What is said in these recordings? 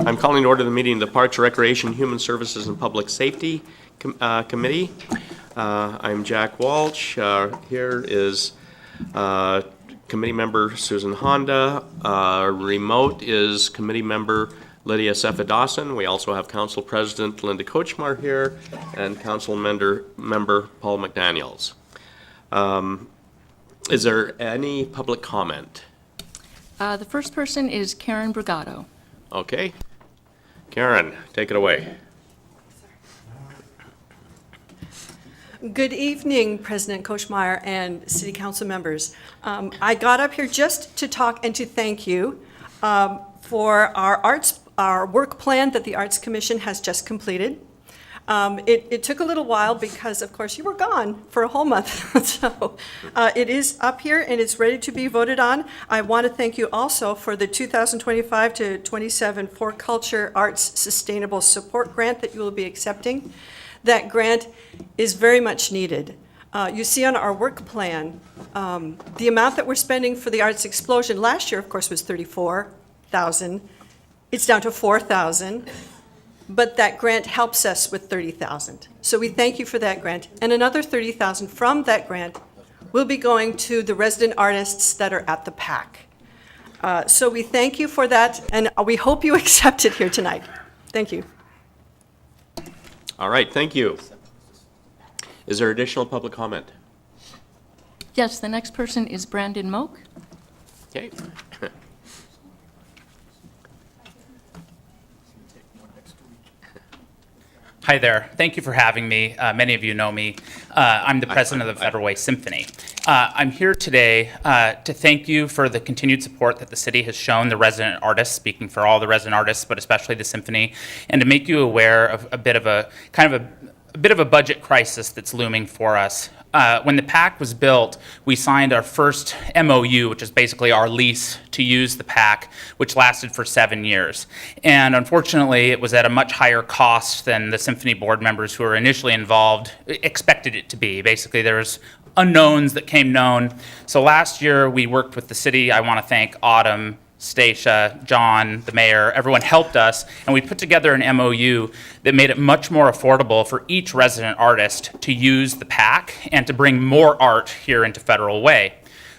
I'm calling to order the meeting of the Parks, Recreation, Human Services, and Public Safety Committee. I'm Jack Walsh. Here is committee member Susan Honda. Remote is committee member Lydia Seffa-Dawson. We also have Council President Linda Kochmar here and Council member Paul McDaniels. Is there any public comment? The first person is Karen Brigado. Okay. Karen, take it away. Good evening, President Kochmar and City Council members. I got up here just to talk and to thank you for our work plan that the Arts Commission has just completed. It took a little while because, of course, you were gone for a whole month. So it is up here and it's ready to be voted on. I want to thank you also for the 2025 to 27 For Culture Arts Sustainable Support Grant that you will be accepting. That grant is very much needed. You see on our work plan, the amount that we're spending for the Arts Explosion last year, of course, was $34,000. It's down to $4,000. But that grant helps us with $30,000. So we thank you for that grant. And another $30,000 from that grant will be going to the resident artists that are at the PAC. So we thank you for that, and we hope you accept it here tonight. Thank you. All right, thank you. Is there additional public comment? Yes, the next person is Brandon Moak. Okay. Hi there. Thank you for having me. Many of you know me. I'm the president of the Federal Way Symphony. I'm here today to thank you for the continued support that the city has shown the resident artists, speaking for all the resident artists, but especially the symphony, and to make you aware of a bit of a budget crisis that's looming for us. When the PAC was built, we signed our first MOU, which is basically our lease to use the PAC, which lasted for 7 years. And unfortunately, it was at a much higher cost than the symphony board members who were initially involved expected it to be. Basically, there's unknowns that came known. So last year, we worked with the city. I want to thank Autumn, Stacia, John, the mayor, everyone helped us, and we put together an MOU that made it much more affordable for each resident artist to use the PAC and to bring more art here into Federal Way.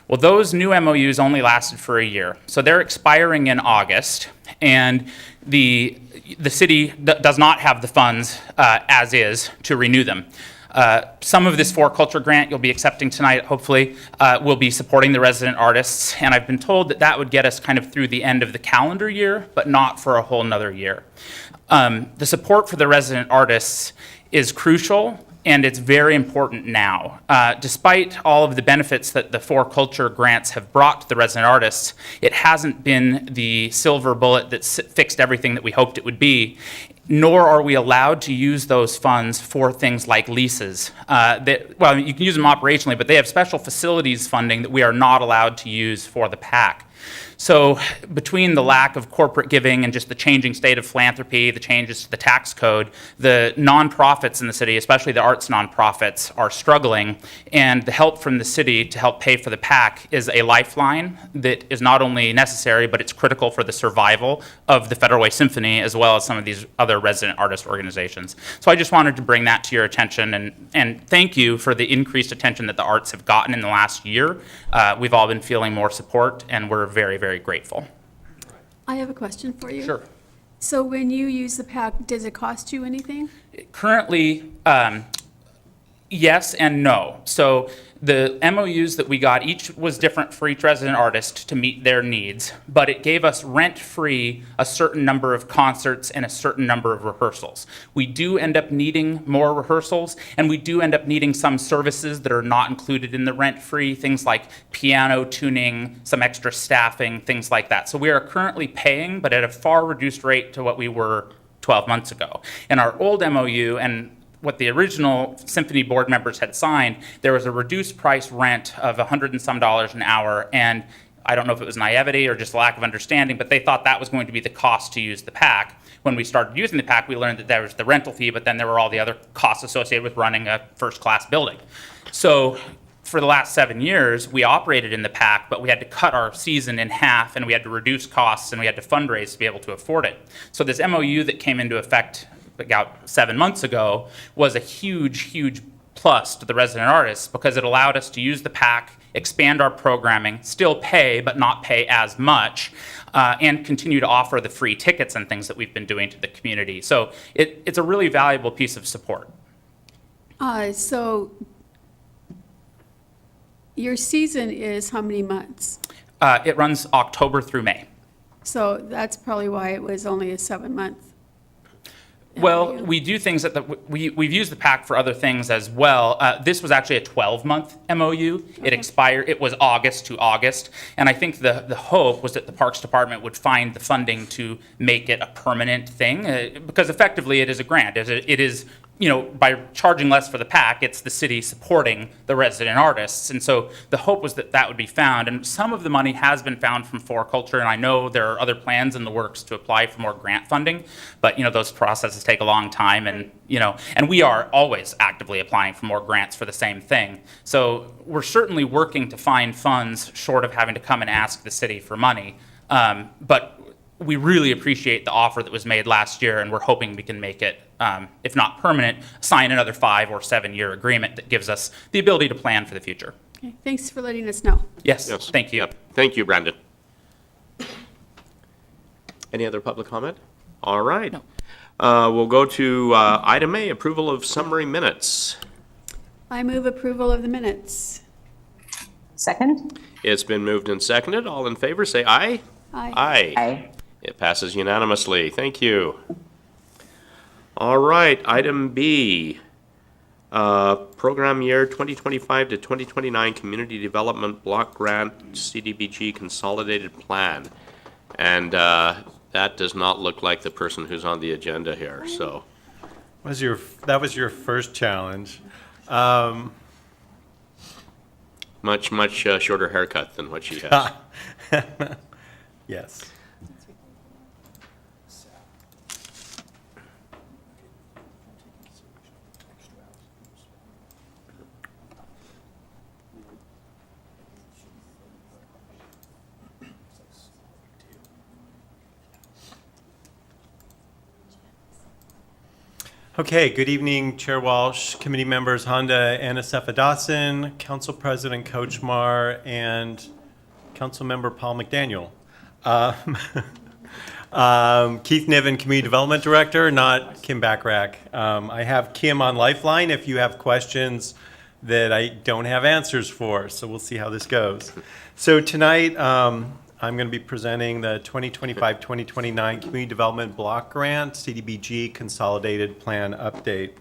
Well, those new MOUs only lasted for a year, so they're expiring in August, and the city does not have the funds as is to renew them. Some of this For Culture grant you'll be accepting tonight, hopefully, will be supporting the resident artists, and I've been told that that would get us kind of through the end of the calendar year, but not for a whole nother year. The support for the resident artists is crucial, and it's very important now. Despite all of the benefits that the For Culture grants have brought to the resident artists, it hasn't been the silver bullet that fixed everything that we hoped it would be, nor are we allowed to use those funds for things like leases. Well, you can use them operationally, but they have special facilities funding that we are not allowed to use for the PAC. So between the lack of corporate giving and just the changing state of philanthropy, the changes to the tax code, the nonprofits in the city, especially the arts nonprofits, are struggling, and the help from the city to help pay for the PAC is a lifeline that is not only necessary, but it's critical for the survival of the Federal Way Symphony as well as some of these other resident artist organizations. So I just wanted to bring that to your attention and thank you for the increased attention that the arts have gotten in the last year. We've all been feeling more support, and we're very, very grateful. I have a question for you. Sure. So when you use the PAC, does it cost you anything? Currently, yes and no. So the MOUs that we got, each was different for each resident artist to meet their needs, but it gave us rent-free a certain number of concerts and a certain number of rehearsals. We do end up needing more rehearsals, and we do end up needing some services that are not included in the rent-free, things like piano tuning, some extra staffing, things like that. So we are currently paying, but at a far reduced rate to what we were 12 months ago. In our old MOU, and what the original symphony board members had signed, there was a reduced price rent of $100 and some an hour, and I don't know if it was naivety or just lack of understanding, but they thought that was going to be the cost to use the PAC. When we started using the PAC, we learned that there was the rental fee, but then there were all the other costs associated with running a first-class building. So for the last 7 years, we operated in the PAC, but we had to cut our season in half, and we had to reduce costs, and we had to fundraise to be able to afford it. So this MOU that came into effect about 7 months ago was a huge, huge plus to the resident artists because it allowed us to use the PAC, expand our programming, still pay, but not pay as much, and continue to offer the free tickets and things that we've been doing to the community. So it's a really valuable piece of support. So your season is how many months? It runs October through May. So that's probably why it was only a 7-month. Well, we do things we've used the PAC for other things as well. This was actually a 12-month MOU. It expired, it was August to August. And I think the hope was that the Parks Department would find the funding to make it a permanent thing, because effectively it is a grant. It is, by charging less for the PAC, it's the city supporting the resident artists. And so the hope was that that would be found. And some of the money has been found from Floriculture, and I know there are other plans in the works to apply for more grant funding, but, those processes take a long time, and, and we are always actively applying for more grants for the same thing. So we're certainly working to find funds short of having to come and ask the city for money. But we really appreciate the offer that was made last year, and we're hoping we can make it, if not permanent, sign another 5 or 7 year agreement that gives us the ability to plan for the future. Okay, thanks for letting us know. Yes, Yes. thank you. Yep. Thank you, Brandon. Any other public comment? All right. No. We'll go to item A, approval of summary minutes. I move approval of the minutes. Second? It's been moved and seconded. All in favor, say aye. Aye. Aye. Aye. It passes unanimously. Thank you. All right, item B, program year 2025 to 2029 Community Development Block Grant CDBG Consolidated Plan. And that does not look like the person who's on the agenda here, so. That was your first challenge. Much shorter haircut than what she has. Yes. Okay, good evening, Chair Walsh, committee members Honda Anasefa Dawson, Council President Kochmar, and Council Member Paul McDaniel. Keith Niven, Community Development Director, not Kim Backrack. I have Kim on Lifeline if you have questions that I don't have answers for, so we'll see how this goes. So tonight, I'm going to be presenting the 2025-2029 Community Development Block Grant, CDBG Consolidated Plan Update.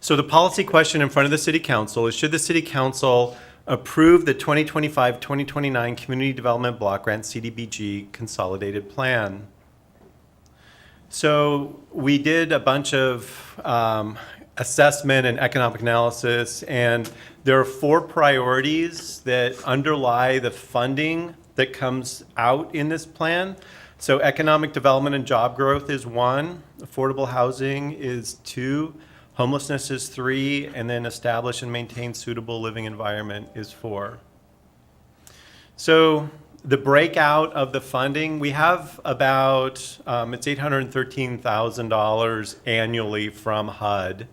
So the policy question in front of the City Council is, should the City Council approve the 2025-2029 Community Development Block Grant, CDBG Consolidated Plan? So we did a bunch of assessment and economic analysis, and there are 4 priorities that underlie the funding that comes out in this plan. So economic development and job growth is 1, affordable housing is 2, homelessness is 3, and then establish and maintain suitable living environment is 4. So the breakout of the funding, we have about, it's $813,000 annually from HUD,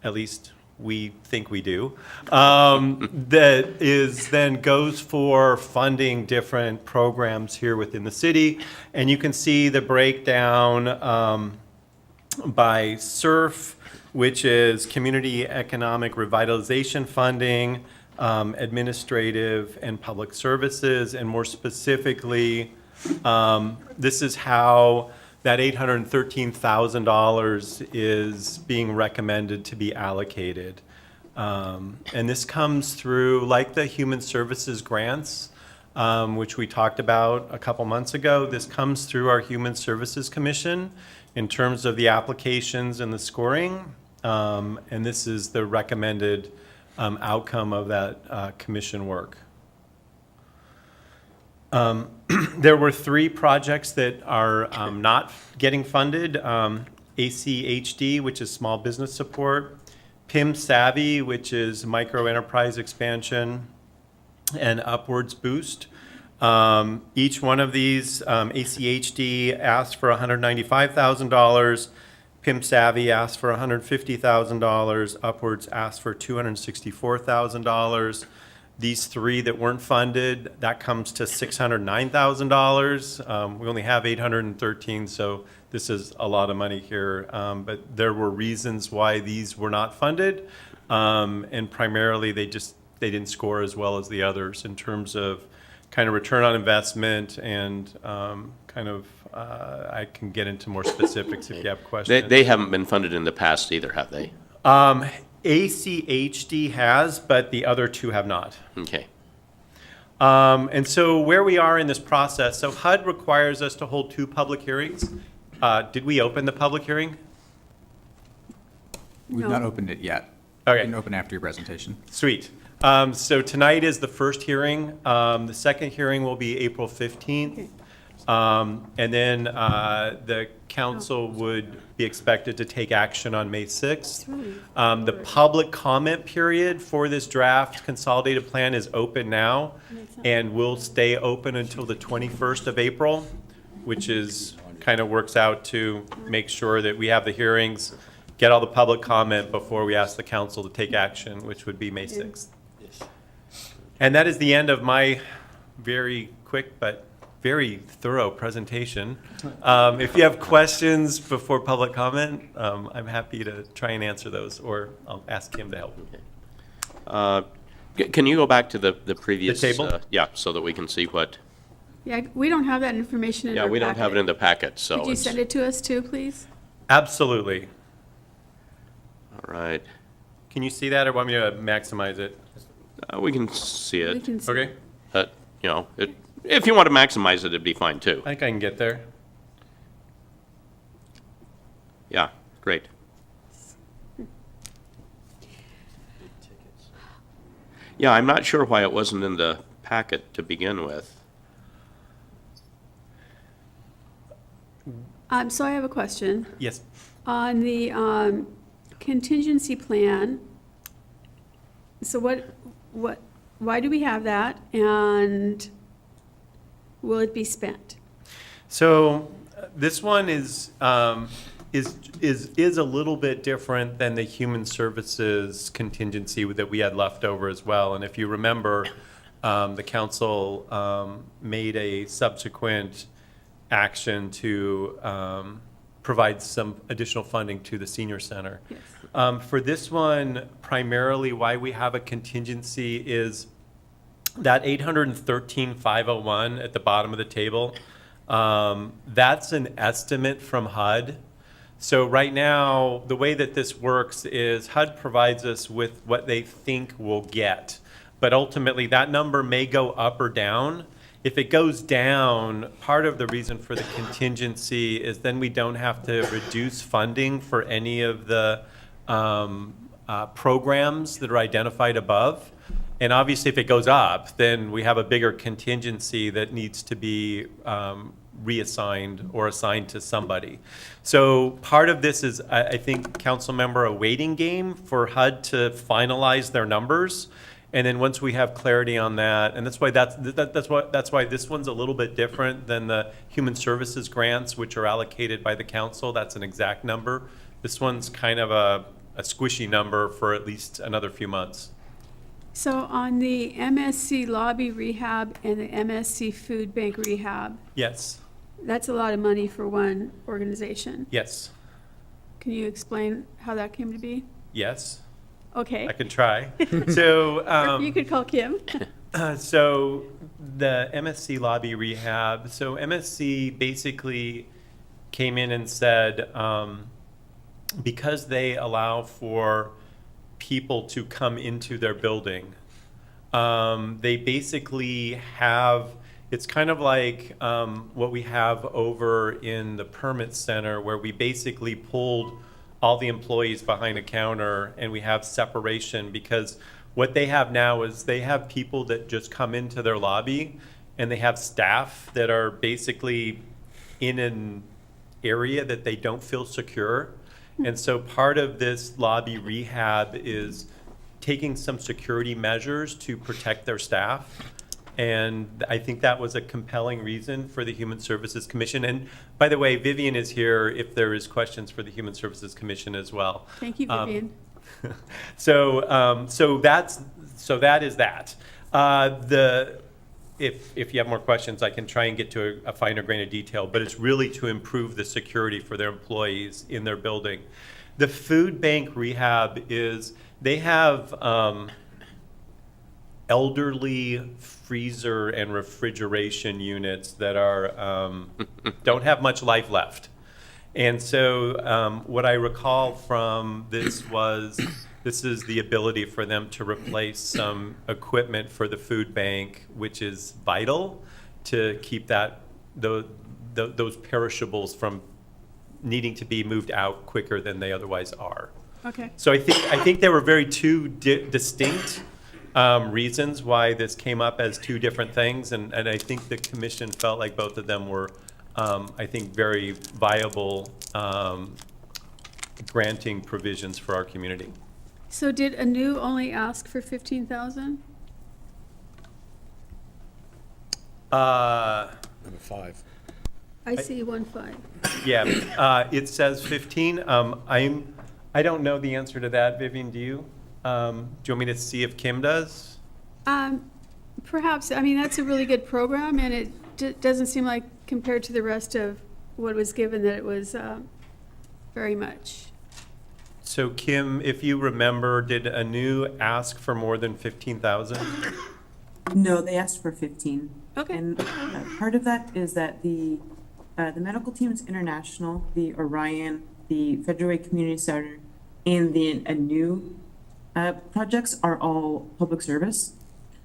at least we think we do, that is then goes for funding different programs here within the city. And you can see the breakdown by SURF, which is Community Economic Revitalization Funding, administrative and public services, and more specifically, this is how that $813,000 is being recommended to be allocated. And this comes through, like the human services grants, which we talked about a couple months ago, this comes through our Human Services Commission in terms of the applications and the scoring. And this is the recommended outcome of that commission work. There were 3 projects that are not getting funded. ACHD, which is small business support, PIM Savvy, which is micro enterprise expansion, and Upwards Boost. Each one of these, ACHD asked for $195,000, PIM Savvy asked for $150,000, Upwards asked for $264,000. These three that weren't funded, that comes to $609,000. We only have 813, so this is a lot of money here. But there were reasons why these were not funded, and primarily they didn't score as well as the others in terms of kind of return on investment and I can get into more specifics if you have questions. They haven't been funded in the past either, have they? ACHD has, but the other two have not. Okay. And so where we are in this process, so HUD requires us to hold 2 public hearings. Did we open the public hearing? We've not opened it yet. Okay. We can open after your presentation. Sweet. So tonight is the first hearing. The second hearing will be April 15th. And then the council would be expected to take action on May 6th. The public comment period for this draft consolidated plan is open now and will stay open until the 21st of April, which is kind of works out to make sure that we have the hearings, get all the public comment before we ask the council to take action, which would be May 6th. And that is the end of my very quick but very thorough presentation. If you have questions before public comment, I'm happy to try and answer those, or I'll ask him to help. Can you go back to the previous? The table? Yeah, so that we can see what, Yeah, we don't have that information in our yeah, we don't have it in packet. the packet, so. Could you it's- send it to us too, please? Absolutely. All right. Can you see that, or want me to maximize it? We can see We it. can see. Okay, You know, if you want to maximize it, it'd be fine too. I think I can get there. Yeah, great. Yeah, I'm not sure why it wasn't in the packet to begin with. So I have a question. Yes. On the contingency plan, so why do we have that, and will it be spent? So this one is a little bit different than the human services contingency that we had left over as well. And if you remember, the council made a subsequent action to provide some additional funding to the senior center. Yes. For this one, primarily why we have a contingency is that 813,501 at the bottom of the table. That's an estimate from HUD. So right now, the way that this works is HUD provides us with what they think we'll get. But ultimately, that number may go up or down. If it goes down, part of the reason for the contingency is then we don't have to reduce funding for any of the programs that are identified above. And obviously, if it goes up, then we have a bigger contingency that needs to be reassigned or assigned to somebody. So part of this is, I think, council member, a waiting game for HUD to finalize their numbers. And then once we have clarity on that, and that's why this one's a little bit different than the human services grants, which are allocated by the council. That's an exact number. This one's kind of a squishy number for at least another few months. So on the MSC lobby rehab and the MSC food bank rehab, Yes, that's a lot of money for one organization. yes, Can you explain how that came to be? yes. Okay. I can try. So, Or you could call Kim. so the MSC lobby rehab. So MSC basically came in and said, because they allow for people to come into their building, they basically have. It's kind of like what we have over in the permit center, where we basically pulled all the employees behind a counter and we have separation, because what they have now is they have people that just come into their lobby and they have staff that are basically in an area that they don't feel secure. And so part of this lobby rehab is taking some security measures to protect their staff. And I think that was a compelling reason for the Human Services Commission. And by the way, Vivian is here if there is questions for the Human Services Commission as well. Thank you, Vivian. So that is that. If you have more questions, I can try and get to a finer grain of detail, but it's really to improve the security for their employees in their building. The food bank rehab they have elderly freezer and refrigeration units that don't have much life left. And so what I recall from this is the ability for them to replace some equipment for the food bank, which is vital to keep those perishables from needing to be moved out quicker than they otherwise are. Okay. So I think there were very two distinct reasons why this came up as two different things, and I think the commission felt like both of them were, I think, very viable granting provisions for our community. So did Anu only ask for 15,000? Number 5. I see 1.5. Yeah, it says 15. I don't know the answer to that. Vivian, do you? Do you want me to see if Kim does? Perhaps, I mean, that's a really good program, and it doesn't seem like, compared to the rest of what was given, that it was very much. So Kim, if you remember, did Anu ask for more than 15,000? No, they asked for 15. Okay. And part of that is that the medical teams international, the Orion, the Federal Way Community Center, and the ANU projects are all public service.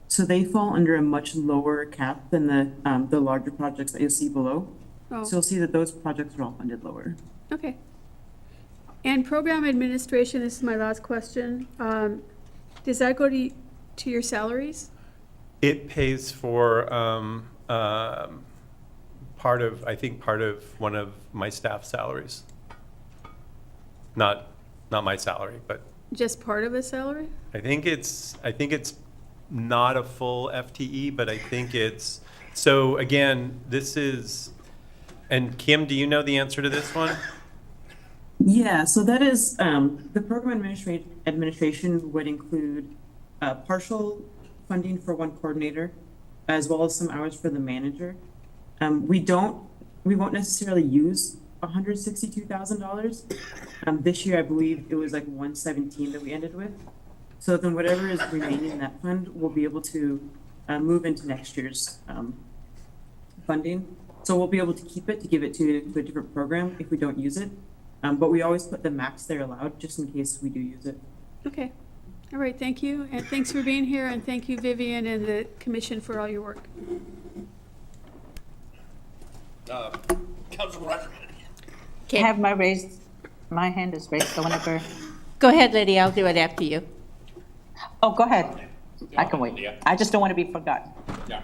So they fall under a much lower cap than the larger projects that you'll see below. Oh. So you'll see that those projects are all funded lower. Okay. And program administration, this is my last question. Does that go to your salaries? It pays for part of one of my staff's salaries. Not my salary, but Just part of a salary? I think it's not a full FTE, but I think it's, so again, this is, and Kim, do you know the answer to this one? Yeah, so that is, the program administration would include partial funding for one coordinator, as well as some hours for the manager. We won't necessarily use $162,000. This year, I believe it was like 117 that we ended with. So then whatever is remaining in that fund, we'll be able to move into next year's funding. So we'll be able to keep it, to give it to a different program if we don't use it. But we always put the max there allowed, just in case we do use it. Okay. All right, thank you. And thanks for being here, and thank you, Vivian, and the commission for all your work. Councilor I have my hand is raised, so whenever, Go ahead, Lydia, I'll do it after you. oh, go ahead. I can wait. I just don't want to be forgotten. Yeah.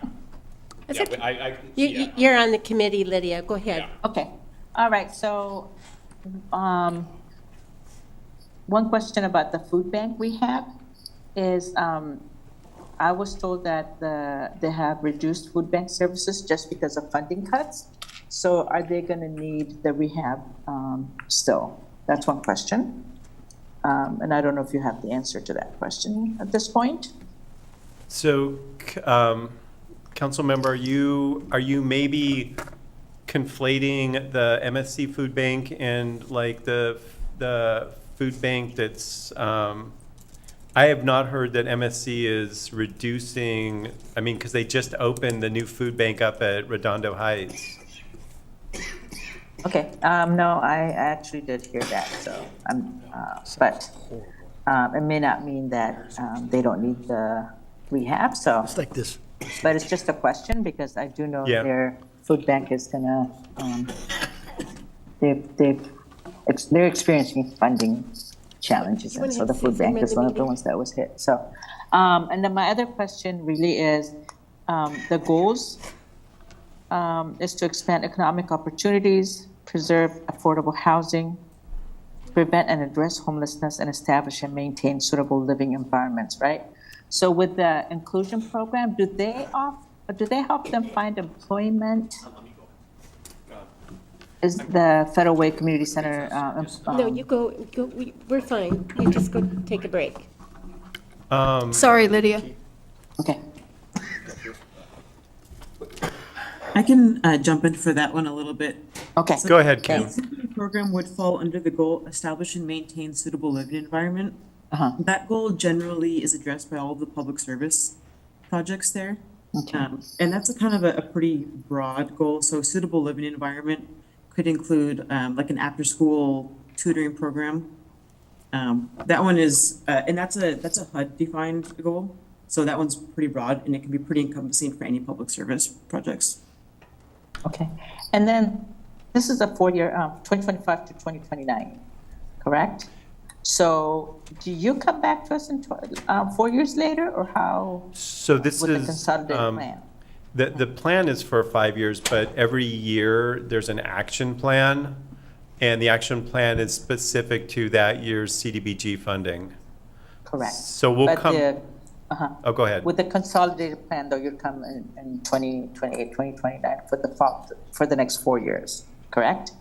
That's Yeah, okay. but I You're on the committee, Lydia, go ahead. Okay, all right, so, one question about the food bank we have is, I was told that they have reduced food bank services just because of funding cuts. So are they gonna need the rehab, still? That's one question. And I don't know if you have the answer to that question at this point. So, council member, are you maybe conflating the MSC food bank and like the food bank that's, I have not heard that MSC is reducing, I mean, because they just opened the new food bank up at Redondo Heights. Okay, no, I actually did hear that, so, but, it may not mean that, they don't need the rehab, so. It's like this. But it's just a question, because I do know Yeah. their food bank is gonna, they're experiencing funding challenges, and so the food bank is one of the ones that was hit, so. And then my other question really is, the goals is to expand economic opportunities, preserve affordable housing, prevent and address homelessness and establish and maintain suitable living environments, right? So with the inclusion program, do they help them find employment? Is the Federal Way Community Center, No, you go, we're fine. You just go take a break. Sorry, Lydia. okay. I can jump in for that one a little bit. Okay. Go ahead, Kim. Thanks. The program would fall under the goal, establish and maintain suitable living environment. Uh-huh. That goal generally is addressed by all of the public service projects there. Okay. And that's a kind of a pretty broad goal. So suitable living environment could include like an after-school tutoring program. That one is, and that's a HUD-defined goal. So that one's pretty broad, and it can be pretty encompassing for any public service projects. Okay. And then this is a 4-year, 2025 to 2029, correct? So do you come back to us in 4 years later, or how, So this with the is, consolidated plan? the plan is for 5 years, but every year there's an action plan, and the action plan is specific to that year's CDBG funding. Correct. So we'll But come, the- go ahead. With the consolidated plan, though, you'll come in 2028, 2029 for the next 4 years, correct?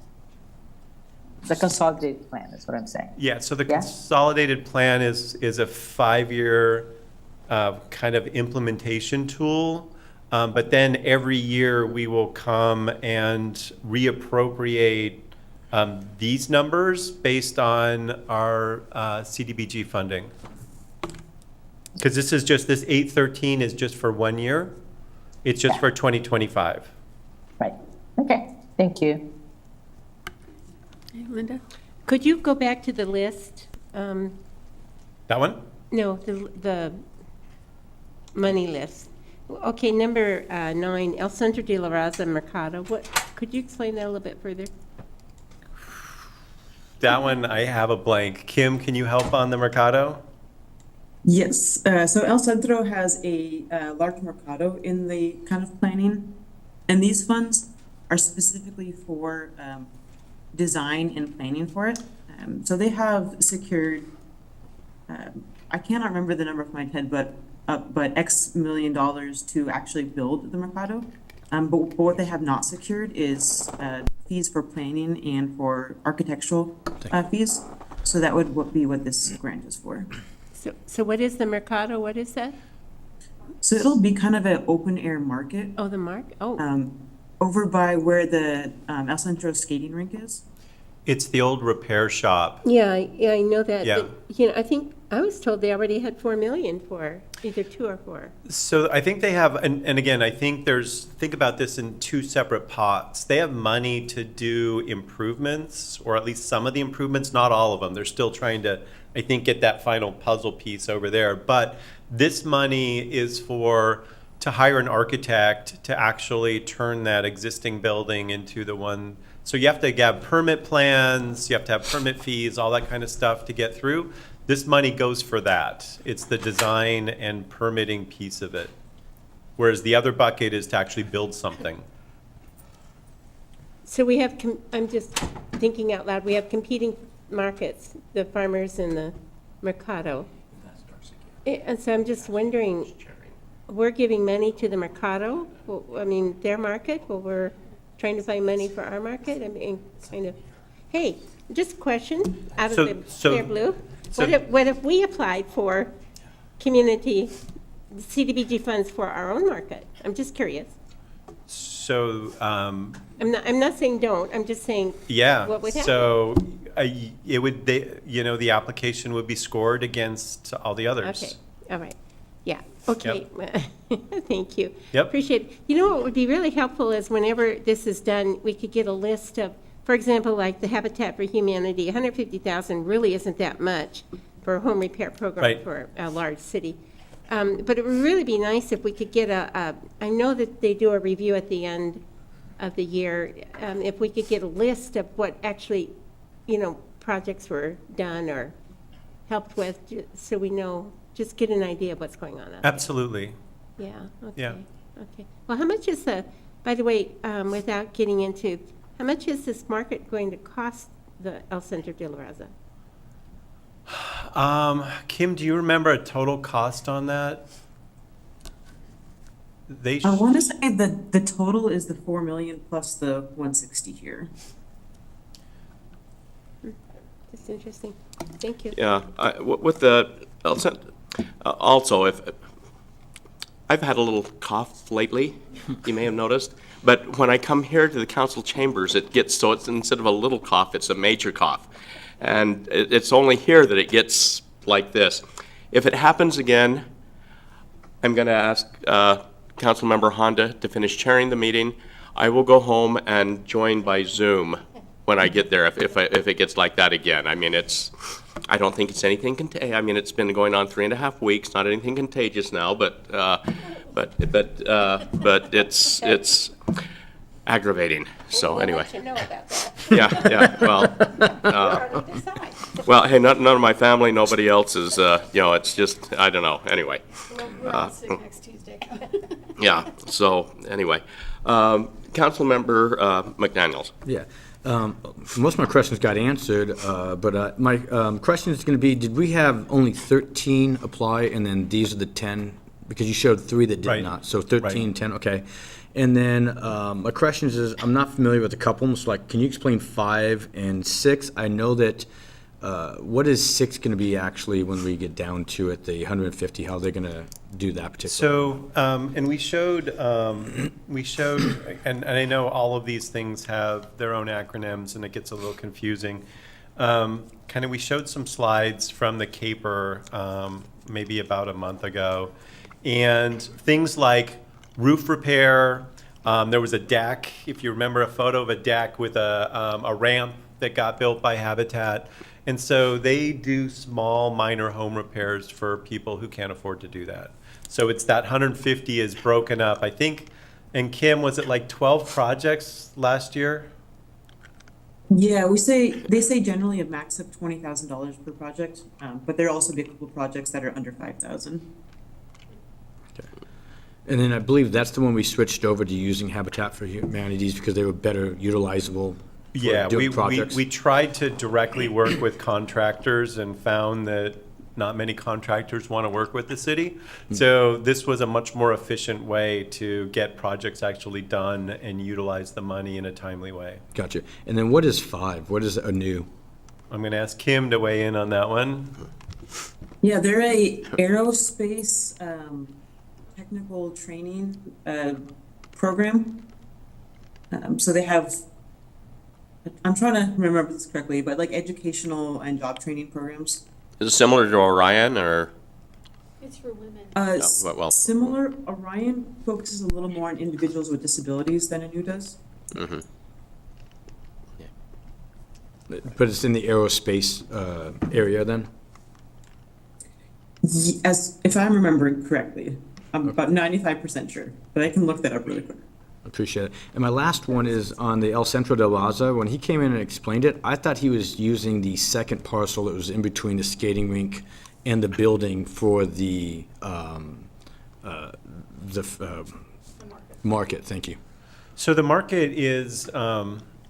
The consolidated plan is what I'm saying. Yeah, so the Yeah? consolidated plan is a 5-year kind of implementation tool. But then every year, we will come and reappropriate these numbers based on our CDBG funding. Because this 813 is just for 1 year. It's just for 2025. Right. Okay, thank you. Okay, Linda? Could you go back to the list? That one? No, the money list. Okay, number 9, El Centro de la Raza Mercado. Could you explain that a little bit further? That one, I have a blank. Kim, can you help on the Mercado? Yes, so El Centro has a large mercado in the kind of planning, and these funds are specifically for design and planning for it. So they have secured, I cannot remember the number off my head, but X million dollars to actually build the mercado. But what they have not secured is fees for planning and for architectural fees. So that would be what this grant is for. So what is the Mercado? What is that? So it'll be kind of an open air market Oh, the mark? Oh, over by where the El Centro skating rink is. It's the old repair shop. yeah, I know that. Yeah. But, you know, I think, I was told they already had 4 million for either 2 or 4. So I think they have, and again, I think think about this in 2 separate pots. They have money to do improvements, or at least some of the improvements, not all of them. They're still trying to, I think, get that final puzzle piece over there. But this money is to hire an architect to actually turn that existing building into the one. So you have to have permit plans, you have to have permit fees, all that kind of stuff to get through. This money goes for that. It's the design and permitting piece of it. Whereas the other bucket is to actually build something. So we have, I'm just thinking out loud, we have competing markets, the farmers and the Mercado. And so I'm just wondering, we're giving money to the Mercado? Well, I mean, their market, while we're trying to find money for our market? I mean, kind of, hey, just a question out of the clear blue. What if we applied for community CDBG funds for our own market? I'm just curious. So, I'm not saying don't, I'm just saying. yeah, What would happen? so it would, the application would be scored against all the others. Okay, all right, yeah, okay. Thank you. Yep. Appreciate it. You know what would be really helpful is whenever this is done, we could get a list of, for example, like the Habitat for Humanity, 150,000 really isn't that much for a home repair program Right. for a large city. But it would really be nice if we could get I know that they do a review at the end of the year, if we could get a list of what actually, projects were done or helped with, so we know, just get an idea of what's going on. Absolutely. Yeah, okay. Yeah. Okay. Well, how much is by the way, without getting into, how much is this market going to cost the El Centro de la Raza? Kim, do you remember a total cost on that? They, I want to say the total is the 4 million plus the 160 here. That's interesting. Thank you. Yeah, with the, also, if, I've had a little cough lately, you may have noticed, but when I come here to the council chambers, it gets, so it's, instead of a little cough, it's a major cough. And it's only here that it gets like this. If it happens again, I'm going to ask Councilmember Honda to finish chairing the meeting. I will go home and join by Zoom when I get there, if it gets like that again. I mean, I don't think it's anything I mean, it's been going on 3.5 weeks, not anything contagious now, but it's aggravating, so anyway. We'll let you know about that. Yeah, well, Hardly decide. well, hey, none of my family, nobody else is, it's just, I don't know, anyway. We're all sick next Tuesday. Yeah, so, anyway. Councilmember McDaniels. Yeah. Most of my questions got answered, but my question is going to be, did we have only 13 apply, and then these are the 10? Because you showed 3 that did Right. not, so 13, Right. 10, okay. And then my question is, I'm not familiar with a couple, so like, can you explain 5 and 6? I know that, what is 6 going to be actually when we get down to it, the 150, how they're going to do that particular? So, and we showed, and I know all of these things have their own acronyms, and it gets a little confusing. Kind of, we showed some slides from the CAPER, maybe about a month ago, and things like roof repair. There was a deck, if you remember, a photo of a deck with a ramp that got built by Habitat. And so they do small, minor home repairs for people who can't afford to do that. So it's that 150 is broken up. I think, and Kim, was it like 12 projects last year? Yeah, they say generally a max of $20,000 per project, but there are also be a couple projects that are under 5,000. And then I believe that's the one we switched over to using Habitat for Humanities because they were better utilizable for Yeah, doing projects. we tried to directly work with contractors and found that not many contractors want to work with the city. So this was a much more efficient way to get projects actually done and utilize the money in a timely way. Gotcha. And then what is 5? What is a new? I'm going to ask Kim to weigh in on that one. Yeah, they're a aerospace technical training program. So they have, I'm trying to remember this correctly, but like educational and job training programs. Is it similar to Orion, or? It's for women. well- Similar, Orion focuses a little more on individuals with disabilities than ANU does. But it's in the aerospace area then? As if I'm remembering correctly, I'm about 95% sure, but I can look that up really quick. Appreciate it. And my last one is on the El Centro de Laza. When he came in and explained it, I thought he was using the second parcel that was in between the skating rink and the building for the market. Thank you. So the market is,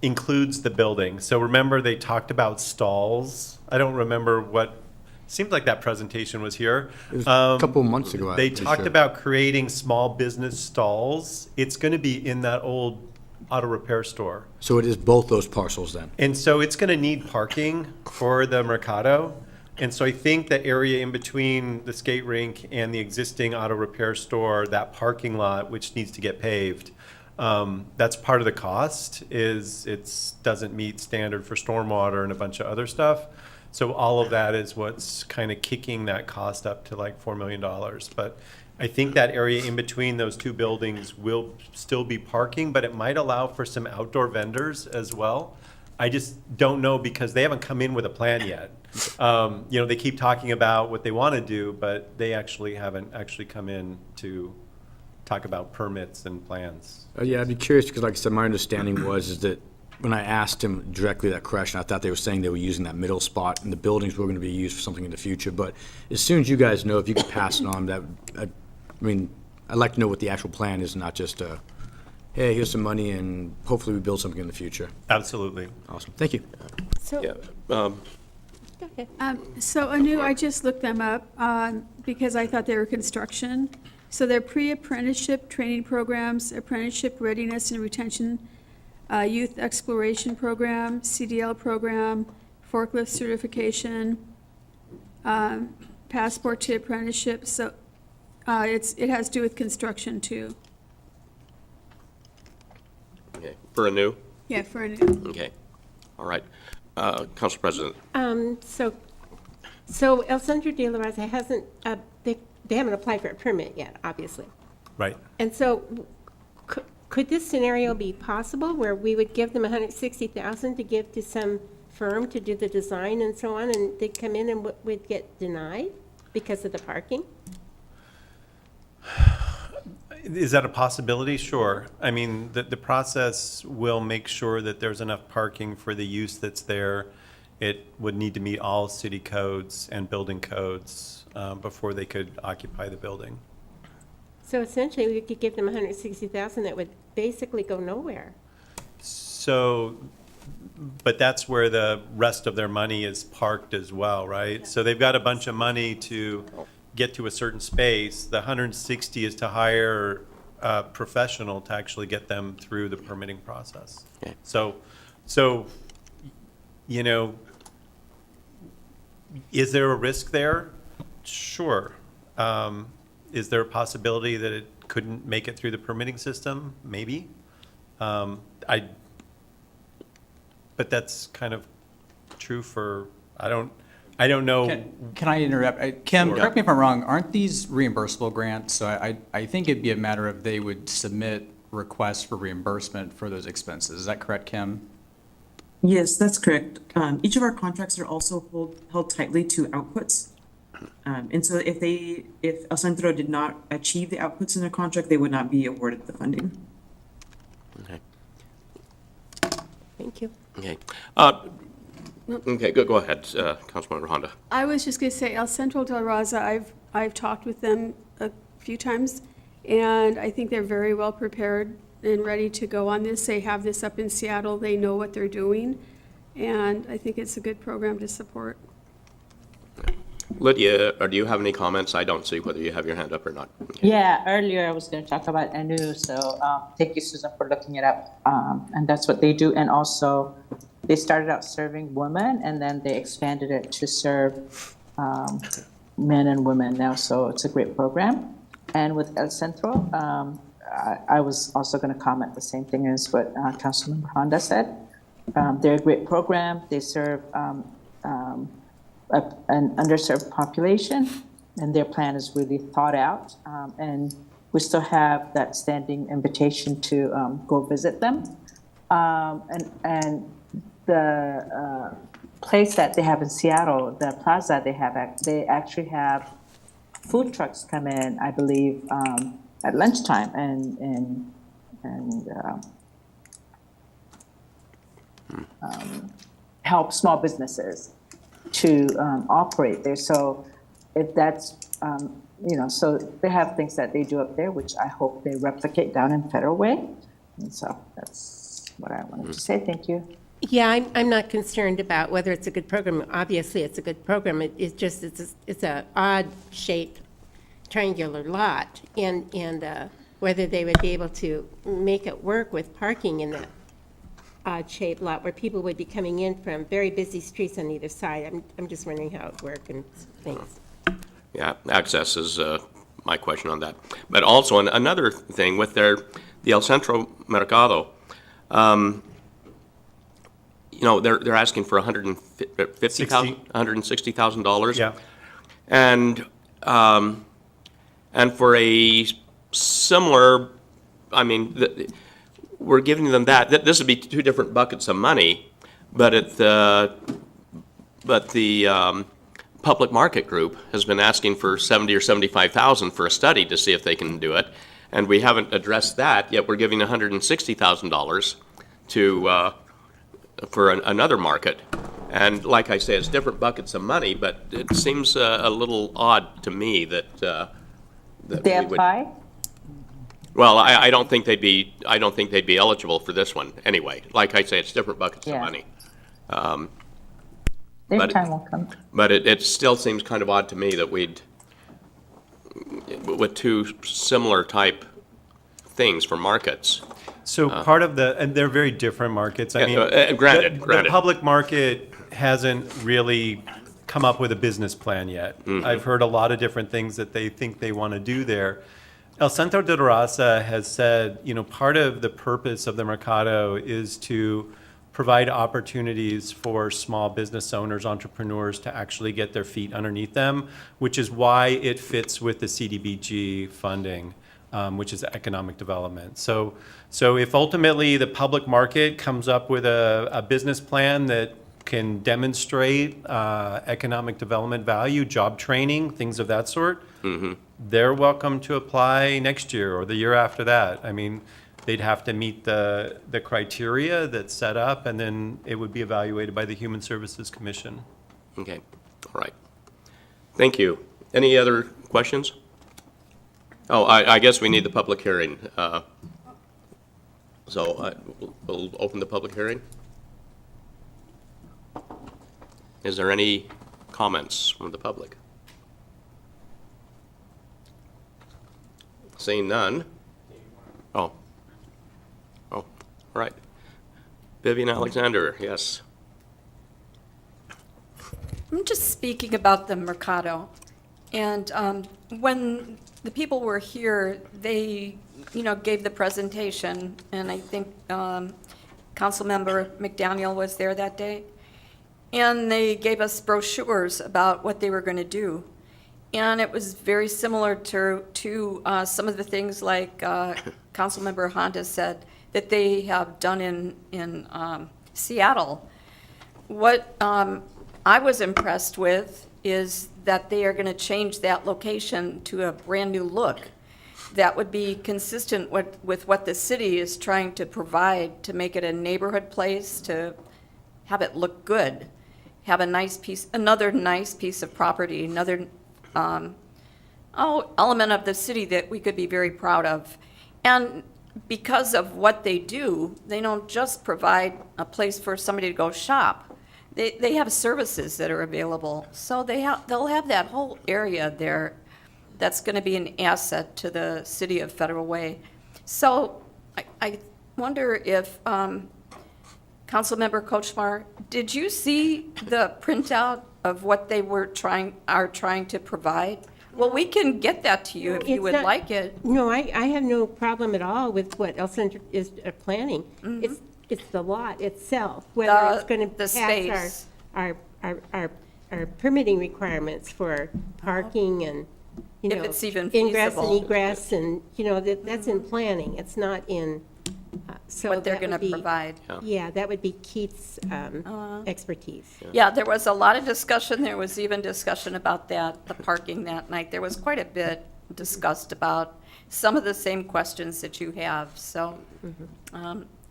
includes the building. So remember, they talked about stalls. I don't remember what, seemed like that presentation was here. It was a couple of months ago. They I'm talked sure. about creating small business stalls. It's going to be in that old auto repair store. So it is both those parcels then? And so it's going to need parking for the Mercado. And so I think the area in between the skate rink and the existing auto repair store, that parking lot, which needs to get paved, that's part of the cost, is doesn't meet standard for stormwater and a bunch of other stuff. So all of that is what's kind of kicking that cost up to like $4 million. But I think that area in between those two buildings will still be parking, but it might allow for some outdoor vendors as well. I just don't know because they haven't come in with a plan yet. They keep talking about what they want to do, but they actually haven't actually come in to talk about permits and plans. Yeah, I'd be curious because like I said, my understanding is that when I asked him directly that question, I thought they were saying they were using that middle spot and the buildings were going to be used for something in the future. But as soon as you guys know, if you could pass it on, I'd like to know what the actual plan is, not just, hey, here's some money and hopefully we build something in the future. Absolutely. Awesome. Thank you. So, Yeah. Go ahead. So Anu, I just looked them up because I thought they were construction. So they're pre-apprenticeship training programs, apprenticeship readiness and retention, youth exploration program, CDL program, forklift certification, passport to apprenticeship. So it has to do with construction too. Okay. For a new? Yeah, for Anu. Okay. All right. Council President. So El Centro de la Raza hasn't, they haven't applied for a permit yet, obviously. Right. And so could this scenario be possible where we would give them $160,000 to give to some firm to do the design and so on, and they'd come in and would get denied because of the parking? Is that a possibility? Sure. I mean, the process will make sure that there's enough parking for the use that's there. It would need to meet all city codes and building codes before they could occupy the building. So essentially, we could give them $160,000 that would basically go nowhere. So, but that's where the rest of their money is parked as well, right? So they've got a bunch of money to get to a certain space. The 160 is to hire a professional to actually get them through the permitting process. Okay. So, you know, is there a risk there? Sure. Is there a possibility that it couldn't make it through the permitting system? Maybe. But that's kind of true for, I don't know. Can I interrupt? Kim, Sure. correct me if I'm wrong, aren't these reimbursable grants? So I think it'd be a matter of they would submit requests for reimbursement for those expenses. Is that correct, Kim? Yes, that's correct. Each of our contracts are also held tightly to outputs. And so if El Centro did not achieve the outputs in their contract, they would not be awarded the funding. Okay. Thank you. Okay. Okay, go ahead, Councilmember Honda. I was just going to say, El Centro de la Raza, I've talked with them a few times, and I think they're very well prepared and ready to go on this. They have this up in Seattle. They know what they're doing, and I think it's a good program to support. Lydia, or do you have any comments? I don't see whether you have your hand up or not. Okay. Yeah, earlier I was going to talk about ANU, so thank you, Susan, for looking it up. And that's what they do. And also, they started out serving women, and then they expanded it to serve men and women now. So it's a great program. And with El Centro, I was also going to comment the same thing as what Councilmember Honda said. They're a great program. They serve an underserved population, and their plan is really thought out. And we still have that standing invitation to go visit them. And the place that they have in Seattle, the plaza they actually have food trucks come in, I believe, at lunchtime and help small businesses to operate there. So if that's, so they have things that they do up there, which I hope they replicate down in Federal Way. And so that's what I wanted to say. Thank you. Yeah, I'm not concerned about whether it's a good program. Obviously, it's a good program. It's just, it's a odd-shaped triangular lot, and whether they would be able to make it work with parking in that odd-shaped lot where people would be coming in from very busy streets on either side. I'm just wondering how it would work and things. Yeah, access is my question on that. But also another thing with the El Centro Mercado, they're asking for $160,000. Yeah. And for a similar, we're giving them that. This would be two different buckets of money, but the public market group has been asking for $70,000 or $75,000 for a study to see if they can do it, and we haven't addressed that yet. We're giving $160,000 for another market, and like I say, it's different buckets of money, but it seems a little odd to me that They we would. apply? Well, I don't think they'd be eligible for this one anyway. Like I say, it's different buckets of Yeah. money. Their But- time will come. But it still seems kind of odd to me that we'd, with two similar type things for markets. So part of the, and they're very different markets. I Yeah, mean, granted, the granted. public market hasn't really come up with a business plan yet. I've heard a lot of different things that they think they want to do there. El Centro de Raza has said, part of the purpose of the Mercado is to provide opportunities for small business owners, entrepreneurs to actually get their feet underneath them, which is why it fits with the CDBG funding, which is economic development. So if ultimately the public market comes up with a business plan that can demonstrate economic development value, job training, things of that sort, they're welcome to apply next year or the year after that. I mean, they'd have to meet the criteria that's set up, and then it would be evaluated by the Human Services Commission. Okay, all right. Thank you. Any other questions? Oh, I guess we need the public hearing. So we'll open the public hearing. Is there any comments from the public? Seeing none. Oh, all right. Vivian Alexander, yes. I'm just speaking about the Mercado. And when the people were here, they, gave the presentation, and I think Councilmember McDaniel was there that day. And they gave us brochures about what they were going to do. And it was very similar to some of the things like Councilmember Honda said that they have done in Seattle. What I was impressed with is that they are going to change that location to a brand-new look that would be consistent with what the city is trying to provide to make it a neighborhood place, to have it look good, have another nice piece of property, another element of the city that we could be very proud of. And because of what they do, they don't just provide a place for somebody to go shop. They have services that are available. So they'll have that whole area there that's going to be an asset to the city of Federal Way. So I wonder if, Councilmember Kochmar, did you see the printout of what they are trying to provide? Well, we can get that to you if you It's would not- like it. No, I have no problem at all with what El Centro is planning. It's the lot itself, whether it's going to The pass space. our permitting requirements for parking and, If it's even ingress and feasible. egress, and, that's in planning. It's not in, so What they're that going to would be- provide. Yeah, that would be Keith's expertise. Yeah, there was a lot of discussion. There was even discussion about the parking that night. There was quite a bit discussed about some of the same questions that you have, so,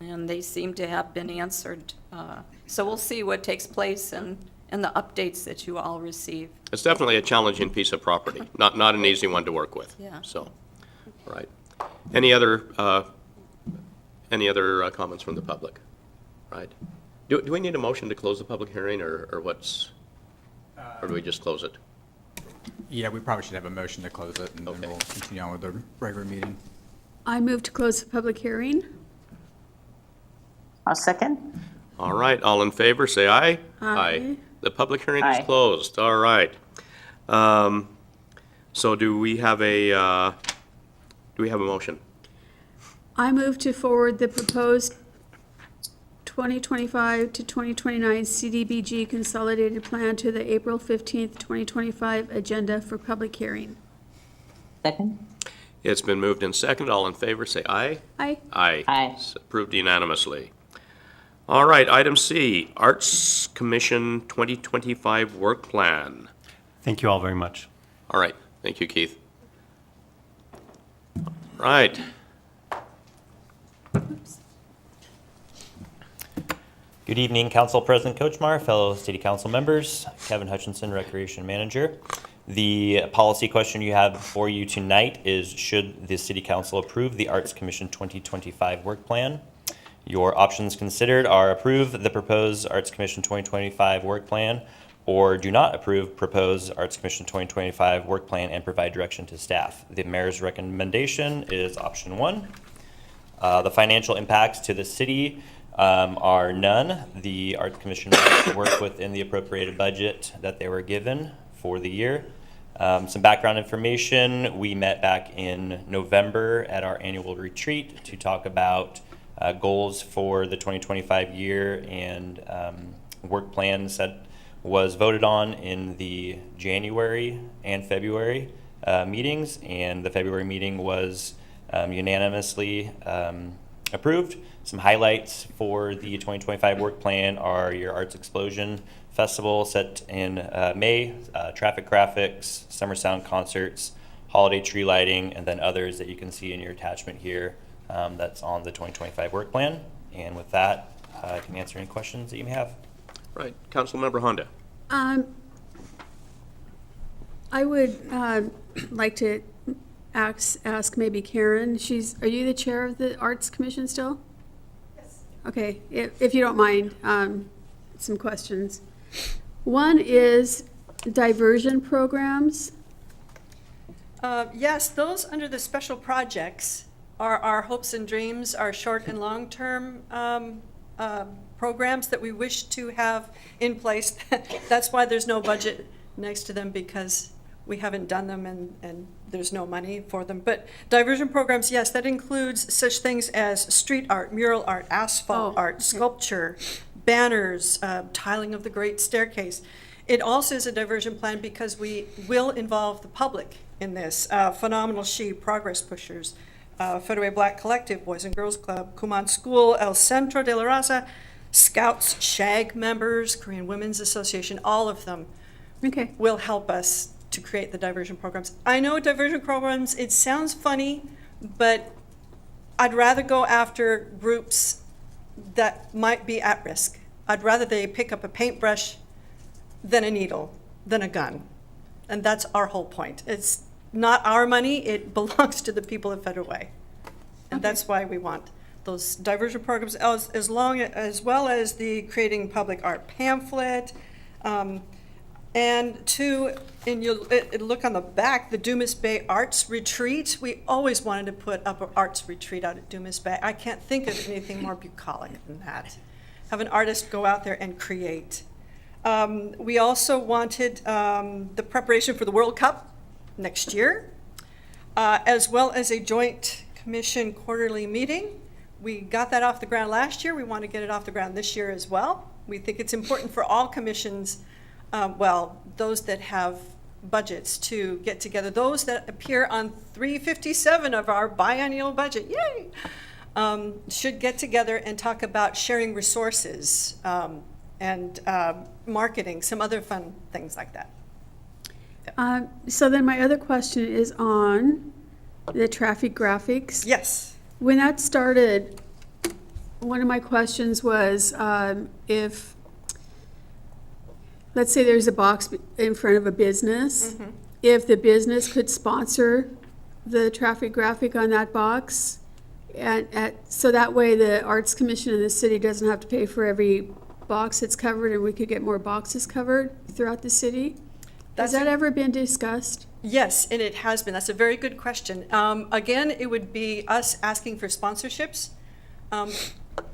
and they seem to have been answered. So we'll see what takes place and the updates that you all receive. It's definitely a challenging piece of property, not an easy one to work with. Yeah. So, all right. Any other comments from the public? Right. Do we need a motion to close the public hearing, or what's, or do we just close it? Yeah, we probably should have a motion to close it, and then Okay. we'll continue on with the regular meeting. I move to close the public hearing. I'll second. All right, all in favor, say aye. Aye. The public hearing is Aye. closed, all right. So do we have a motion? I move to forward the proposed 2025 to 2029 CDBG Consolidated Plan to the April 15th, 2025 agenda for public hearing. Second. It's been moved and seconded, all in favor, say aye. Aye. Aye. Aye. It's approved unanimously. All right, item C, Arts Commission 2025 Work Plan. Thank you all very much. All right, thank you, Keith. Right. Good evening, Council President Kochmar, fellow City Council members, Kevin Hutchinson, Recreation Manager. The policy question you have before you tonight is, should the City Council approve the Arts Commission 2025 Work Plan? Your options considered are approve the proposed Arts Commission 2025 Work Plan or do not approve proposed Arts Commission 2025 work plan and provide direction to staff. The mayor's recommendation is option 1. The financial impacts to the city are none. The Arts Commission must work within the appropriated budget that they were given for the year. Some background information: we met back in November at our annual retreat to talk about goals for the 2025 year and work plans that was voted on in the January and February meetings, and the February meeting was unanimously approved. Some highlights for the 2025 work plan are your Arts Explosion Festival set in May, traffic graphics, summer sound concerts, holiday tree lighting, and then others that you can see in your attachment here that's on the 2025 work plan. And with that, I can answer any questions that you may have. Right. Councilmember Honda. I would like to ask maybe Karen, are you the chair of the Arts Commission still? Yes. Okay, if you don't mind, some questions. One is diversion programs. Yes, those under the special projects are our hopes and dreams, our short and long-term programs that we wish to have in place. That's why there's no budget next to them, because we haven't done them and there's no money for them. But diversion programs, yes, that includes such things as street art, mural art, asphalt art, sculpture, banners, tiling of the Great Staircase. It also is a diversion plan because we will involve the public in this. Phenomenal She, Progress Pushers, Federal Black Collective, Boys and Girls Club, Kuman School, El Centro de la Raza, Scouts, SHAG members, Korean Women's Association, all of them will help us to create the diversion programs. I know diversion programs, it sounds funny, but I'd rather go after groups that might be at risk. I'd rather they pick up a paintbrush than a needle, than a gun. And that's our whole point. It's not our money, it belongs to the people of Federal Way. And that's why we want those diversion programs, as well as the creating public art pamphlet. And you look on the back, the Dumas Bay Arts Retreat. We always wanted to put up an arts retreat out at Dumas Bay. I can't think of anything more bucolic than that. Have an artist go out there and create. We also wanted the preparation for the World Cup next year, as well as a joint commission quarterly meeting. We got that off the ground last year. We want to get it off the ground this year as well. We think it's important for all commissions, those that have budgets, to get together. Those that appear on 357 of our biennial budget, yay, should get together and talk about sharing resources and marketing, some other fun things like that. So then my other question is on the traffic graphics. Yes. When that started, one of my questions was if, let's say there's a box in front of a business, if the business could sponsor the traffic graphic on that box, so that way the Arts Commission in the city doesn't have to pay for every box that's covered, and we could get more boxes covered throughout the city. Has that ever been discussed? Yes, and it has been. That's a very good question. Again, it would be us asking for sponsorships.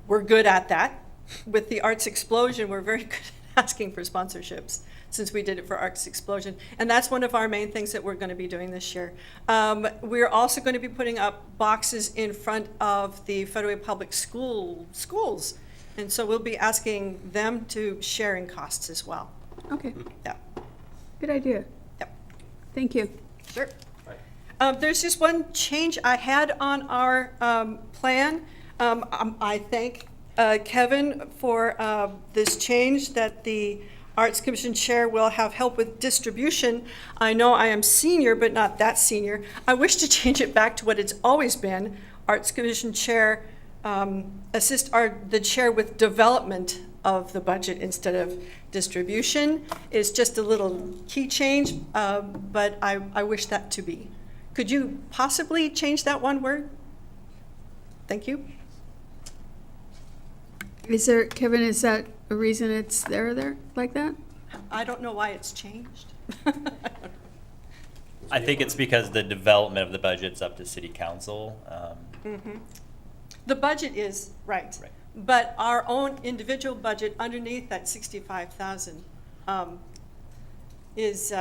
We're good at that. With the Arts Explosion, we're very good at asking for sponsorships, since we did it for Arts Explosion. And that's one of our main things that we're going to be doing this year. We're also going to be putting up boxes in front of the Federal Public schools. And so we'll be asking them to share in costs as well. Okay. Yeah. Good idea. Yep. Thank you. Sure. There's just one change I had on our plan. I thank Kevin for this change, that the Arts Commission Chair will have help with distribution. I know I am senior, but not that senior. I wish to change it back to what it's always been. Arts Commission Chair assist the chair with development of the budget instead of distribution. Is just a little key change, but I wish that to be. Could you possibly change that one word? Thank you. Kevin, is that a reason it's there like that? I don't know why it's changed. I think it's because the development of the budget's up to city council. The budget is, right. Right. But our own individual budget underneath that 65,000 is,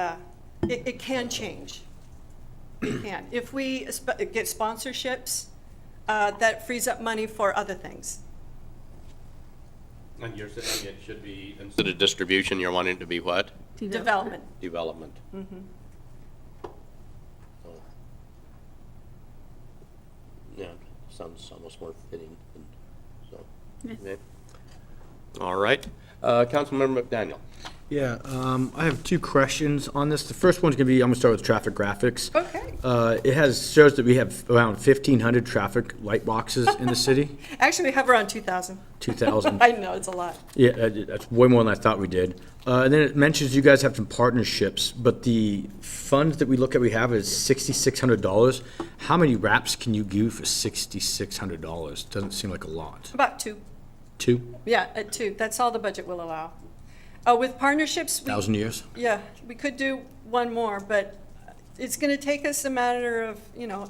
it can change. It can. If we get sponsorships, that frees up money for other things. And you're saying it should be, instead of distribution, you're wanting it to be what? Development. Development. Yeah, sounds almost more fitting, so. Okay. All right, Councilmember McDaniel. Yeah, I have two questions on this. The first one's gonna be, I'm gonna start with traffic graphics. Okay. It shows that we have around 1,500 traffic light boxes in the city, Actually, we have around 2,000. 2,000. I know, it's a lot. Yeah, that's way more than I thought we did. And then it mentions you guys have some partnerships, but the funds that we look at, we have is $6,600. How many wraps can you do for $6,600? Doesn't seem like a lot. About 2. 2? Yeah, at 2. That's all the budget will allow. With partnerships, 1,000 years? yeah, we could do one more, but it's going to take us a matter of,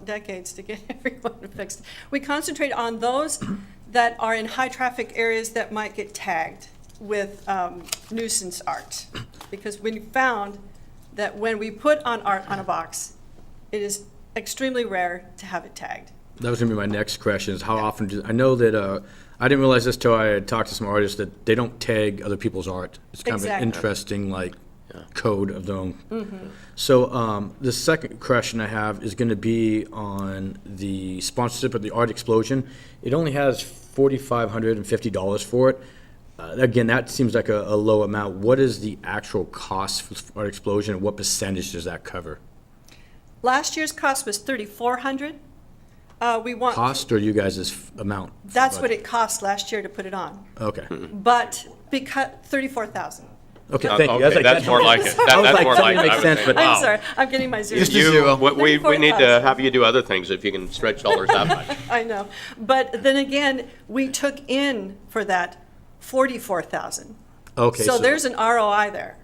decades to get everyone fixed. We concentrate on those that are in high-traffic areas that might get tagged with nuisance art. Because we found that when we put on art on a box, it is extremely rare to have it tagged. That was gonna be my next question, is how often I know that, I didn't realize this till I had talked to some artists, that they don't tag other people's art. It's kind of an Exactly. interesting, code of their own. So, the second question I have is gonna be on the sponsorship of the Art Explosion. It only has $4,550 for it. Again, that seems like a low amount. What is the actual cost for Art Explosion, and what percentage does that cover? Last year's cost was $3,400. We want. Cost or you guys' amount? That's what it cost last year to put it on. Okay. But because, 34,000. Okay, thank you. I was Okay, like, that's more like it. I was That's like, more something like it. makes I was sense, saying, but- wow. I'm sorry, I'm getting my zero. Just a zero. We need to 34,000. have you do other things if you can stretch dollars that much. I know. But then again, we took in for that 44,000. Okay, So there's an ROI there.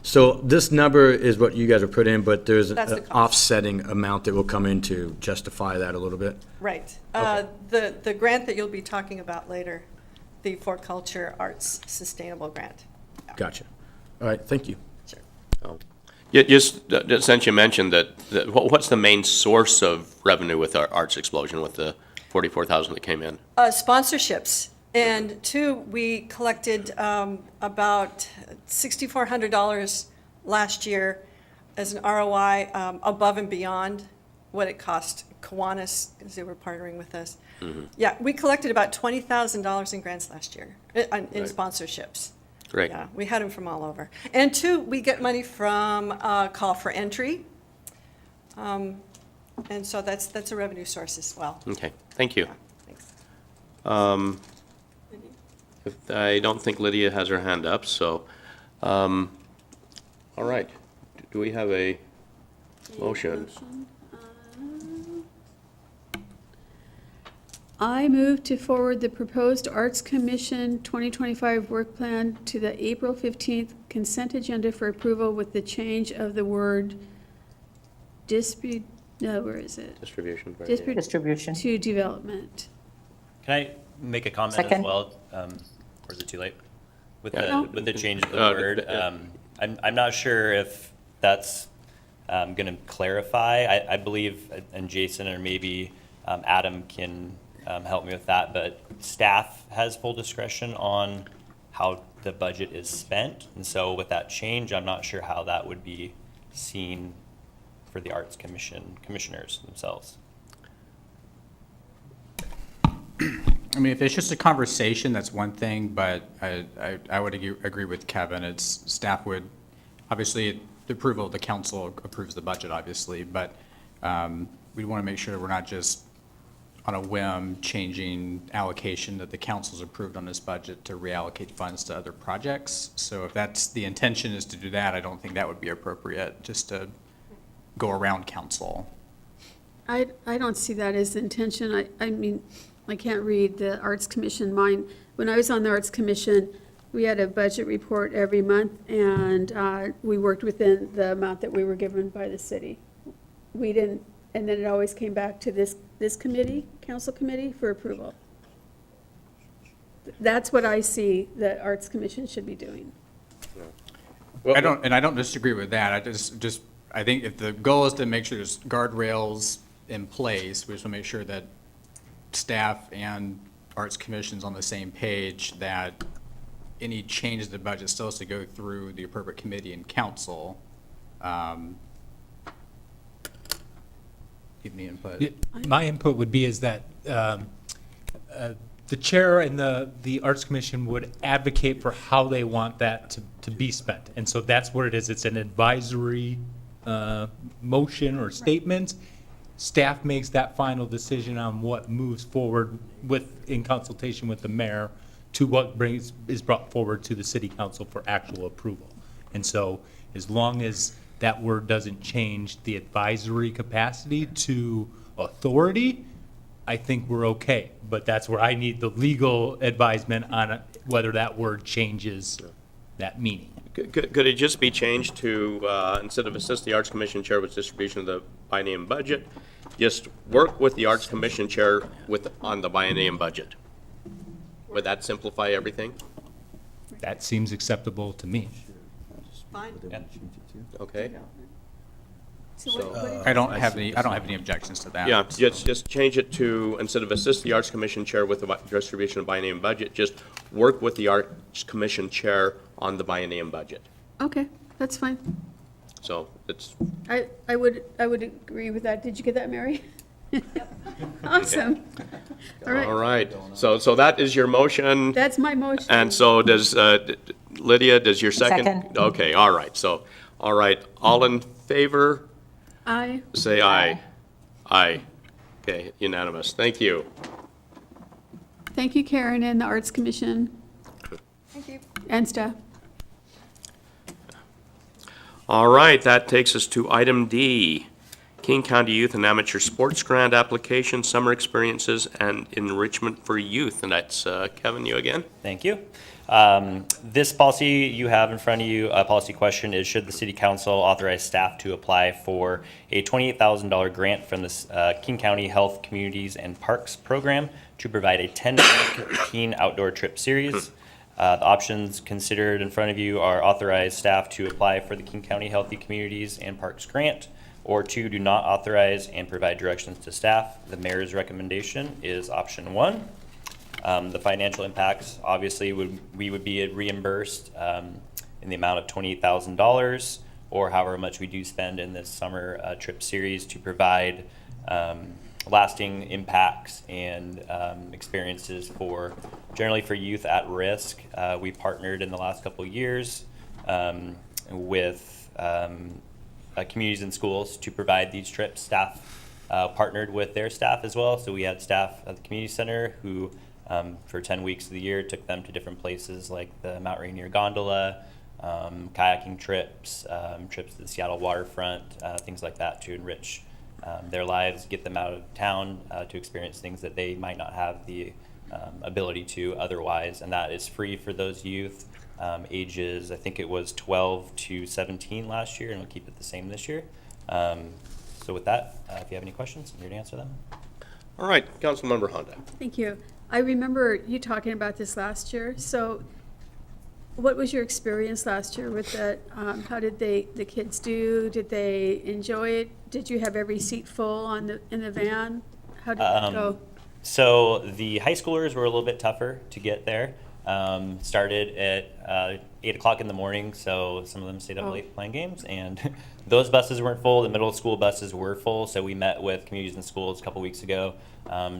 So this number is what you guys are put in, but there's That's the an cost. offsetting amount that will come in to justify that a little bit? Right. Okay. The grant that you'll be talking about later, the For Culture Arts Sustainable Grant. Gotcha. All right, thank you. Sure. Just since you mentioned that, what's the main source of revenue with our Arts Explosion with the 44,000 that came in? Sponsorships. And 2, we collected about $6,400 last year as an ROI above and beyond what it cost Kiwanis, because they were partnering with us. Yeah, we collected about $20,000 in grants last year, in sponsorships. Great. Yeah, we had them from all over. And 2, we get money from Call for Entry. And so that's a revenue source as well. Okay, thank you. Thanks. I don't think Lydia has her hand up, so, all right. Do we have a motion? I move to forward the proposed Arts Commission 2025 work plan to the April 15th consent agenda for approval with the change of the word where is it? Distribution. right, Dispute- Distribution. To development. Can I make a comment as Second. well? Or is it too late? With Yeah. the change of the Uh, word, yeah. I'm not sure if that's gonna clarify. I believe, and Jason or maybe Adam can help me with that, but staff has full discretion on how the budget is spent. And so with that change, I'm not sure how that would be seen for the Arts Commission commissioners themselves. I mean, if it's just a conversation, that's one thing, but I would agree with Kevin. It's, staff would, obviously, the approval of the council approves the budget, obviously, but we want to make sure we're not just on a whim changing allocation that the council's approved on this budget to reallocate funds to other projects. So if that's, the intention is to do that, I don't think that would be appropriate, just to go around council. I don't see that as the intention. I mean, I can't read the Arts Commission mind. When I was on the Arts Commission, We had a budget report every month, and we worked within the amount that we were given by the city. We didn't, and then it always came back to this committee, council committee, for approval. That's what I see the Arts Commission should be doing. I don't disagree with that. I think if the goal is to make sure there's guardrails in place, we just want to make sure that staff and Arts Commission's on the same page, that any change to the budget still has to go through the appropriate committee and council. Give me input. My input would be is that the chair and the Arts Commission would advocate for how they want that to be spent. And so that's what it is. It's an advisory motion or statement. Staff makes that final decision on what moves forward in consultation with the mayor to what is brought forward to the city council for actual approval. And so as long as that word doesn't change the advisory capacity to authority, I think we're okay. But that's where I need the legal advisement on whether that word changes that meaning. Could it just be changed to, instead of assist the Arts Commission Chair with distribution of the biennium budget, just work with the Arts Commission Chair on the biennium budget? Would that simplify everything? That seems acceptable to me. Fine. Okay. I don't have any objections to that. Yeah, just change it to, instead of assist the Arts Commission Chair with the distribution of biennium budget, just work with the Arts Commission Chair on the biennium budget. Okay, that's fine. So it's, I would agree with that. Did you get that, Mary? Awesome. All all right, right. So that is your motion. that's my motion. And so does, Lydia, does your second? Second. Okay, all right. So, all right, all in favor, Aye. say aye. Aye. Okay, unanimous. Thank you. Thank you, Karen, and the Arts Commission. Thank you. And staff. All right, that takes us to item D, King County Youth and Amateur Sports Grant Application, Summer Experiences and Enrichment for Youth. And that's, Kevin, you again? Thank you. This policy you have in front of you, a policy question is, should the city council authorize staff to apply for a $28,000 grant from the King County Health, Communities, and Parks Program to provide a 10-week teen outdoor trip series? The options considered in front of you are authorize staff to apply for the King County Healthy Communities and Parks Grant, or 2, do not authorize and provide directions to staff. The mayor's recommendation is option 1. The financial impacts, obviously, we would be reimbursed in the amount of $28,000, or however much we do spend in this summer trip series to provide lasting impacts and experiences generally for youth at risk. We partnered in the last couple of years with communities and schools to provide these trips. Staff partnered with their staff as well, so we had staff at the community center who for 10 weeks of the year took them to different places like the Mount Rainier gondola, kayaking trips, trips to the Seattle waterfront, things like that to enrich their lives, get them out of town to experience things that they might not have the ability to otherwise. And that is free for those youth ages, I think it was 12 to 17 last year, and we'll keep it the same this year. So with that, if you have any questions, I'm here to answer them. All right, Councilmember Honda. Thank you. I remember you talking about this last year. So what was your experience last year with that? How did the kids do? Did they enjoy it? Did you have every seat full in the van? How did it go? So the high schoolers were a little bit tougher to get there. Started at 8 o'clock in the morning, so some of them stayed up late playing games, and those buses weren't full. The middle school buses were full, so we met with communities and schools a couple weeks ago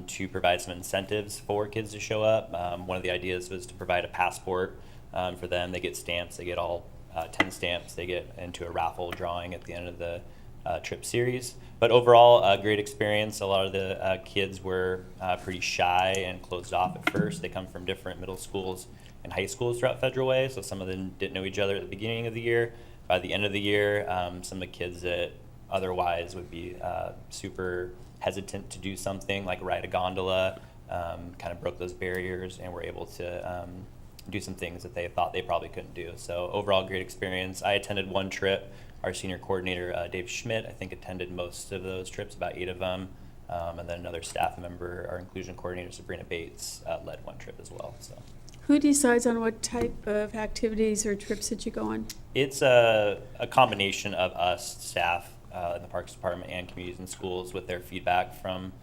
to provide some incentives for kids to show up. One of the ideas was to provide a passport for them. They get stamps. They get all 10 stamps. They get into a raffle drawing at the end of the trip series. But overall, a great experience. A lot of the kids were pretty shy and closed off at first. They come from different middle schools and high schools throughout Federal Way, so some of them didn't know each other at the beginning of the year. By the end of the year, some of the kids that otherwise would be super hesitant to do something like ride a gondola kind of broke those barriers and were able to do some things that they thought they probably couldn't do. So overall, great experience. I attended one trip. Our senior coordinator, Dave Schmidt, I think attended most of those trips, about 8 of them. And then another staff member, our inclusion coordinator, Sabrina Bates, led one trip as well. So Who decides on what type of activities or trips that you go on? it's a combination of us, staff in the Parks Department and communities and schools with their feedback from,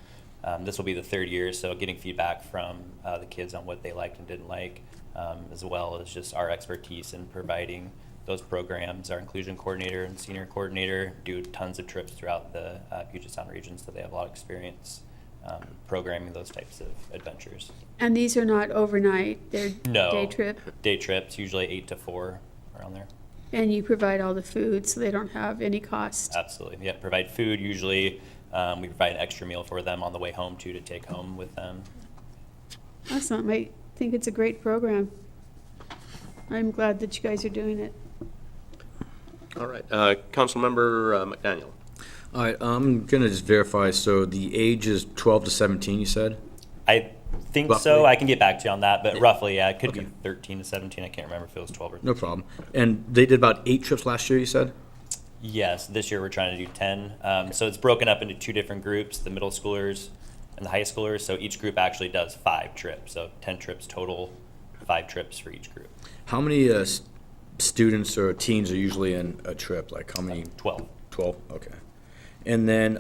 this will be the 3rd year, so getting feedback from the kids on what they liked and didn't like, as well as just our expertise in providing those programs. Our inclusion coordinator and senior coordinator do tons of trips throughout the Puget Sound region, so they have a lot of experience programming those types of adventures. And these are not overnight, they're No. day trip? Day trips, usually 8 to 4, around there. And you provide all the food, so they don't have any cost? Absolutely. Yeah, provide food usually. We provide an extra meal for them on the way home too, to take home with them. Awesome, I think it's a great program. I'm glad that you guys are doing it. All right, Councilmember McDaniel. All right, I'm gonna just verify, so the age is 12 to 17, you said? I think Roughly. so. I can get back to you on that, but roughly, yeah, it could Okay. be 13 to 17. I can't remember if it was 12 or 13. No problem. And they did about 8 trips last year, you said? Yes, this year we're trying to do 10. So it's broken up into 2 different groups, the middle schoolers and the high schoolers. So each group actually does 5 trips. So 10 trips total, 5 trips for each group. How many students or teens are usually in a trip? Like how many? 12. 12, okay. And then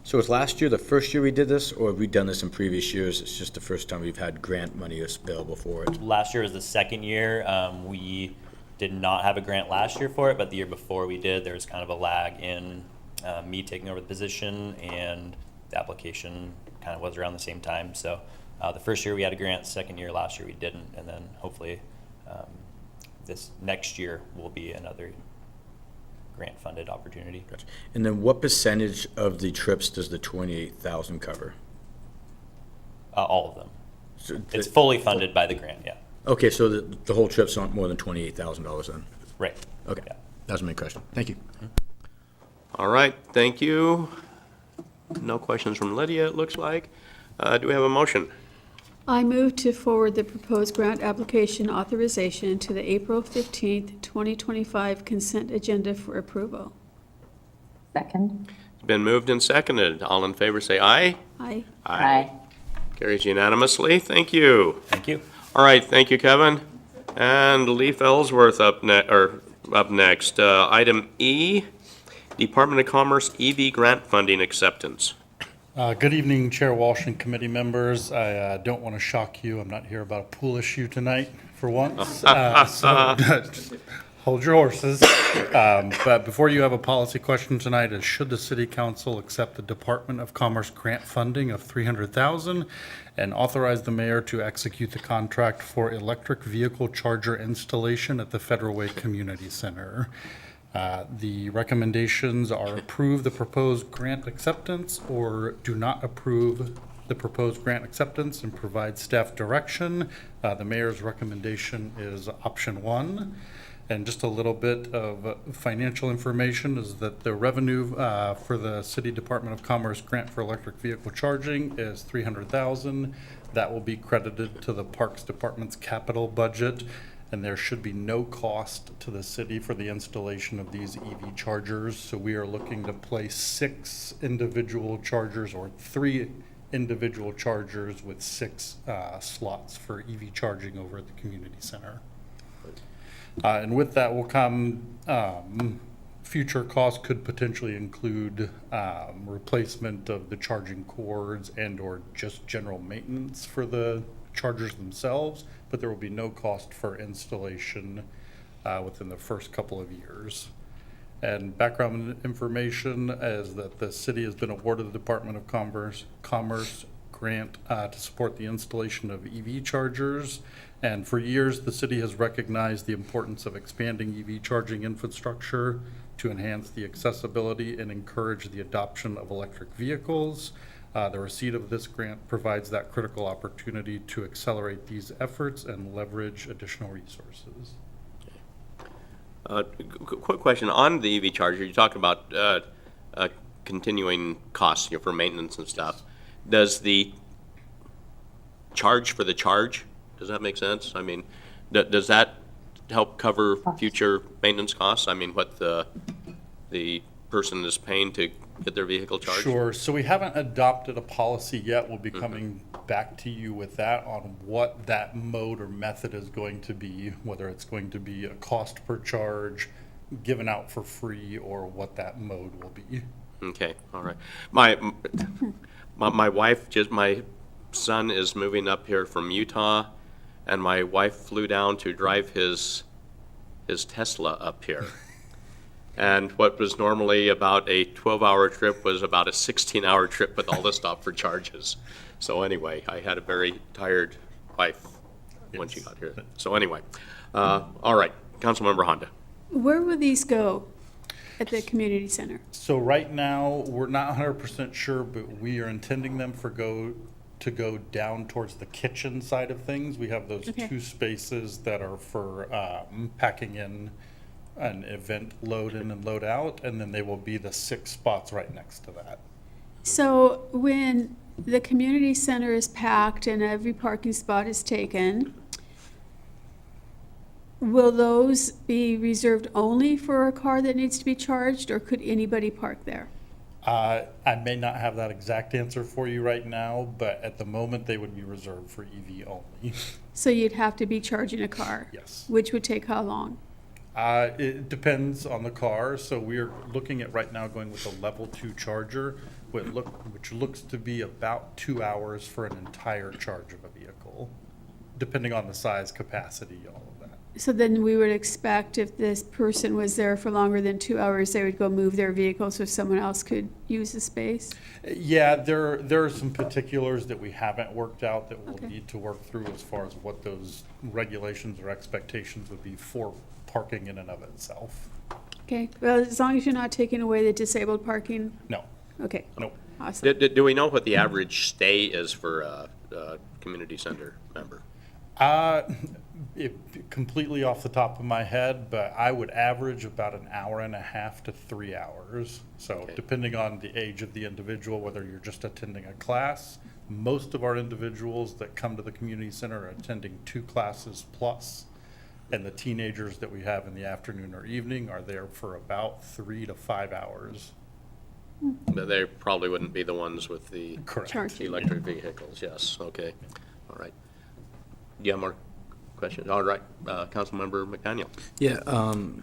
so was last year the first year we did this, or have we done this in previous years? It's just the first time we've had grant money available for it? Last year was the 2nd year. We did not have a grant last year for it, but the year before we did. There was kind of a lag in me taking over the position, and the application kind of was around the same time. So the first year we had a grant, 2nd year last year we didn't, and then hopefully this next year will be another grant-funded opportunity. Gotcha. And then what percentage of the trips does the 28,000 cover? All of them. So It's fully funded by the grant, yeah. Okay, so the whole trip's not more than $28,000 then? Right. Okay, Yeah. that was my question. Thank you. All right, thank you. No questions from Lydia, it looks like. Do we have a motion? I move to forward the proposed grant application authorization to the April 15th, 2025 consent agenda for approval. Second? It's been moved and seconded. All in favor, say aye. Aye. Carries unanimously. Thank you. Thank you. All right, thank you, Kevin. And Leif Ellsworth up next. Item E, Department of Commerce EV grant funding acceptance. Good evening, Chair Walsh and committee members. I don't want to shock you. I'm not here about a pool issue tonight, for once. So hold your horses. But before you have a policy question tonight is, should the City Council accept the Department of Commerce grant funding of $300,000 and authorize the mayor to execute the contract for electric vehicle charger installation at the Federal Way Community Center? The recommendations are approve the proposed grant acceptance or do not approve the proposed grant acceptance and provide staff direction. The mayor's recommendation is option 1. And just a little bit of financial information is that the revenue for the City Department of Commerce grant for electric vehicle charging is $300,000. That will be credited to the Parks Department's capital budget. And there should be no cost to the city for the installation of these EV chargers. So we are looking to place 6 individual chargers or 3 individual chargers with 6 slots for EV charging over at the community center. And with that will come, future costs could potentially include replacement of the charging cords and or just general maintenance for the chargers themselves, but there will be no cost for installation within the first couple of years. And background information is that the city has been awarded the Department of Commerce grant to support the installation of EV chargers. And for years, the city has recognized the importance of expanding EV charging infrastructure to enhance the accessibility and encourage the adoption of electric vehicles. The receipt of this grant provides that critical opportunity to accelerate these efforts and leverage additional resources. Quick question on the EV charger. You talked about continuing costs, for maintenance and stuff. Does the charge for the charge Does that make sense? I mean, does that help cover future maintenance costs? I mean, what the person is paying to get their vehicle charged? Sure. So we haven't adopted a policy yet. We'll be coming back to you with that on what that mode or method is going to be, whether it's going to be a cost per charge, given out for free, or what that mode will be. Okay, all right. My wife, my son is moving up here from Utah, and my wife flew down to drive his Tesla up here. And what was normally about a 12-hour trip was about a 16-hour trip with all the stop for charges. So anyway, I had a very tired wife when she got here. So anyway, all right, Councilmember Honda. Where will these go at the community center? So right now, we're not 100% sure, but we are intending them to go down towards the kitchen side of things. We have those Okay. 2 spaces that are for packing in an event load in and load out, and then they will be the 6 spots right next to that. So when the community center is packed and every parking spot is taken, will those be reserved only for a car that needs to be charged, or could anybody park there? I may not have that exact answer for you right now, but at the moment, they would be reserved for EV only. So you'd have to be charging a car? Yes. Which would take how long? It depends on the car, so we're looking at right now going with a level 2 charger, which looks to be about 2 hours for an entire charge of a vehicle, depending on the size, capacity, all of that. So then we would expect if this person was there for longer than 2 hours, they would go move their vehicle so someone else could use the space? Yeah, there are some particulars that we haven't worked out that we'll Okay. need to work through as far as what those regulations or expectations would be for parking in and of itself. Okay, well, as long as you're not taking away the disabled parking, No, okay, nope. awesome. Do we know what the average stay is for a community center member? Completely off the top of my head, but I would average about an hour and a half to 3 hours. So Okay. depending on the age of the individual, whether you're just attending a class, most of our individuals that come to the community center are attending 2 classes plus. And the teenagers that we have in the afternoon or evening are there for about 3 to 5 hours. But they probably wouldn't be the ones with the Correct. Charging. electric vehicles, yes, okay, all right. Do you have more questions? All right, Councilmember McDaniel. Yeah,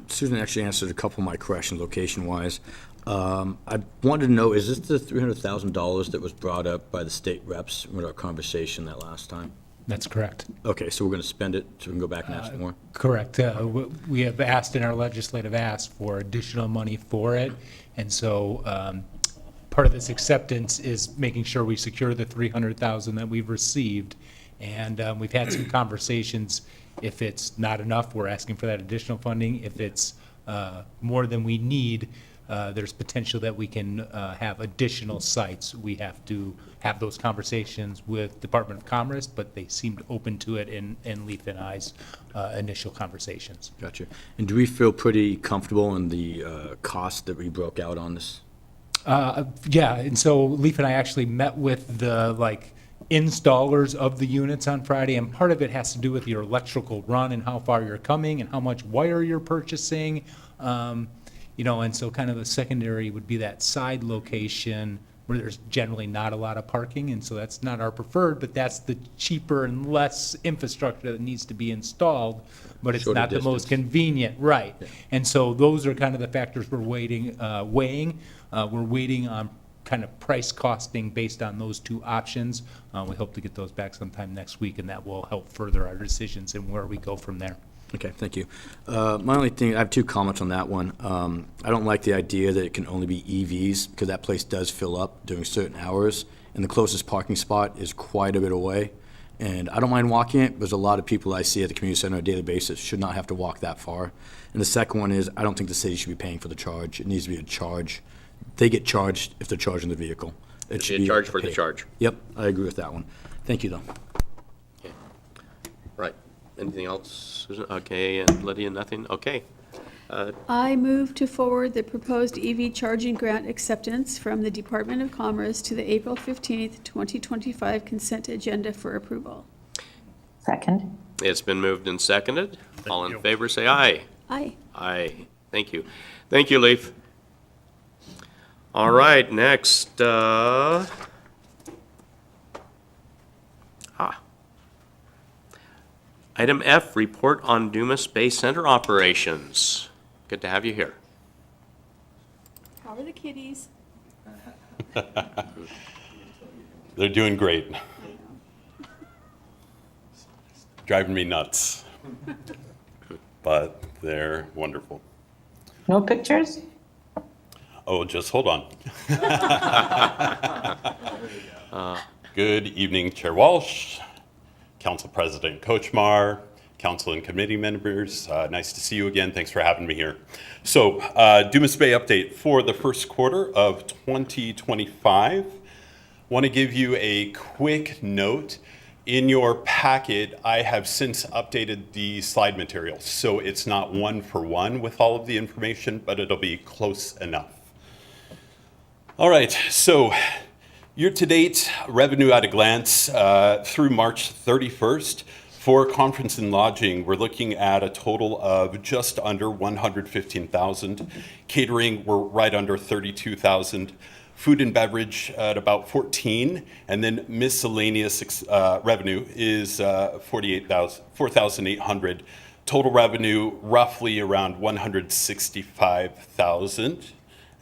Susan actually answered a couple of my questions location-wise. I wanted to know, is this the $300,000 that was brought up by the state reps with our conversation that last time? That's correct. Okay, so we're going to spend it so we can go back and ask for more? Correct. We have asked in our legislative ask for additional money for it. And so part of this acceptance is making sure we secure the $300,000 that we've received. And we've had some conversations. If it's not enough, we're asking for that additional funding. If it's more than we need, there's potential that we can have additional sites. We have to have those conversations with Department of Commerce, but they seemed open to it in Leaf and I's initial conversations. Gotcha. And do we feel pretty comfortable in the cost that we broke out on this? Yeah, and so Leaf and I actually met with the, installers of the units on Friday, and part of it has to do with your electrical run and how far you're coming and how much wire you're purchasing. And so kind of the secondary would be that side location where there's generally not a lot of parking, and so that's not our preferred, but that's the cheaper and less infrastructure that needs to be installed, but it's Shorter not the most distance. convenient, right. And so those are kind of the factors we're weighing. We're waiting on kind of price costing based on those 2 options. We hope to get those back sometime next week, and that will help further our decisions and where we go from there. Okay, thank you. My only thing, I have 2 comments on that one. I don't like the idea that it can only be EVs, because that place does fill up during certain hours, and the closest parking spot is quite a bit away. And I don't mind walking it, but there's a lot of people I see at the community center on a daily basis should not have to walk that far. And the second one is, I don't think the city should be paying for the charge. It needs to be a charge. They get charged if they're charging the vehicle. It should be a charge a for the pay. charge. Yep, I agree with that one. Thank you, though. Okay. Right, anything else, Susan? Okay, and Lydia, nothing? Okay. I move to forward the proposed EV charging grant acceptance from the Department of Commerce to the April 15th, 2025 consent agenda for approval. Second. It's been moved and seconded. All in favor, say aye. Aye. Aye. Thank you. Thank you, Leif. All right, next, Item F, report on Dumas Bay Center operations. Good to have you here. How are the kitties? They're doing great. Driving me nuts. But they're wonderful. No pictures? Oh, just hold on. Good evening, Chair Walsh, Council President Kochmar, Council and committee members. Nice to see you again. Thanks for having me here. So, Dumas Bay update for the first quarter of 2025. Want to give you a quick note. In your packet, I have since updated the slide material, so it's not one for one with all of the information, but it'll be close enough. All right, so year-to-date revenue at a glance through March 31st. For conference and lodging, we're looking at a total of just under 115,000. Catering, we're right under 32,000. Food and beverage at about 14, and then miscellaneous revenue is 4,800. Total revenue roughly around 165,000.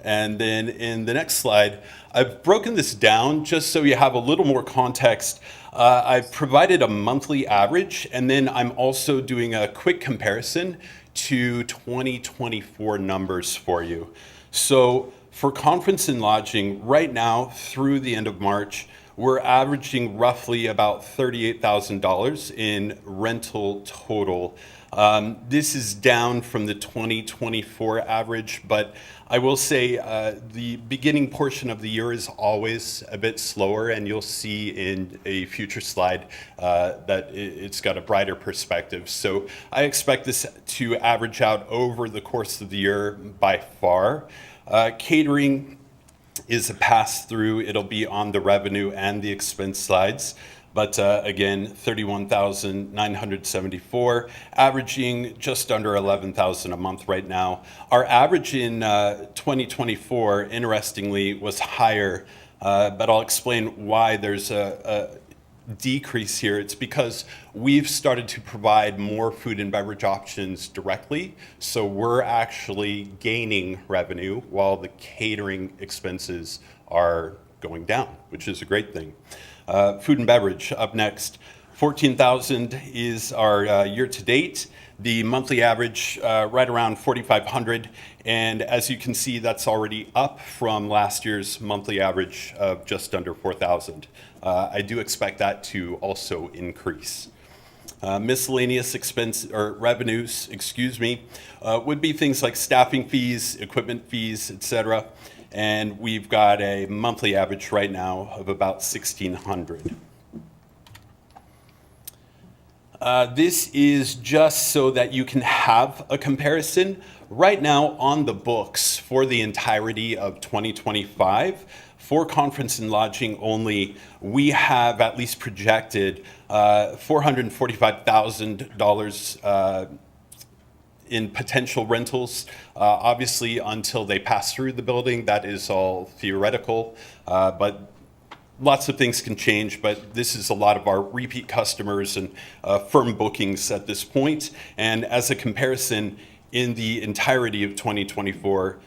And then in the next slide, I've broken this down just so you have a little more context. I've provided a monthly average, and then I'm also doing a quick comparison to 2024 numbers for you. So for conference and lodging, right now through the end of March, we're averaging roughly about $38,000 in rental total. This is down from the 2024 average, but I will say the beginning portion of the year is always a bit slower, and you'll see in a future slide that it's got a brighter perspective. So I expect this to average out over the course of the year by far. Catering is a pass-through. It'll be on the revenue and the expense slides. But again, 31,974, averaging just under 11,000 a month right now. Our average in 2024, interestingly, was higher, but I'll explain why there's a decrease here. It's because we've started to provide more food and beverage options directly, so we're actually gaining revenue while the catering expenses are going down, which is a great thing. Food and beverage up next. 14,000 is our year-to-date. The monthly average right around 4,500, and as you can see, that's already up from last year's monthly average of just under 4,000. I do expect that to also increase. Miscellaneous expense or revenues, would be things like staffing fees, equipment fees, etc. And we've got a monthly average right now of about 1,600. This is just so that you can have a comparison. Right now on the books for the entirety of 2025, for conference and lodging only, we have at least projected $445,000 in potential rentals. Obviously, until they pass through the building, that is all theoretical, but lots of things can change, but this is a lot of our repeat customers and firm bookings at this point. And as a comparison, in the entirety of 2024,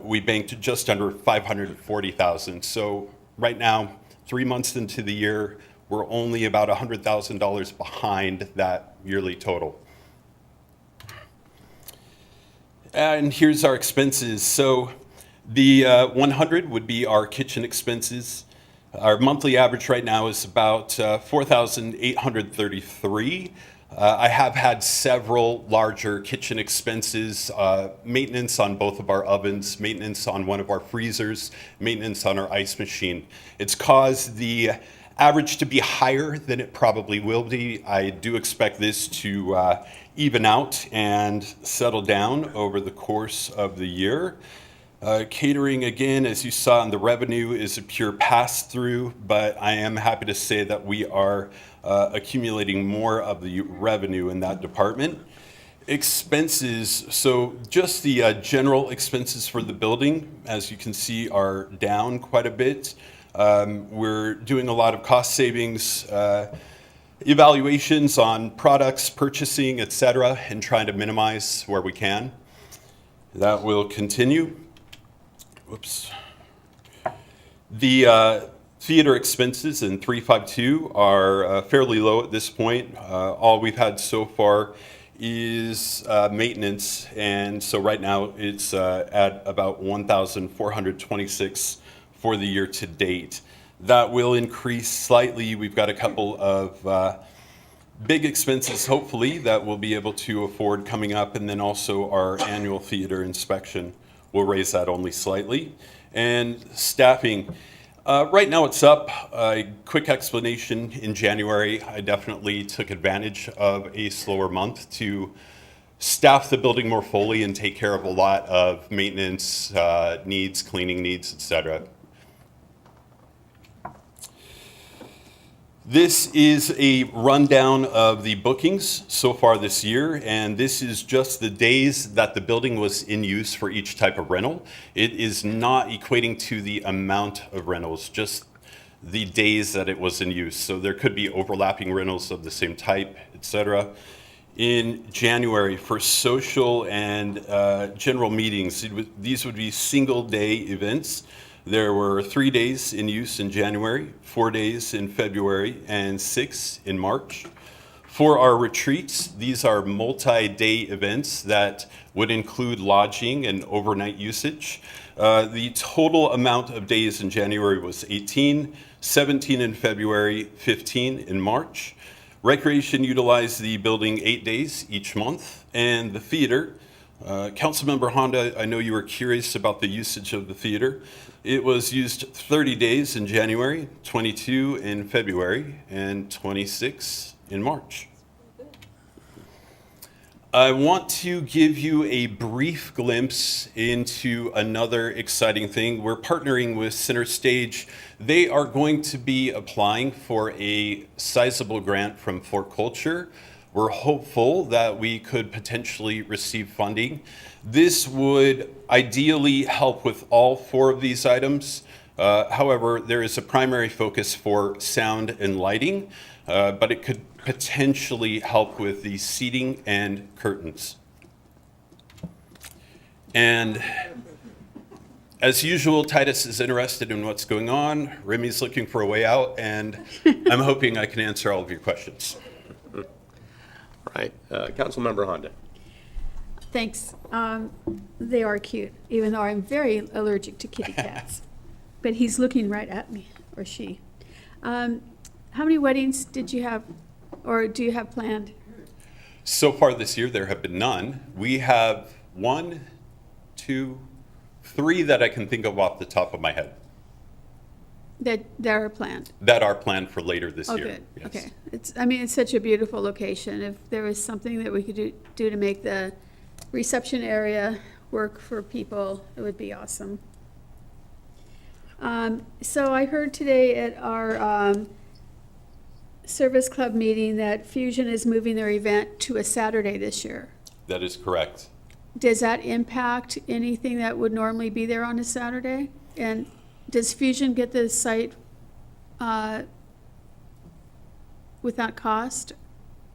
we banked just under 540,000. So right now, 3 months into the year, we're only about $100,000 behind that yearly total. And here's our expenses. So the 100 would be our kitchen expenses. Our monthly average right now is about 4,833. I have had several larger kitchen expenses, maintenance on both of our ovens, maintenance on one of our freezers, maintenance on our ice machine. It's caused the average to be higher than it probably will be. I do expect this to even out and settle down over the course of the year. Catering, again, as you saw in the revenue, is a pure pass-through, but I am happy to say that we are accumulating more of the revenue in that department. Expenses, so just the general expenses for the building, as you can see, are down quite a bit. We're doing a lot of cost savings evaluations on products, purchasing, et cetera, and trying to minimize where we can. That will continue. Whoops. The theater expenses in 352 are fairly low at this point. All we've had so far is maintenance, and so right now it's at about 1,426 for the year to date. That will increase slightly. We've got a couple of big expenses, hopefully, that we'll be able to afford coming up, and then also our annual theater inspection will raise that only slightly. And staffing, right now it's up. A quick explanation, in January, I definitely took advantage of a slower month to staff the building more fully and take care of a lot of maintenance needs, cleaning needs, et cetera. This is a rundown of the bookings so far this year, and this is just the days that the building was in use for each type of rental. It is not equating to the amount of rentals, just the days that it was in use. So there could be overlapping rentals of the same type, etc. In January, for social and general meetings, these would be single-day events. There were 3 days in use in January, 4 days in February, and 6 in March. For our retreats, these are multi-day events that would include lodging and overnight usage. The total amount of days in January was 18, 17 in February, 15 in March. Recreation utilized the building 8 days each month, and the theater, Councilmember Honda, I know you were curious about the usage of the theater. It was used 30 days in January, 22 in February, and 26 in March. I want to give you a brief glimpse into another exciting thing. We're partnering with Center Stage. They are going to be applying for a sizable grant from For Culture. We're hopeful that we could potentially receive funding. This would ideally help with all 4 of these items. However, there is a primary focus for sound and lighting, but it could potentially help with the seating and curtains. And as usual, Titus is interested in what's going on. Remy's looking for a way out, and I'm hoping I can answer all of your questions. Right. Councilmember Honda. Thanks. They are cute, even though I'm very allergic to kitty cats. But he's looking right at me, or she. How many weddings did you have, or do you have planned? So far this year, there have been none. We have 1, 2, 3 that I can think of off the top of my head. That are planned? That are planned for later this year. Good. Yes. Okay. It's such a beautiful location. If there was something that we could do to make the reception area work for people, it would be awesome. So I heard today at our Service Club meeting that Fusion is moving their event to a Saturday this year. That is correct. Does that impact anything that would normally be there on a Saturday? And does Fusion get the site without cost?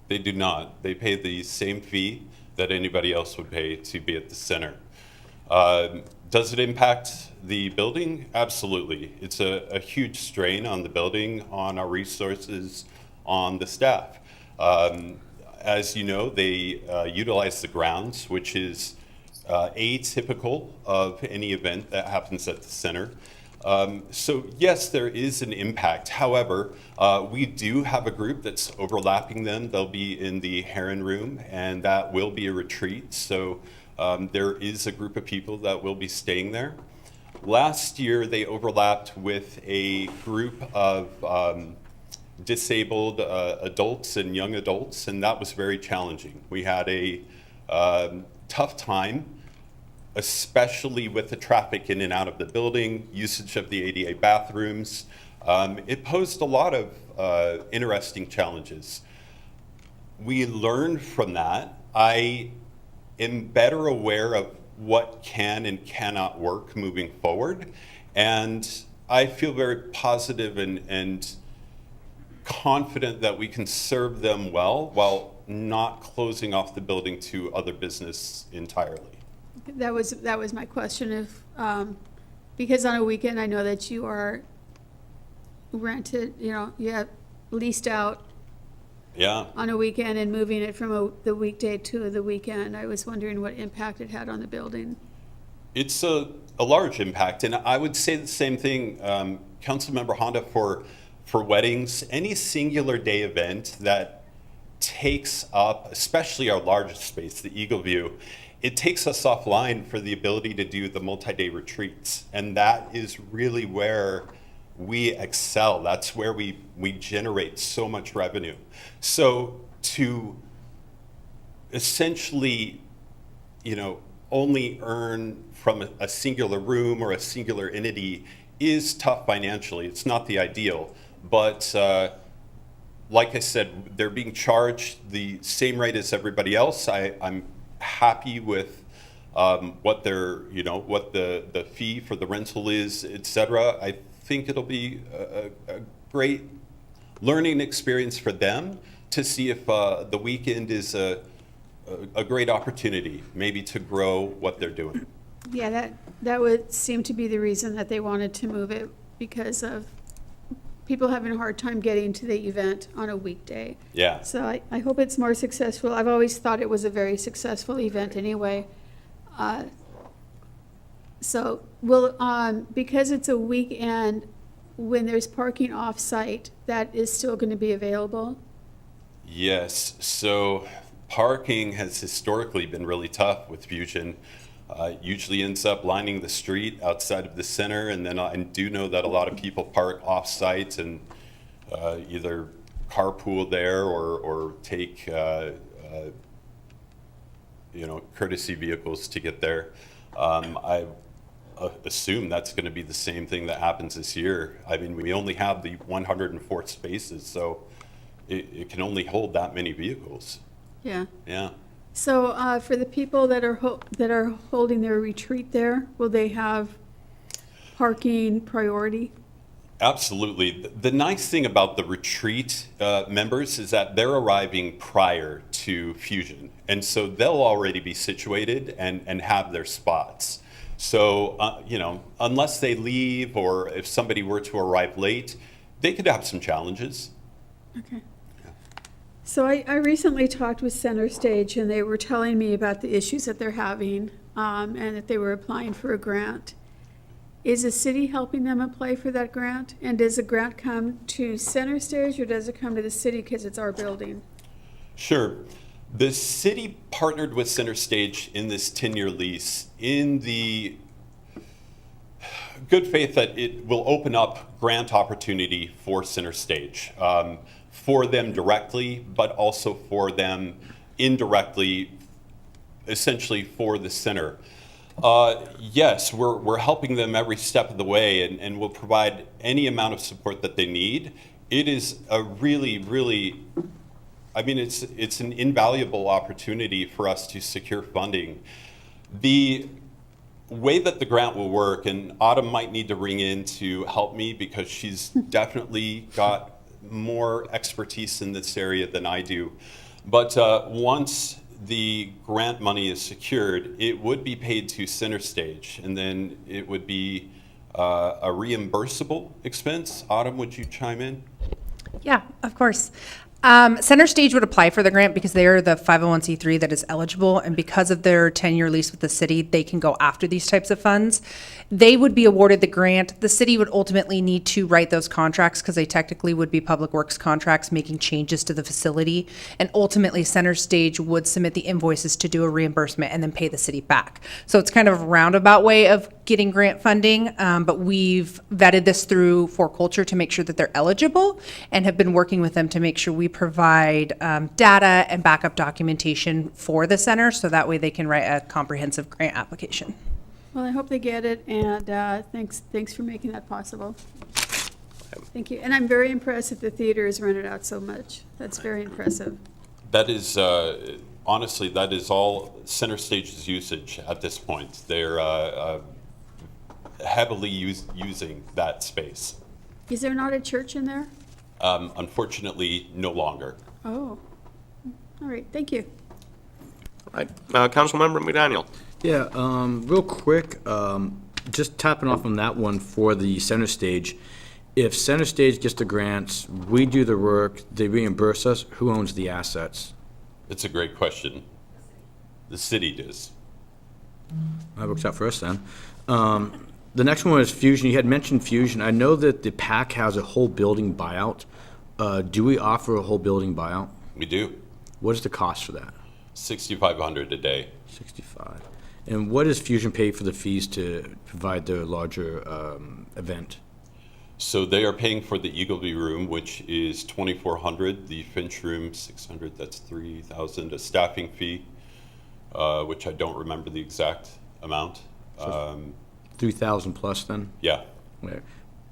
They do not. They pay the same fee that anybody else would pay to be at the center. Does it impact the building? Absolutely. It's a huge strain on the building, on our resources, on the staff. As you know, they utilize the grounds, which is atypical of any event that happens at the center. So yes, there is an impact. However, we do have a group that's overlapping them. They'll be in the Heron Room, and that will be a retreat. So there is a group of people that will be staying there. Last year, they overlapped with a group of disabled adults and young adults, and that was very challenging. We had a tough time especially with the traffic in and out of the building, usage of the ADA bathrooms. It posed a lot of interesting challenges. We learned from that. I am better aware of what can and cannot work moving forward. And I feel very positive and confident that we can serve them well while not closing off the building to other business entirely. That was my question if, because on a weekend, I know that you are rented, you have leased out Yeah. on a weekend and moving it from the weekday to the weekend. I was wondering what impact it had on the building. It's a large impact, and I would say the same thing, Councilmember Honda, for weddings. Any singular day event that takes up, especially our largest space, the Eagle View, it takes us offline for the ability to do the multi-day retreats, and that is really where we excel. That's where we generate so much revenue. So to essentially, only earn from a singular room or a singular entity is tough financially. It's not the ideal, but like I said, they're being charged the same rate as everybody else. I'm happy with what their, what the fee for the rental is, et cetera. I think it'll be a great learning experience for them to see if the weekend is a great opportunity, maybe to grow what they're doing. Yeah, that would seem to be the reason that they wanted to move it, because of people having a hard time getting to the event on a weekday. Yeah. So I hope it's more successful. I've always thought it was a very successful event anyway. So because it's a weekend, when there's parking off-site, that is still going to be available? Yes, so parking has historically been really tough with Fusion. Usually ends up lining the street outside of the center, and then I do know that a lot of people park off-site and either carpool there or take courtesy vehicles to get there. I assume that's going to be the same thing that happens this year. I mean, we only have the 104 spaces, so it can only hold that many vehicles. Yeah. Yeah. So for the people that are holding their retreat there, will they have parking priority? Absolutely. The nice thing about the retreat members is that they're arriving prior to Fusion. And so they'll already be situated and have their spots. So, unless they leave or if somebody were to arrive late, they could have some challenges. Okay. So I recently talked with Center Stage, and they were telling me about the issues that they're having, and that they were applying for a grant. Is the city helping them apply for that grant? And does the grant come to Center Stage, or does it come to the city because it's our building? Sure. The city partnered with Center Stage in this 10-year lease in the good faith that it will open up grant opportunity for Center Stage, for them directly, but also for them indirectly, essentially for the center. Yes, we're helping them every step of the way, and we'll provide any amount of support that they need. It is a really, really, it's an invaluable opportunity for us to secure funding. The way that the grant will work, and Autumn might need to ring in to help me because she's definitely got more expertise in this area than I do. But once the grant money is secured, it would be paid to Center Stage, and then it would be a reimbursable expense. Autumn, would you chime in? Yeah, of course. Center Stage would apply for the grant because they are the 501c3 that is eligible, and because of their 10-year lease with the city, they can go after these types of funds. They would be awarded the grant. The city would ultimately need to write those contracts because they technically would be public works contracts making changes to the facility, and ultimately Center Stage would submit the invoices to do a reimbursement and then pay the city back. So it's kind of a roundabout way of getting grant funding, but we've vetted this through For Culture to make sure that they're eligible and have been working with them to make sure we provide data and backup documentation for the center so that way they can write a comprehensive grant application. Well, I hope they get it, and thanks for making that possible. Thank you. And I'm very impressed that the theater has rented out so much. That's very impressive. That is, honestly, that is all Center Stage's usage at this point. They're heavily using that space. Is there not a church in there? Unfortunately, no longer. Oh, all right, thank you. All right, Councilmember McDaniel. Yeah, real quick, just tapping off on that one for the Center Stage. If Center Stage gets the grants, we do the work, they reimburse us, who owns the assets? It's a great question. The city does. That works out for us then. The next one is Fusion. You had mentioned Fusion. I know that the PAC has a whole building buyout. Do we offer a whole building buyout? We do. What is the cost for that? $6,500 a day. 65. And what does Fusion pay for the fees to provide their larger event? So they are paying for the Eagleby room, which is $2,400. The Finch room, $600. That's $3,000. A staffing fee, which I don't remember the exact amount. 3,000 plus then? Yeah. Right.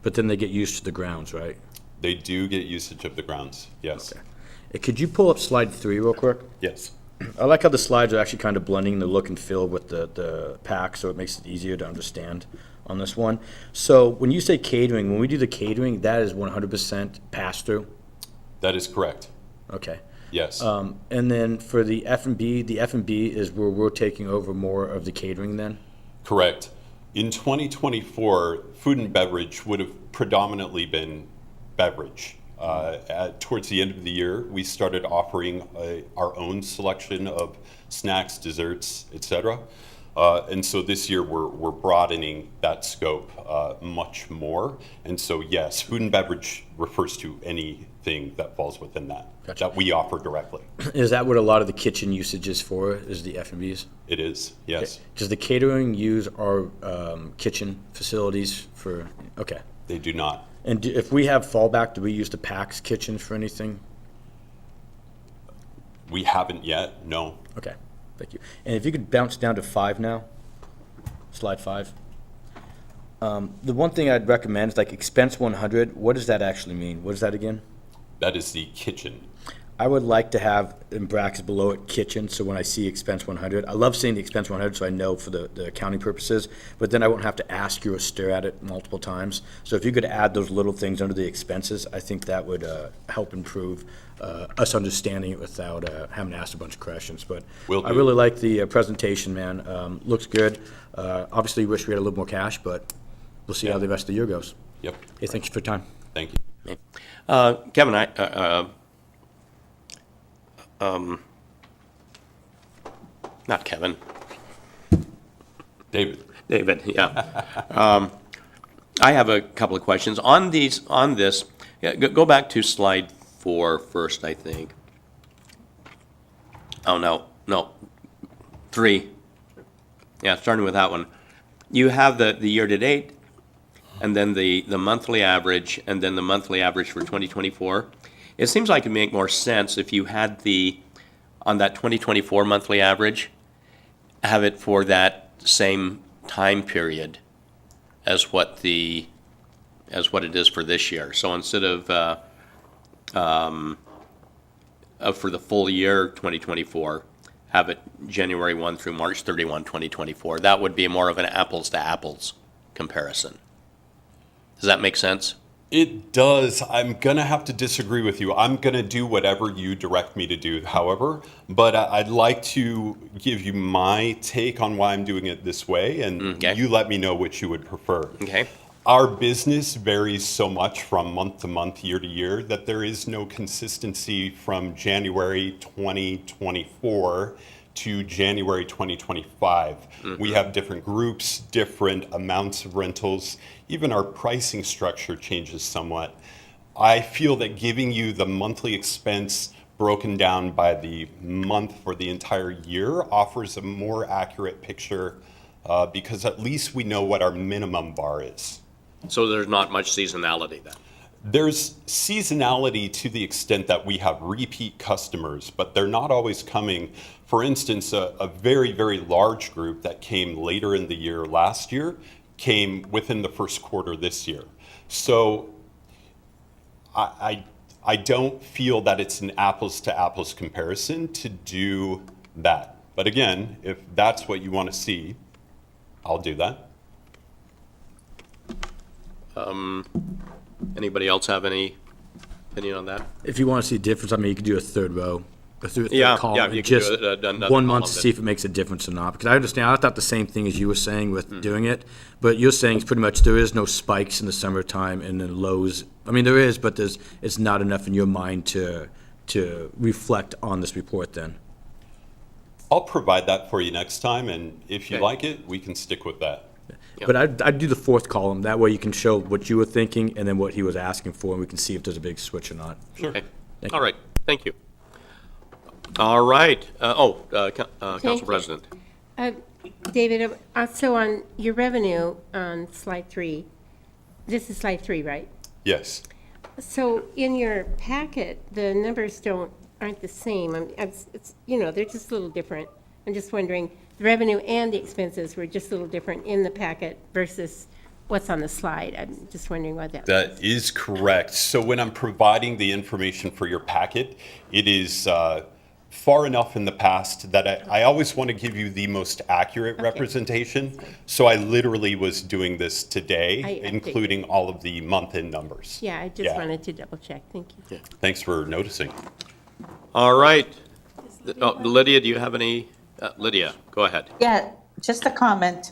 But then they get used to the grounds, right? They do get usage of the grounds. Yes. Okay. Could you pull up slide 3 real quick? Yes. I like how the slides are actually kind of blending the look and feel with the pack, so it makes it easier to understand on this one. So when you say catering, when we do the catering, that is 100% pass-through? That is correct. Okay. Yes. And then for the F&B is where we're taking over more of the catering then? Correct. In 2024, food and beverage would have predominantly been beverage. Towards the end of the year, we started offering our own selection of snacks, desserts, etc. And so this year we're broadening that scope much more. And so yes, food and beverage refers to anything that falls within that, that we offer directly. Is that what a lot of the kitchen usage is for, is the F&Bs? It is, yes. Okay. Does the catering use our kitchen facilities for, okay. They do not. And if we have fallback, do we use the PAC's kitchen for anything? We haven't yet, no. Okay, thank you. And if you could bounce down to 5 now, slide 5. The one thing I'd recommend is like expense 100. What does that actually mean? What is that again? That is the kitchen. I would like to have in brackets below it kitchen, so when I see expense 100, I love seeing the expense 100 so I know for the accounting purposes, but then I won't have to ask you or stare at it multiple times. So if you could add those little things under the expenses, I think that would help improve us understanding it without having to ask a bunch of questions. But I really like the presentation, man. Looks good. Obviously, wish we had a little more cash, but we'll see how the rest of the year goes. Yep. Hey, thank you for your time. Thank you. Kevin, not Kevin. David. David, yeah. I have a couple of questions. On this, go back to slide 4 first, I think. Oh, no, 3. Yeah, starting with that one. You have the year-to-date, and then the monthly average, and then the monthly average for 2024. It seems like it'd make more sense if you had on that 2024 monthly average, have it for that same time period as what it is for this year. So instead of for the full year 2024, have it January 1 through March 31, 2024. That would be more of an apples to apples comparison. Does that make sense? It does. I'm going to have to disagree with you. I'm going to do whatever you direct me to do, however, but I'd like to give you my take on why I'm doing it this way, and you let me know which you would prefer. Okay. Our business varies so much from month to month, year to year, that there is no consistency from January 2024 to January 2025. We have different groups, different amounts of rentals. Even our pricing structure changes somewhat. I feel that giving you the monthly expense broken down by the month for the entire year offers a more accurate picture because at least we know what our minimum bar is. So there's not much seasonality then? There's seasonality to the extent that we have repeat customers, but they're not always coming. For instance, a very, very large group that came later in the year last year came within the first quarter this year. So I don't feel that it's an apples to apples comparison to do that. But again, if that's what you want to see, I'll do that. Anybody else have any opinion on that? If you want to see a difference, I mean, you could do a third row, a third Yeah, column, yeah, and you could just do another 1 month column to see then. if it makes a difference or not. Because I understand, I thought the same thing as you were saying with doing it, but you're saying it's pretty much there is no spikes in the summertime and then lows. I mean, there is, but it's not enough in your mind to reflect on this report then. I'll provide that for you next time, and if you Okay. like it, we can stick with that. Yeah. But I'd do the fourth column. That way you can show what you were thinking and then what he was asking for, and we can see if there's a big switch or not. Sure. Okay. Thank All you. right, thank you. All right, Council you. President. David, also on your revenue on slide 3, this is slide 3, right? Yes. So in your packet, the numbers aren't the same. They're just a little different. I'm just wondering, the revenue and the expenses were just a little different in the packet versus what's on the slide. I'm just wondering why that. That is correct. So when I'm providing the information for your packet, it is far enough in the past that I always want to give you the most accurate representation. So I literally was doing this today, I figured. including all of the month-end numbers. Yeah, I just wanted to double check. Thank you. Thanks for noticing. All right. Lydia, do you have any? Lydia, go ahead. Yeah, just a comment.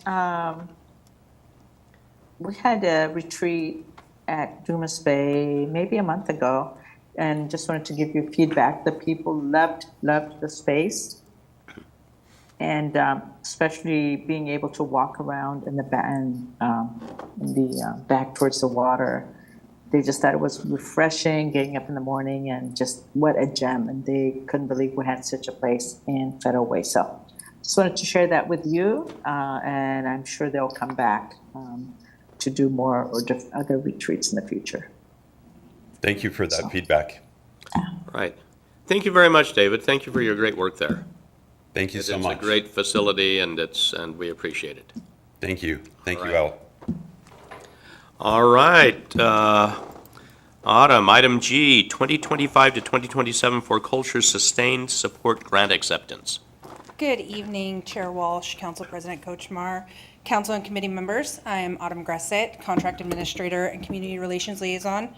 We had a retreat at Dumas Bay maybe a month ago, and just wanted to give you feedback. The people loved the space, and especially being able to walk around in the back towards the water. They just thought it was refreshing, getting up in the morning, and just what a gem. And they couldn't believe we had such a place in Federal Way. So just wanted to share that with you, and I'm sure they'll come back to do more or other retreats in the future. Thank you for that feedback. Right. Thank you very much, David. Thank you for your great work there. Thank you so much. It's a great facility, and we appreciate it. Thank you. Thank All you, right. Al. All right. Autumn, item G, 2025 to 2027 for Culture Sustained Support Grant Acceptance. Good evening, Chair Walsh, Council President Kochmar, Council and committee members. I am Autumn Grasset, Contract Administrator and Community Relations Liaison.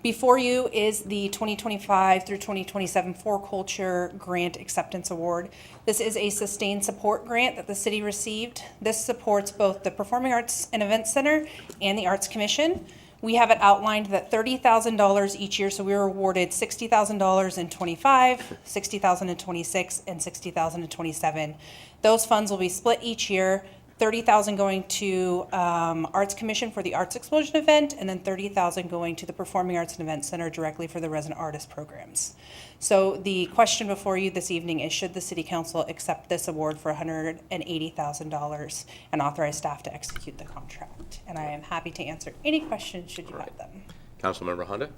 Before you is the 2025 through 2027 For Culture Grant Acceptance Award. This is a sustained support grant that the city received. This supports both the Performing Arts and Events Center and the Arts Commission. We have it outlined that $30,000 each year, so we were awarded $60,000 in '25, $60,000 in '26, and $60,000 in '27. Those funds will be split each year. $30,000 going to Arts Commission for the Arts Explosion event, and then $30,000 going to the Performing Arts and Events Center directly for the resident artist programs. So the question before you this evening is, should the City Council accept this award for $180,000 and authorize staff to execute the contract? And I am happy to answer any questions should you have them. Councilmember Honda?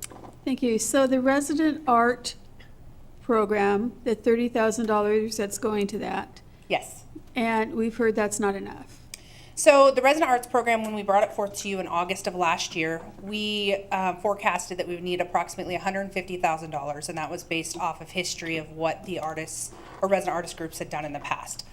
Thank you. So the resident art program, the $30,000 that's going to that, Yes. and we've heard that's not enough. So the Resident Arts Program, when we brought it forth to you in August of last year, we forecasted that we would need approximately $150,000, and that was based off of history of what the artists or resident artist groups had done in the past.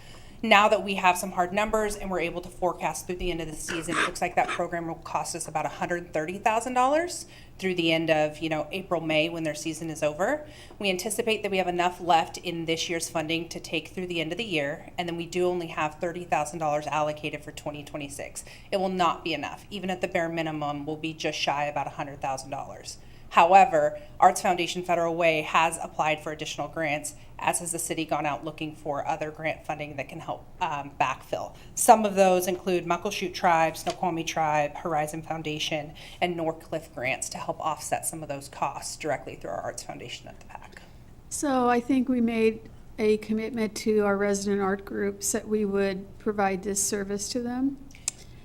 Now that we have some hard numbers and we're able to forecast through the end of the season, it looks like that program will cost us about $130,000 through the end of, April, May, when their season is over. We anticipate that we have enough left in this year's funding to take through the end of the year, and then we do only have $30,000 allocated for 2026. It will not be enough. Even at the bare minimum, we'll be just shy about $100,000. However, Arts Foundation Federal Way has applied for additional grants, as has the city gone out looking for other grant funding that can help backfill. Some of those include Muckleshoot Tribe, Snoqualmie Tribe, Horizon Foundation, and Northcliffe grants to help offset some of those costs directly through our Arts Foundation at the PAC. So I think we made a commitment to our resident art groups that we would provide this service to them?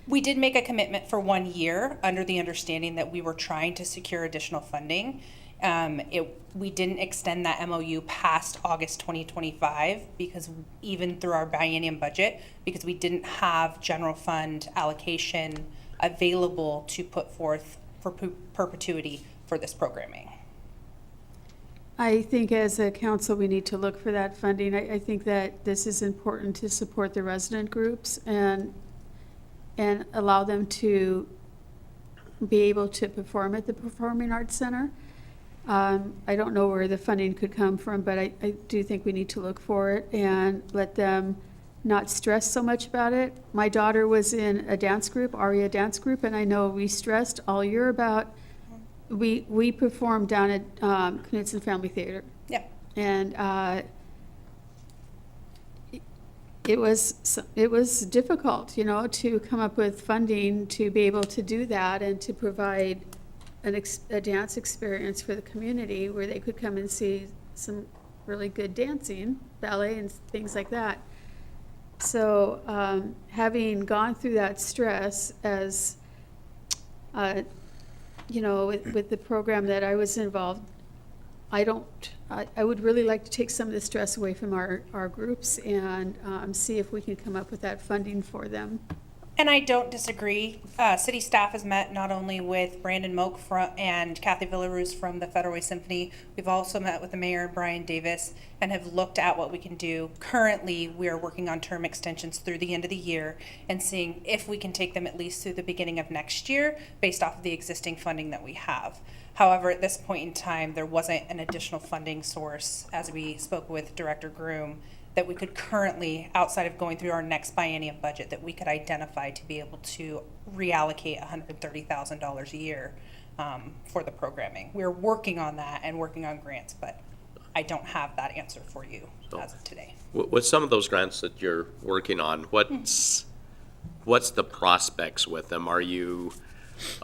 We did make a commitment for 1 year under the understanding that we were trying to secure additional funding. We didn't extend that MOU past August 2025 because even through our biennium budget, because we didn't have general fund allocation available to put forth for perpetuity for this programming. I think as a council, we need to look for that funding. I think that this is important to support the resident groups and allow them to be able to perform at the Performing Arts Center. I don't know where the funding could come from, but I do think we need to look for it and let them not stress so much about it. My daughter was in a dance group, ARIA dance group, and I know we stressed all year about, we performed down at Knudsen Family Theater. Yeah. And it was difficult, you know, to come up with funding to be able to do that and to provide a dance experience for the community where they could come and see some really good dancing, ballet and things like that. So having gone through that stress as, you know, with the program that I was involved, I would really like to take some of the stress away from our groups and see if we can come up with that funding for them. And I don't disagree. City staff has met not only with Brandon Moak and Kathy Villaruz from the Federal Way Symphony. We've also met with the mayor, Brian Davis, and have looked at what we can do. Currently, we are working on term extensions through the end of the year and seeing if we can take them at least through the beginning of next year based off of the existing funding that we have. However, at this point in time, there wasn't an additional funding source, as we spoke with Director Groom, that we could currently, outside of going through our next biennium budget, that we could identify to be able to reallocate $130,000 a year for the programming. We're working on that and working on grants, but I don't have that answer for you as of today. With some of those grants that you're working on, what's the prospects with them? Are you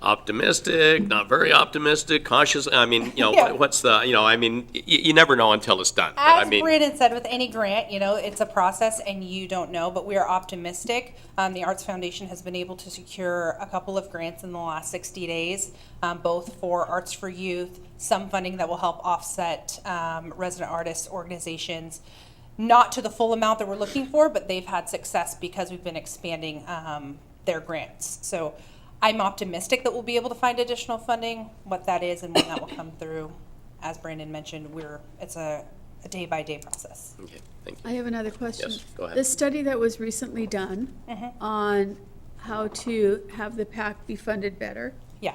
optimistic, not very optimistic, cautious? I mean, you know, Yeah. what's the, you know, I mean, you never know until it's done. As I mean, Brandon said, with any grant, you know, it's a process and you don't know, but we are optimistic. The Arts Foundation has been able to secure a couple of grants in the last 60 days, both for Arts for Youth, some funding that will help offset resident artists organizations. Not to the full amount that we're looking for, but they've had success because we've been expanding their grants. So I'm optimistic that we'll be able to find additional funding. What that is and when that will come through, as Brandon mentioned, it's a day-by-day process. okay, thank you. I have another question. Yes, go ahead. The study that was recently done on how to have the PAC be funded better, Yeah.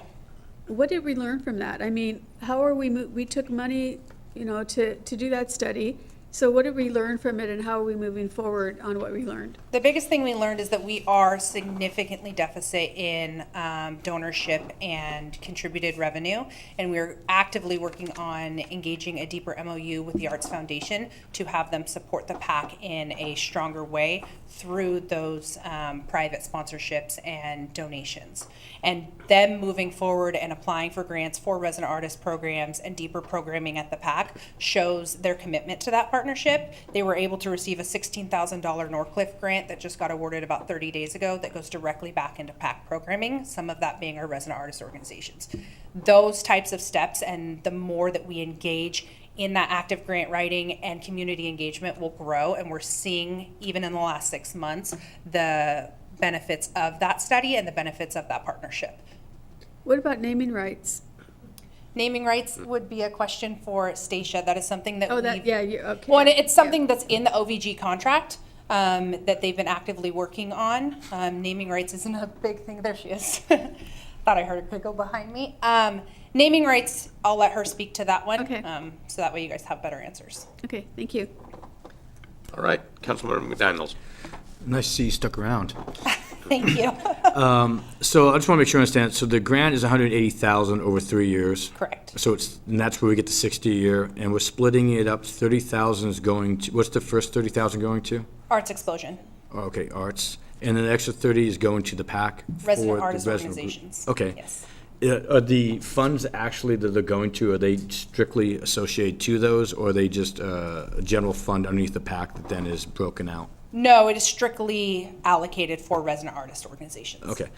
what did we learn from that? I mean, how are we took money, you know, to do that study. So what did we learn from it and how are we moving forward on what we learned? The biggest thing we learned is that we are significantly deficit in donorship and contributed revenue, and we're actively working on engaging a deeper MOU with the Arts Foundation to have them support the PAC in a stronger way through those private sponsorships and donations. And them moving forward and applying for grants for resident artist programs and deeper programming at the PAC shows their commitment to that partnership. They were able to receive a $16,000 Norcliffe grant that just got awarded about 30 days ago that goes directly back into PAC programming, some of that being our resident artist organizations. Those types of steps, and the more that we engage in that active grant writing and community engagement, will grow. And we're seeing, even in the last 6 months, the benefits of that study and the benefits of that partnership. What about naming rights? Naming rights would be a question for Stacia. That is something that okay. Well, and it's something that's in the OVG contract that they've been actively working on. Naming rights isn't a big thing. There she is. Thought I heard a giggle behind me. Naming rights, I'll let her speak to that one. Okay. So that way you guys have better answers. Okay, thank you. All right, Councilmember McDaniels. Nice to see you stuck around. Thank you. So I just want to make sure I understand. So the grant is $180,000 over 3 years. Correct. So and that's where we get the 60 a year, and we're splitting it up. 30,000 is going to, what's the first 30,000 going to? Arts Explosion. Okay, arts. And then the extra 30 is going to the PAC? Resident for artist the resident group. organizations. Okay. Yes. Are the funds actually that they're going to, are they strictly associated to those, or are they just a general fund underneath the PAC that then is broken out? No, it is strictly allocated for resident artist organizations. Okay.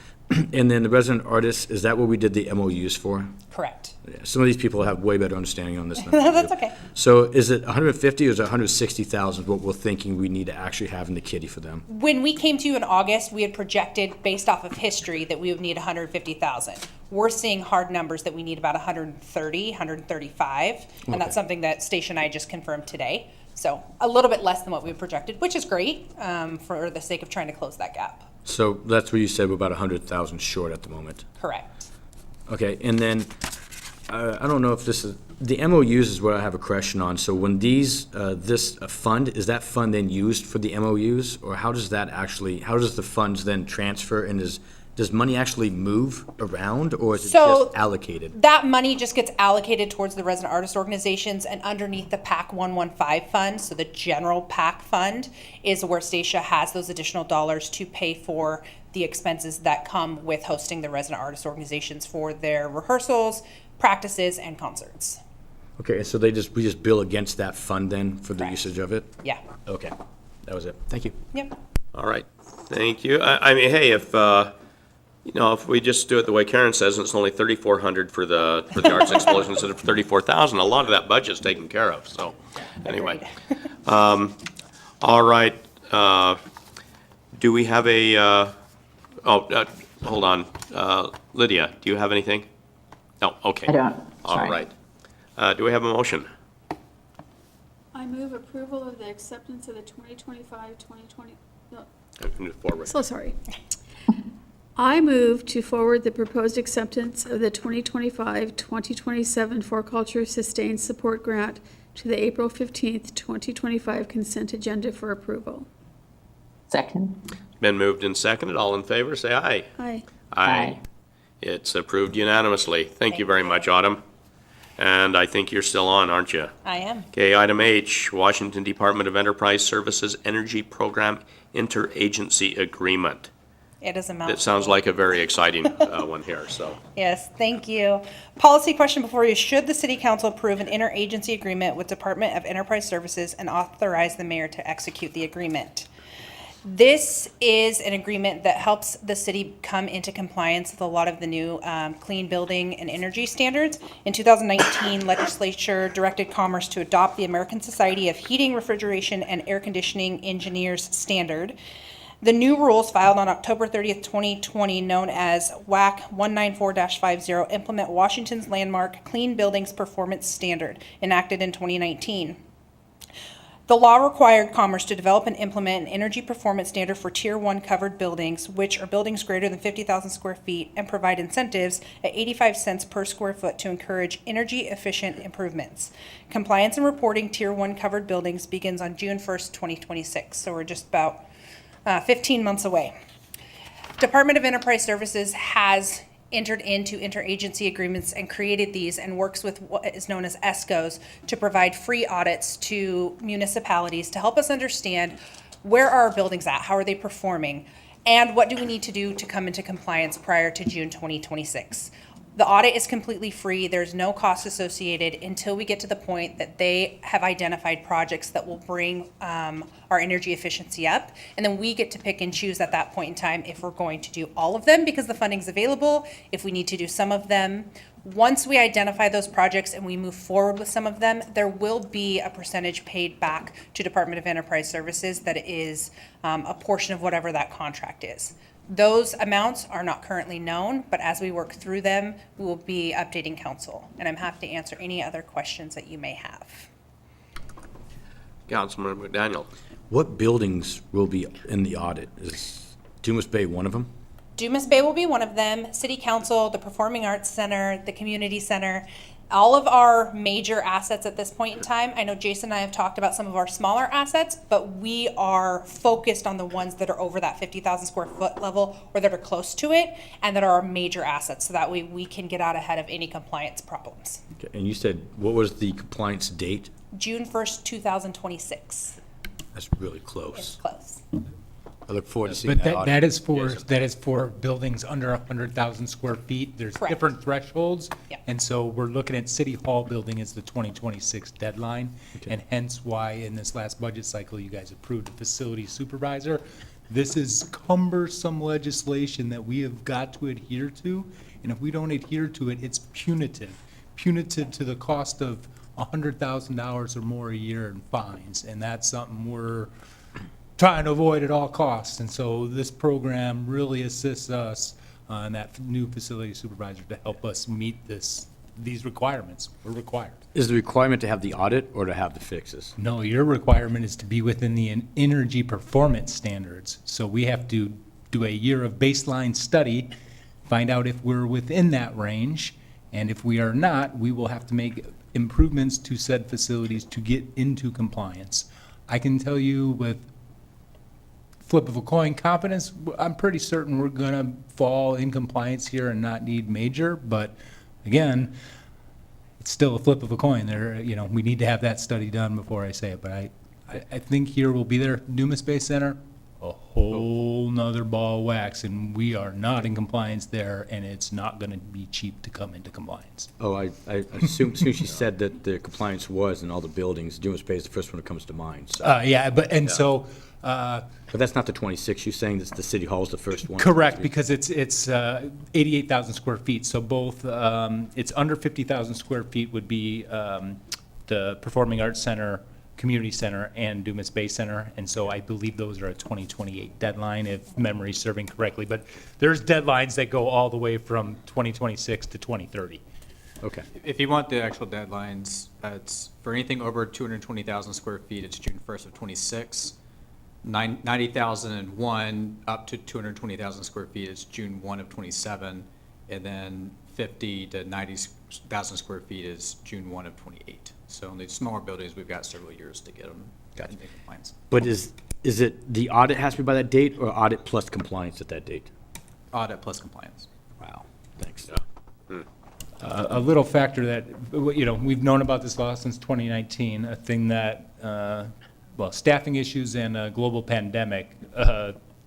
And then the resident artists, is that what we did the MOUs for? Correct. Yeah, some of these people have way better understanding on this than I do. That's okay. So is it 150 or is it 160,000 what we're thinking we need to actually have in the kitty for them? When we came to you in August, we had projected, based off of history, that we would need 150,000. We're seeing hard numbers that we need about 130, 135, and that's something that Stacia and I just confirmed today. So a little bit less than what we projected, which is great for the sake of trying to close that gap. So that's what you said, we're about 100,000 short at the moment. Correct. Okay, and then, I don't know if this is, the MOUs is what I have a question on. So when these, this fund, is that fund then used for the MOUs? Or how does that actually, how does the funds then transfer, and does money actually move around, or is it So- just allocated? That money just gets allocated towards the resident artist organizations, and underneath the PAC 115 fund, so the general PAC fund, is where Stacia has those additional dollars to pay for the expenses that come with hosting the resident artist organizations for their rehearsals, practices, and concerts. Okay, so we just bill against that fund then for the usage of it? Yeah. Okay, that was it. Thank you. Yep. All right, thank you. I mean, hey, if, you know, if we just do it the way Karen says, and it's only 3,400 for the Arts Explosion instead of 34,000, a lot of that budget's taken care of, so, anyway. All right, do we have a, hold on, Lydia, do you have anything? No, okay. I don't, All sorry. right. Do we have a motion? I move approval of the acceptance of the 2025-2020, no, I can move forward. so sorry. I move to forward the proposed acceptance of the 2025-2027 For Culture Sustained Support Grant to the April 15th, 2025 consent agenda for approval. Second. Been moved and seconded. All in favor, say aye. Aye. Aye. It's approved unanimously. Thank you very much, Autumn. And I think you're still on, aren't you? I am. Okay, item H, Washington Department of Enterprise Services Energy Program Interagency Agreement. It is a It mouthful. sounds like a very exciting one here, so. Yes, thank you. Policy question before you. Should the city council approve an interagency agreement with Department of Enterprise Services and authorize the mayor to execute the agreement? This is an agreement that helps the city come into compliance with a lot of the new clean building and energy standards. In 2019, legislature directed Commerce to adopt the American Society of Heating, Refrigeration, and Air Conditioning Engineers Standard. The new rules filed on October 30th, 2020, known as WAC 194-50, implement Washington's landmark Clean Buildings Performance Standard, enacted in 2019. The law required Commerce to develop and implement an energy performance standard for Tier 1 covered buildings, which are buildings greater than 50,000 square feet, and provide incentives at 85 cents per square foot to encourage energy-efficient improvements. Compliance and reporting Tier 1 covered buildings begins on June 1st, 2026, so we're just about 15 months away. Department of Enterprise Services has entered into interagency agreements and created these and works with what is known as ESCOs to provide free audits to municipalities to help us understand where are our buildings at, how are they performing, and what do we need to do to come into compliance prior to June 2026. The audit is completely free. There's no cost associated until we get to the point that they have identified projects that will bring our energy efficiency up. And then we get to pick and choose at that point in time if we're going to do all of them because the funding's available, if we need to do some of them. Once we identify those projects and we move forward with some of them, there will be a percentage paid back to Department of Enterprise Services that is a portion of whatever that contract is. Those amounts are not currently known, but as we work through them, we will be updating council. And I'm happy to answer any other questions that you may have. Councilman McDaniel. What buildings will be in the audit? Is Dumas Bay one of them? Dumas Bay will be one of them, City Council, the Performing Arts Center, the Community Center, all of our major assets at this point in time. I know Jason and I have talked about some of our smaller assets, but we are focused on the ones that are over that 50,000 square foot level or that are close to it and that are our major assets. So that way we can get out ahead of any compliance problems. Okay, and you said, what was the compliance date? June 1st, 2026. That's really close. It's close. I look forward to seeing But that that, audit. that is for buildings under 100,000 square feet. There's Correct. different thresholds. Yeah. And so we're looking at City Hall building as the 2026 deadline. And hence why in this last budget cycle, you guys approved a facility supervisor. This is cumbersome legislation that we have got to adhere to. And if we don't adhere to it, it's punitive to the cost of $100,000 or more a year in fines. And that's something we're trying to avoid at all costs. And so this program really assists us and that new facility supervisor to help us meet these requirements. We're required. Is the requirement to have the audit or to have the fixes? No, your requirement is to be within the energy performance standards. So we have to do a year of baseline study, find out if we're within that range. And if we are not, we will have to make improvements to said facilities to get into compliance. I can tell you with flip of a coin confidence, I'm pretty certain we're gonna fall in compliance here and not need major, but again, it's still a flip of a coin. We need to have that study done before I say it, but I think here we'll be there. Newman Space Center, a whole nother ball of wax, and we are not in compliance there, and it's not gonna be cheap to come into compliance. Oh, I assume she said that the compliance was in all the buildings. Newman Space is the first one that comes to mind. So. But that's not the 26. You're saying that the City Hall is the first one? Correct, because it's 88,000 square feet, so both, it's under 50,000 square feet would be the Performing Arts Center, Community Center, and Dumas Bay Center, and so I believe those are a 2028 deadline, if memory's serving correctly, but there's deadlines that go all the way from 2026 to 2030. Okay. If you want the actual deadlines, it's for anything over 220,000 square feet, it's June 1st of 26. 90,001 up to 220,000 square feet is June 1 of 27, and then 50 to 90,000 square feet is June 1 of 28. So in the smaller buildings, we've got several years to get them into compliance. But is it the audit has to be by that date or audit plus compliance at that date? Audit plus compliance. Wow, thanks. A little factor that, we've known about this law since 2019, a thing that, staffing issues and a global pandemic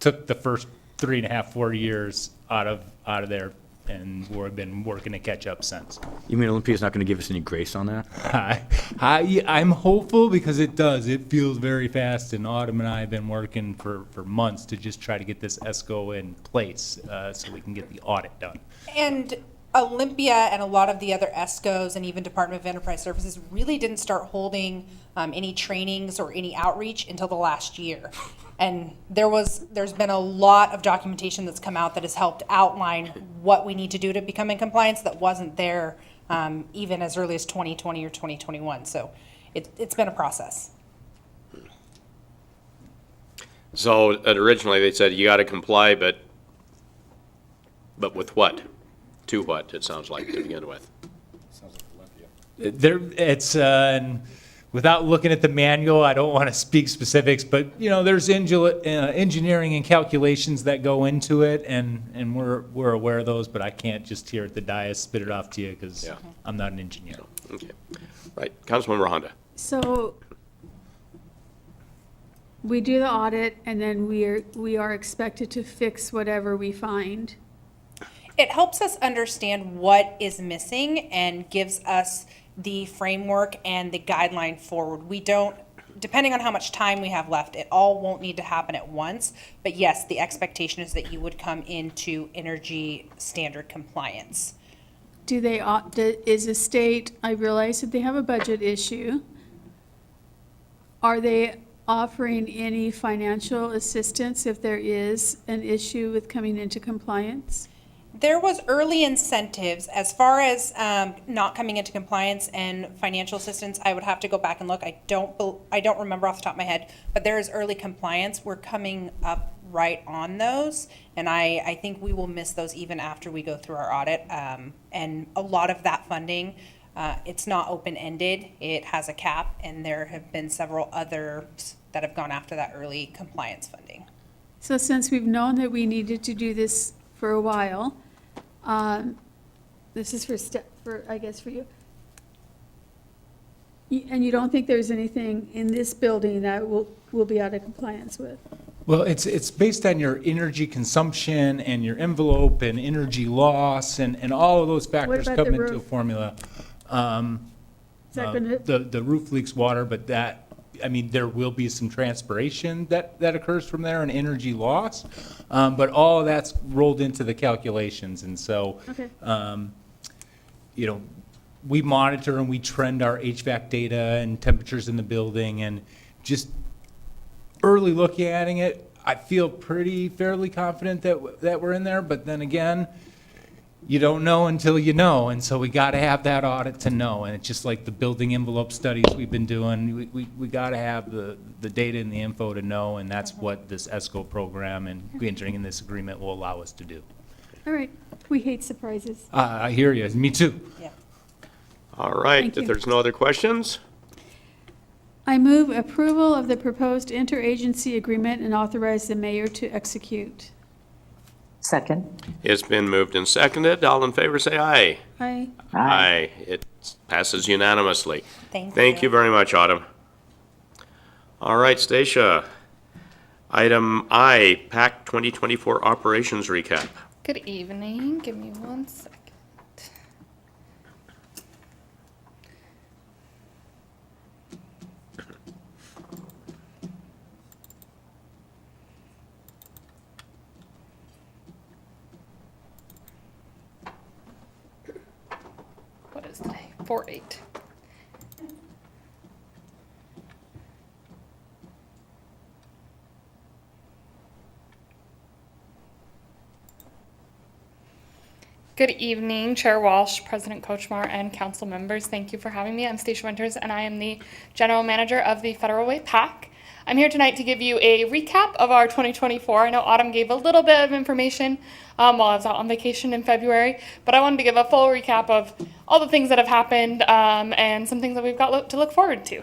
took the first 3.5, 4 years out of there, and we've been working to catch up since. You mean Olympia's not going to give us any grace on that? I'm hopeful because it does. It feels very fast, and Autumn and I have been working for months to just try to get this ESCO in place so we can get the audit done. And Olympia and a lot of the other ESCOs and even Department of Enterprise Services really didn't start holding any trainings or any outreach until the last year. And there's been a lot of documentation that's come out that has helped outline what we need to do to become in compliance that wasn't there even as early as 2020 or 2021. So it's been a process. So originally they said you got to comply, but with what? To what, it sounds like, to begin with. And without looking at the manual, I don't want to speak specifics, but, there's engineering and calculations that go into it, and we're aware of those, but I can't just here at the dais spit it off to you, because I'm not an engineer. Okay, right, Councilmember Honda. So we do the audit, and then we are expected to fix whatever we find. It helps us understand what is missing and gives us the framework and the guideline forward. We don't, depending on how much time we have left, it all won't need to happen at once. But yes, the expectation is that you would come into energy standard compliance. Is the state, I realize that they have a budget issue. Are they offering any financial assistance if there is an issue with coming into compliance? There was early incentives as far as not coming into compliance and financial assistance. I would have to go back and look. I don't remember off the top of my head, but there is early compliance. We're coming up right on those, and I think we will miss those even after we go through our audit. And a lot of that funding, it's not open-ended. It has a cap, and there have been several others that have gone after that early compliance funding. So since we've known that we needed to do this for a while, this is I guess for you. And you don't think there's anything in this building that we'll be out of compliance with? Well, it's based on your energy consumption and your envelope and energy loss and all of those factors about come the into a roof? formula. Is that gonna, The roof leaks water, but that, I mean, there will be some transpiration that occurs from there and energy loss. But all of that's rolled into the calculations. And so, okay. you know, we monitor and we trend our HVAC data and temperatures in the building, and just early looking at it, I feel fairly confident that we're in there, but then again, you don't know until you know, and so we gotta have that audit to know, and it's just like the building envelope studies we've been doing, we gotta have the data and the info to know, and that's what this ESCO program and entering in this agreement will allow us to do. All right. We hate surprises. I hear you, me too. All right, Thank if you. there's no other questions, I move approval of the proposed interagency agreement and authorize the mayor to execute. Second. it's been moved and seconded. All in favor, say aye. Aye. Aye. It passes unanimously. Thank you very much, Autumn. All right, Stacia. Item I, PAC 2024 operations recap. Good evening. Give me 1 second. What is today? 4/8. Good evening, Chair Walsh, President Kochmar, and council members. Thank you for having me. I'm Stacia Winters, and I am the General Manager of the Federal Way PAC. I'm here tonight to give you a recap of our 2024. I know Autumn gave a little bit of information while I was out on vacation in February, but I wanted to give a full recap of all the things that have happened and some things that we've got to look forward to.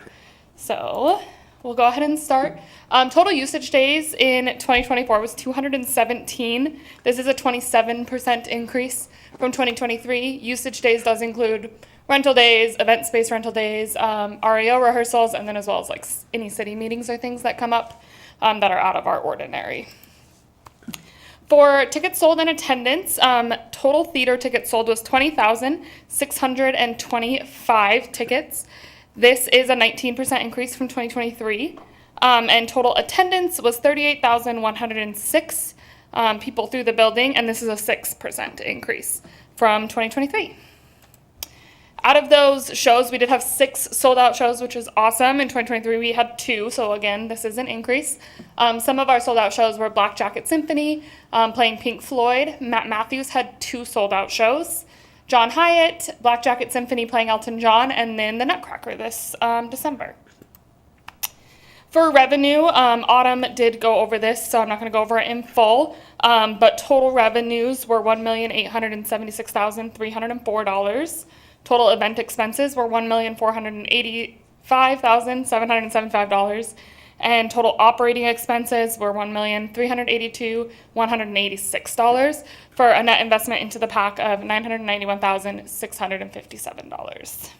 So we'll go ahead and start. Total usage days in 2024 was 217. This is a 27% increase from 2023. Usage days does include rental days, event space rental days, REO rehearsals, and then as well as like any city meetings or things that come up that are out of our ordinary. For tickets sold and attendance, total theater tickets sold was 20,625 tickets. This is a 19% increase from 2023. And total attendance was 38,106 people through the building, and this is a 6% increase from 2023. Out of those shows, we did have 6 sold-out shows, which is awesome. In 2023, we had 2, so again, this is an increase. Some of our sold-out shows were Black Jacket Symphony, playing Pink Floyd. Matt Matthews had 2 sold-out shows. John Hyatt, Black Jacket Symphony playing Elton John, and then the Nutcracker this December. For revenue, Autumn did go over this, so I'm not going to go over it in full, but total revenues were $1,876,304. Total event expenses were $1,485,775, and total operating expenses were $1,382,186 for a net investment into the PAC of $991,657.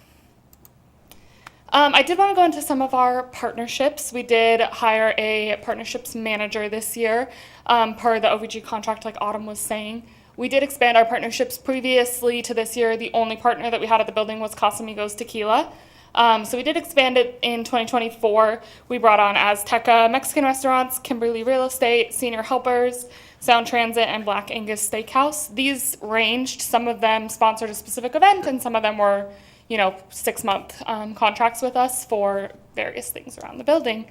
I did want to go into some of our partnerships. We did hire a partnerships manager this year per the OVG contract, like Autumn was saying. We did expand our partnerships previously to this year. The only partner that we had at the building was Casamigos Tequila. So we did expand it in 2024. We brought on Azteca Mexican Restaurants, Kimberly Real Estate, Senior Helpers, Sound Transit, and Black Angus Steakhouse. These ranged. Some of them sponsored a specific event, and some of them were 6-month contracts with us for various things around the building.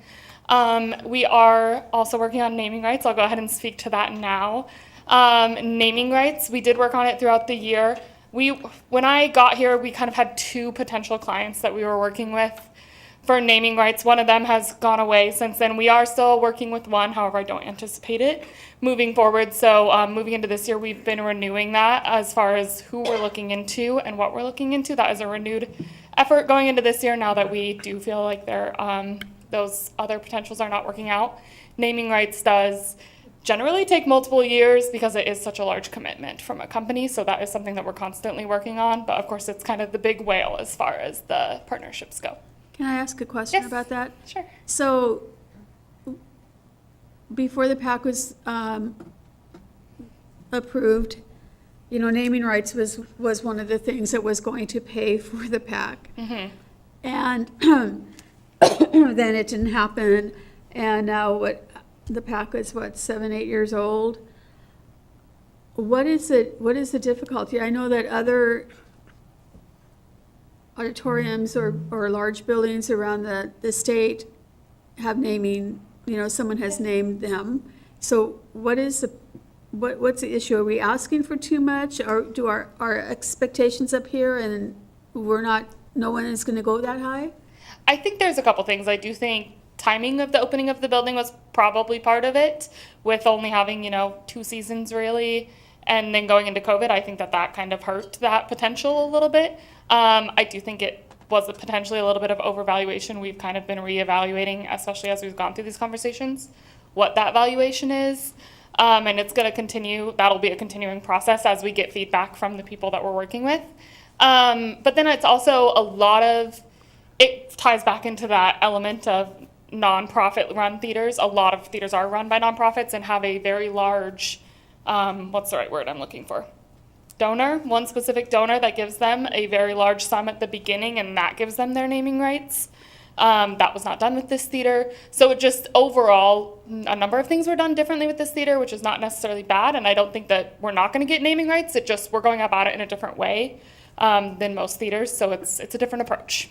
We are also working on naming rights. I'll go ahead and speak to that now. Naming rights, we did work on it throughout the year. When I got here, we kind of had 2 potential clients that we were working with for naming rights. One of them has gone away since then. We are still working with one, however, I don't anticipate it moving forward. So moving into this year, we've been renewing that as far as who we're looking into and what we're looking into. That is a renewed effort going into this year now that we do feel like those other potentials are not working out. Naming rights does generally take multiple years because it is such a large commitment from a company. So that is something that we're constantly working on. But of course, it's kind of the big whale as far as the partnerships go. Can I ask a question Yes. about that? Sure. So before the PAC was approved, naming rights was one of the things that was going to pay for the PAC. And then it didn't happen, and now the PAC is 7, 8 years old. What is the difficulty? I know that other auditoriums or large buildings around the state have naming, someone has named them. So what's the issue? Are we asking for too much, or do our expectations up here and no one is gonna go that high? I think there's a couple things. I do think timing of the opening of the building was probably part of it, with only having, 2 seasons really, and then going into COVID. I think that kind of hurt that potential a little bit. I do think it was potentially a little bit of overvaluation. We've kind of been reevaluating, especially as we've gone through these conversations, what that valuation is. And it's going to continue. That'll be a continuing process as we get feedback from the people that we're working with. But then it's also it ties back into that element of nonprofit run theaters. A lot of theaters are run by nonprofits and have a very large, what's the right word I'm looking for? Donor, one specific donor that gives them a very large sum at the beginning, and that gives them their naming rights. That was not done with this theater. So it just overall, a number of things were done differently with this theater, which is not necessarily bad. And I don't think that we're not going to get naming rights. We're going about it in a different way than most theaters. So it's a different approach.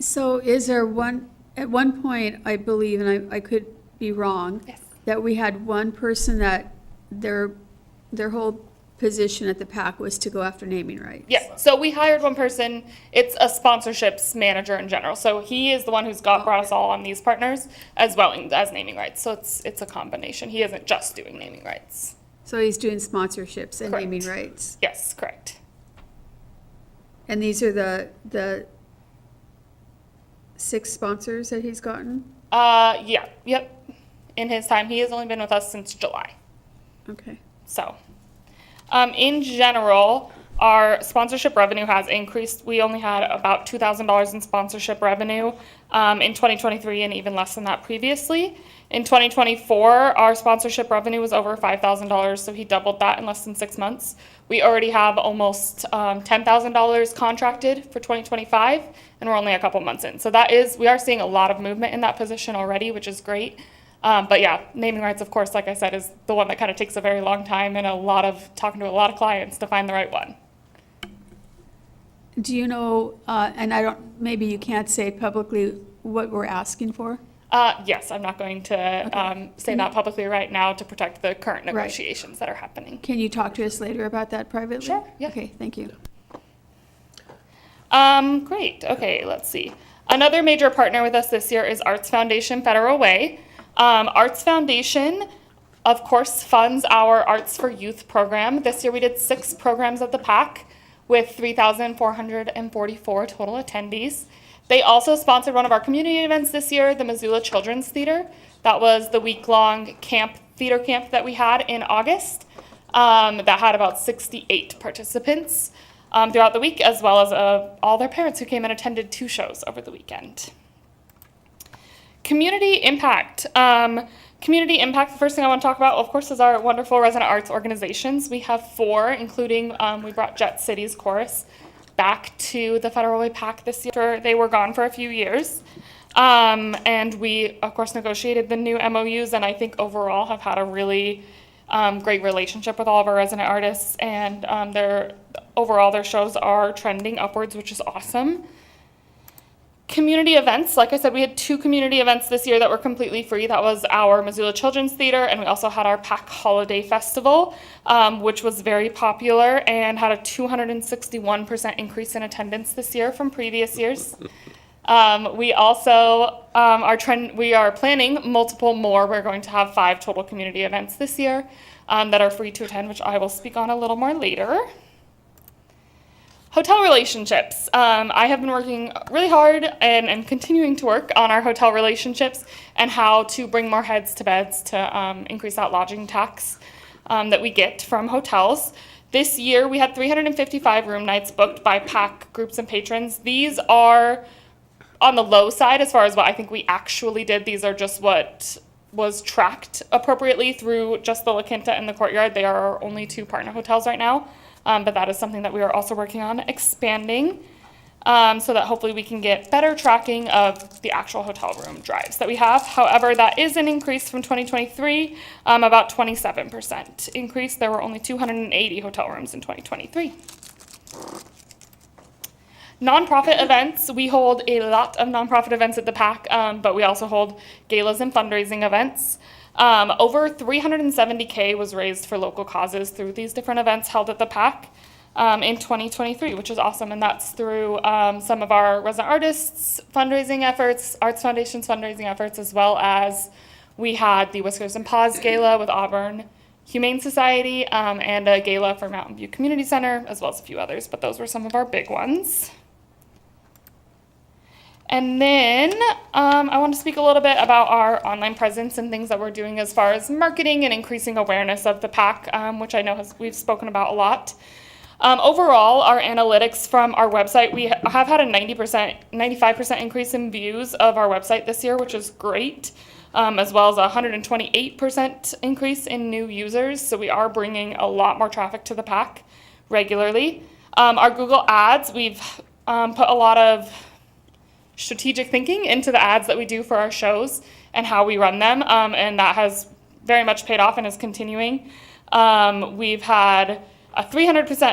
So is there at one point, I believe, and I could be wrong, Yes. that we had one person that their whole position at the PAC was to go after naming rights? Yeah, so we hired one person. It's a sponsorships manager in general. So he is the one who's brought us all on these partners as well as naming rights. So it's a combination. He isn't just doing naming rights. So he's doing sponsorships and Correct. naming rights? Yes, correct. And these are the 6 sponsors that he's gotten? Yep. In his time, he has only been with us since July. Okay. So, in general, our sponsorship revenue has increased. We only had about $2,000 in sponsorship revenue in 2023, and even less than that previously. In 2024, our sponsorship revenue was over $5,000, so he doubled that in less than 6 months. We already have almost $10,000 contracted for 2025, and we're only a couple months in. So we are seeing a lot of movement in that position already, which is great. But yeah, naming rights, of course, like I said, is the one that kind of takes a very long time and talking to a lot of clients to find the right one. Do you know, and maybe you can't say publicly what we're asking for? Yes, I'm not going to say that publicly right now to protect the current negotiations that are happening. Can you talk to us later about that privately? Sure, yeah. Okay, thank you. Great. Okay, let's see. Another major partner with us this year is Arts Foundation Federal Way. Arts Foundation, of course, funds our Arts for Youth program. This year we did 6 programs at the PAC with 3,444 total attendees. They also sponsored one of our community events this year, the Missoula Children's Theater. That was the week-long theater camp that we had in August that had about 68 participants throughout the week, as well as all their parents who came and attended 2 shows over the weekend. Community impact. Community impact, the first thing I want to talk about, of course, is our wonderful resident arts organizations. We have 4, including we brought Jet City's Chorus back to the Federal Way PAC this year. They were gone for a few years. And we, of course, negotiated the new MOUs, and I think overall have had a really great relationship with all of our resident artists, and their shows are trending upwards, which is awesome. Community events, like I said, we had 2 community events this year that were completely free. That was our Missoula Children's Theater, and we also had our PAC Holiday Festival, which was very popular and had a 261% increase in attendance this year from previous years. We also we are planning multiple more. We're going to have 5 total community events this year that are free to attend, which I will speak on a little more later. Hotel relationships. I have been working really hard and continuing to work on our hotel relationships and how to bring more heads to beds to increase that lodging tax that we get from hotels. This year, we had 355 room nights booked by PAC groups and patrons. These are on the low side as far as what I think we actually did. These are just what was tracked appropriately through just the La Quinta and the Courtyard. They are our only two partner hotels right now, but that is something that we are also working on expanding, so that hopefully we can get better tracking of the actual hotel room drives that we have. However, that is an increase from 2023, about 27% increase. There were only 280 hotel rooms in 2023. Nonprofit events, we hold a lot of nonprofit events at the PAC, but we also hold galas and fundraising events. Over $370K was raised for local causes through these different events held at the PAC in 2023, which is awesome. And that's through some of our resident artists fundraising efforts, Arts Foundation's fundraising efforts, as well as we had the Whiskers and Paws Gala with Auburn Humane Society, and a gala for Mountain View Community Center, as well as a few others, but those were some of our big ones. And then I want to speak a little bit about our online presence and things that we're doing as far as marketing and increasing awareness of the PAC, which I know we've spoken about a lot. Overall, our analytics from our website, we have had a 95% increase in views of our website this year, which is great, as well as a 128% increase in new users. So we are bringing a lot more traffic to the PAC regularly. Our Google Ads, we've put a lot of strategic thinking into the ads that we do for our shows and how we run them, and that has very much paid off and is continuing. We've had a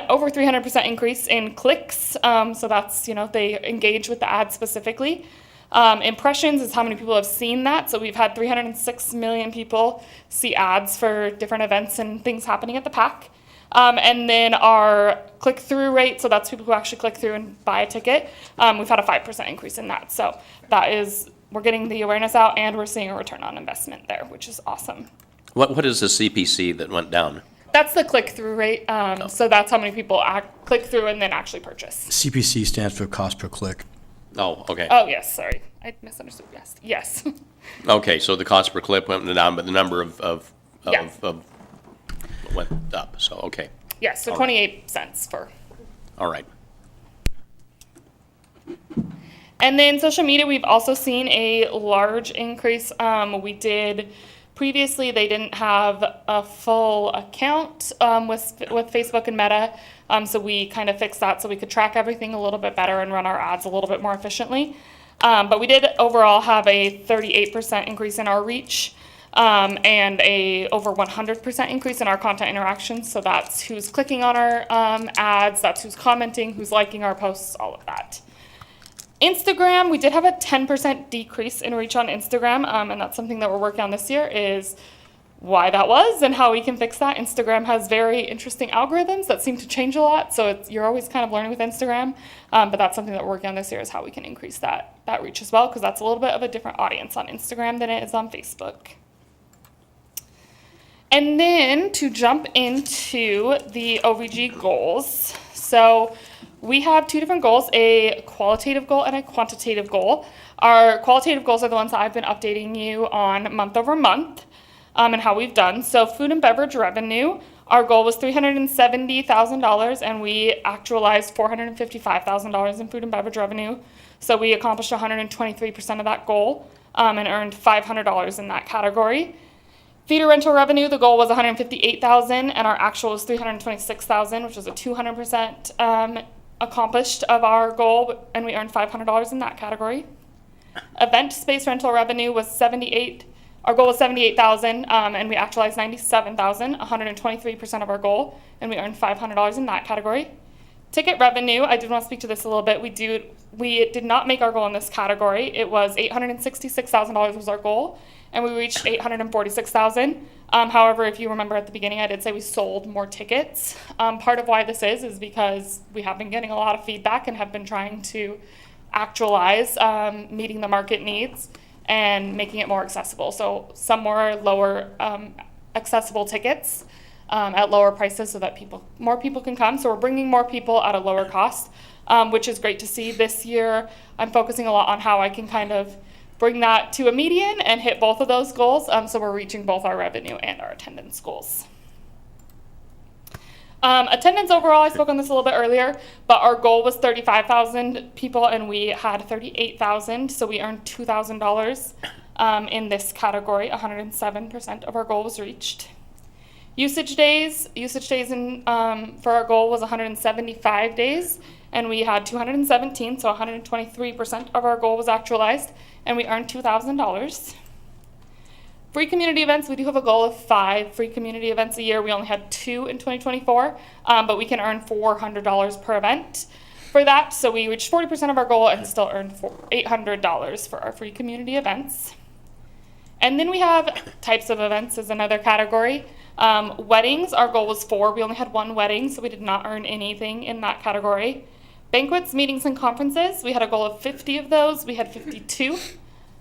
over 300% increase in clicks, so that's, they engage with the ad specifically. Impressions is how many people have seen that, so we've had 306 million people see ads for different events and things happening at the PAC. And then our click-through rate, so that's people who actually click through and buy a ticket, we've had a 5% increase in that. So that is, we're getting the awareness out and we're seeing a return on investment there, which is awesome. What is the CPC that went down? That's the click-through rate. So that's how many people click through and then actually purchase. CPC stands for cost per click. Oh, okay. Oh, yes, sorry. I misunderstood. Yes. Okay, so the cost per clip went down, but the number of went up, so, okay. Yes, so All 28 cents for. All right. And then social media, we've also seen a large increase. Previously, they didn't have a full account with Facebook and Meta, so we kind of fixed that so we could track everything a little bit better and run our ads a little bit more efficiently. But we did overall have a 38% increase in our reach, and a over 100% increase in our content interactions. So that's who's clicking on our ads, that's who's commenting, who's liking our posts, all of that. Instagram, we did have a 10% decrease in reach on Instagram, and that's something that we're working on this year, is why that was and how we can fix that. Instagram has very interesting algorithms that seem to change a lot, so you're always kind of learning with Instagram, but that's something that we're working on this year, is how we can increase that reach as well, because that's a little bit of a different audience on Instagram than it is on Facebook. And then to jump into the OVG goals. So we have two different goals, a qualitative goal and a quantitative goal. Our qualitative goals are the ones that I've been updating you on month over month, and how we've done. So food and beverage revenue, our goal was $370,000, and we actualized $455,000 in food and beverage revenue. So we accomplished 123% of that goal, and earned $500 in that category. Theater rental revenue, the goal was $158,000, and our actual was $326,000, which was a 200% accomplished of our goal, and we earned $500 in that category. Event space rental revenue was our goal was $78,000, and we actualized $97,000, 123% of our goal, and we earned $500 in that category. Ticket revenue, I did want to speak to this a little bit. We did not make our goal in this category. It was $866,000 was our goal, and we reached $846,000. However, if you remember at the beginning, I did say we sold more tickets. Part of why this is because we have been getting a lot of feedback and have been trying to actualize meeting the market needs and making it more accessible. So some more lower accessible tickets at lower prices so that more people can come. So we're bringing more people at a lower cost, which is great to see. This year, I'm focusing a lot on how I can kind of bring that to a median and hit both of those goals. So we're reaching both our revenue and our attendance goals. Attendance overall, I spoke on this a little bit earlier, but our goal was 35,000 people and we had 38,000, so we earned $2,000 in this category. 107% of our goal was reached. Usage days in, for our goal was 175 days, and we had 217, so 123% of our goal was actualized, and we earned $2,000. Free community events, we do have a goal of 5 free community events a year. We only had 2 in 2024, but we can earn $400 per event for that, so we reached 40% of our goal and still earned $800 for our free community events. And then we have types of events as another category. Weddings, our goal was 4. We only had 1 wedding, so we did not earn anything in that category. Banquets, meetings, and conferences, we had a goal of 50 of those. We had 52,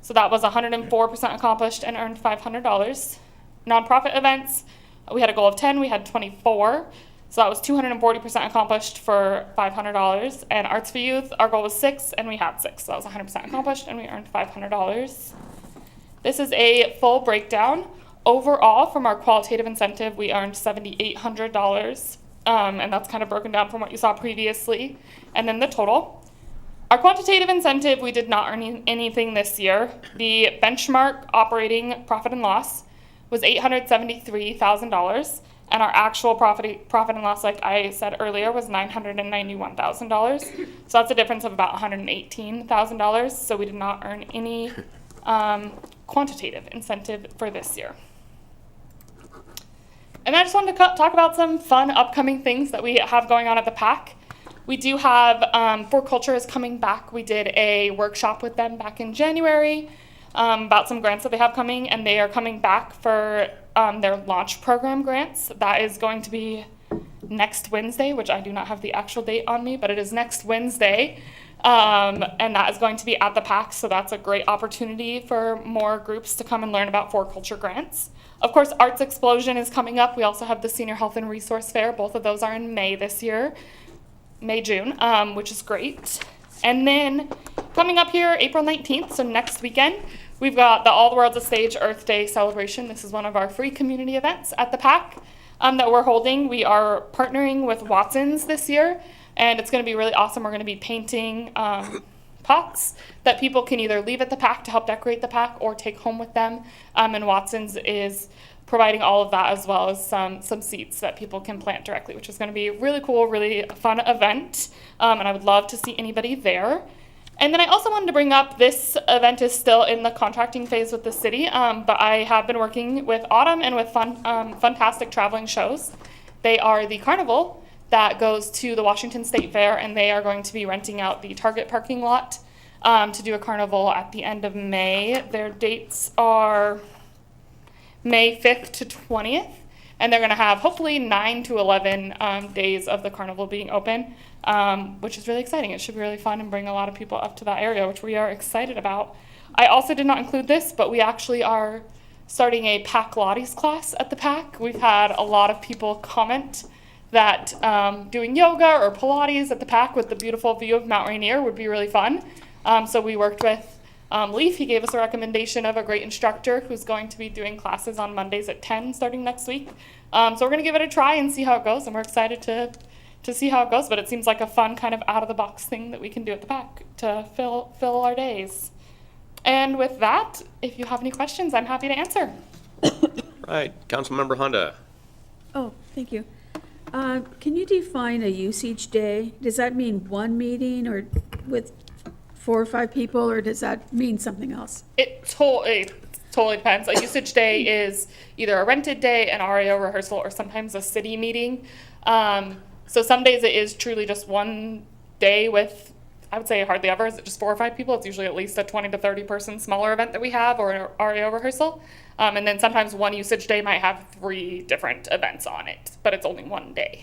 so that was 104% accomplished and earned $500. Nonprofit events, we had a goal of 10. We had 24, so that was 240% accomplished for $500. And Arts for Youth, our goal was 6, and we had 6, so that was 100% accomplished, and we earned $500. This is a full breakdown. Overall, from our qualitative incentive, we earned $7,800, and that's kind of broken down from what you saw previously. And then the total. Our quantitative incentive, we did not earn anything this year. The benchmark operating profit and loss was $873,000, and our actual profit and loss, like I said earlier, was $991,000. So that's a difference of about $118,000. So we did not earn any quantitative incentive for this year. And I just wanted to talk about some fun upcoming things that we have going on at the PAC. We do have, For Culture is coming back. We did a workshop with them back in January about some grants that they have coming, and they are coming back for their launch program grants. That is going to be next Wednesday, which I do not have the actual date on me, but it is next Wednesday. And that is going to be at the PAC, so that's a great opportunity for more groups to come and learn about For Culture grants. Of course, Arts Explosion is coming up. We also have the Senior Health and Resource Fair. Both of those are in May this year, June, which is great. And then coming up here, April 19th, so next weekend, we've got the All the World's a Stage Earth Day celebration. This is one of our free community events at the PAC that we're holding. We are partnering with Watson's this year, and it's going to be really awesome. We're going to be painting pots that people can either leave at the PAC to help decorate the PAC or take home with them. And Watson's is providing all of that, as well as some seeds that people can plant directly, which is going to be a really cool, really fun event. And I would love to see anybody there. And then I also wanted to bring up, this event is still in the contracting phase with the city, but I have been working with Autumn and with Funtastic Traveling Shows. They are the carnival that goes to the Washington State Fair, and they are going to be renting out the Target parking lot to do a carnival at the end of May. Their dates are May 5th to 20th, and they're going to have hopefully 9 to 11 days of the carnival being open, which is really exciting. It should be really fun and bring a lot of people up to that area, which we are excited about. I also did not include this, but we actually are starting a PAC Pilates class at the PAC. We've had a lot of people comment that doing yoga or Pilates at the PAC with the beautiful view of Mount Rainier would be really fun. So we worked with Leaf. He gave us a recommendation of a great instructor who's going to be doing classes on Mondays at 10 starting next week. So we're going to give it a try and see how it goes, and we're excited to see how it goes, but it seems like a fun kind of out-of-the-box thing that we can do at the PAC to fill our days. And with that, if you have any questions, I'm happy to answer. Right, Councilmember Honda. Oh, thank you. Can you define a usage day? Does that mean one meeting or with 4 or 5 people, or does that mean something else? It totally depends. A usage day is either a rented day, an REO rehearsal, or sometimes a city meeting. So some days it is truly just one day with, I would say hardly ever is it just 4 or 5 people. It's usually at least a 20 to 30 person smaller event that we have, or an REO rehearsal. And then sometimes one usage day might have 3 different events on it, but it's only one day.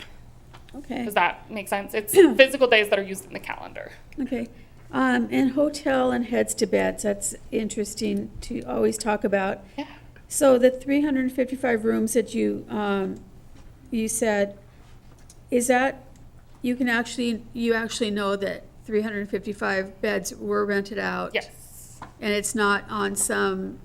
Okay. Does that make sense? It's physical days that are used in the calendar. Okay. And hotel and heads to beds, that's interesting to always talk about. Yeah. So the 355 rooms that you said, is that, you actually know that 355 beds were rented out? Yes. And it's not on some,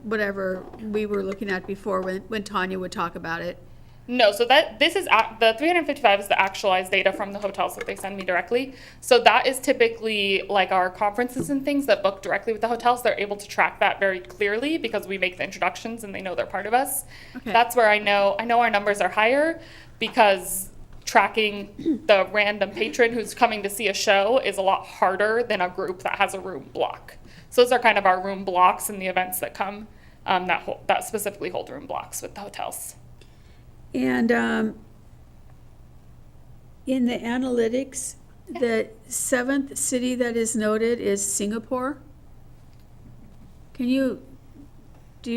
whatever we were looking at before when Tanya would talk about it. No, so this is, the 355 is the actualized data from the hotels that they send me directly. So that is typically like our conferences and things that book directly with the hotels. They're able to track that very clearly because we make the introductions and they know they're part of us. Okay. That's where I know our numbers are higher because tracking the random patron who's coming to see a show is a lot harder than a group that has a room block. So those are kind of our room blocks and the events that come that specifically hold room blocks with the hotels. And in the analytics, the 7th city that is noted is Singapore. Do you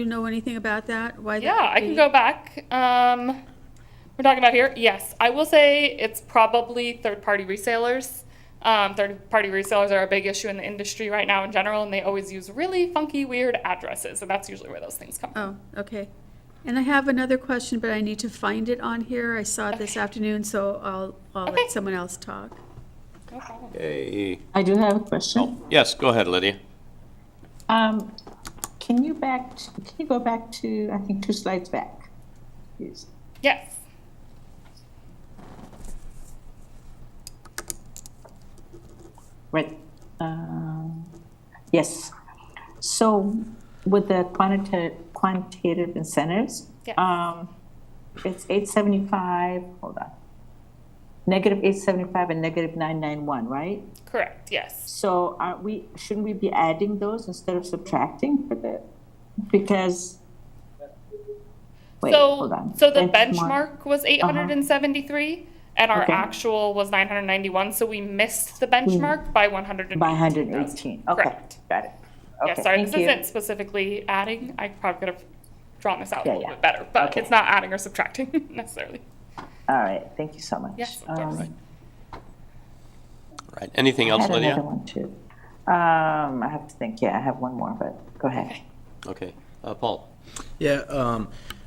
know anything about that? Why? Yeah, I can go back. We're talking about here? Yes. I will say it's probably third-party resellers. Third-party resellers are a big issue in the industry right now in general, and they always use really funky, weird addresses, and that's usually where those things come from. Oh, okay. And I have another question, but I need to find it on here. I saw it this afternoon, so I'll let someone else talk. No problem. Okay. I do have a question. Oh, yes, go ahead, Lydia. Can you go back to, I think, 2 slides back, please? Yes. Right. Yes. So with the quantitative incentives, Yes. it's 875, hold on. Negative 875 and negative 991, right? Correct, yes. So shouldn't we be adding those instead of subtracting for the, because, wait, hold on. So the benchmark was 873, and our Okay. actual was 991, so we missed the benchmark by 118. By 118, okay, Correct. got it. Yeah, Okay, sorry, thank this you. isn't specifically adding. I probably could have drawn this out a Yeah, little yeah. bit better, but Okay. it's not adding or subtracting necessarily. All right, thank you so much. Yes, of course. Right. Anything I else, had Lydia? another one too. I have to think, yeah, I have one more, but go ahead. Okay. Paul? Yeah,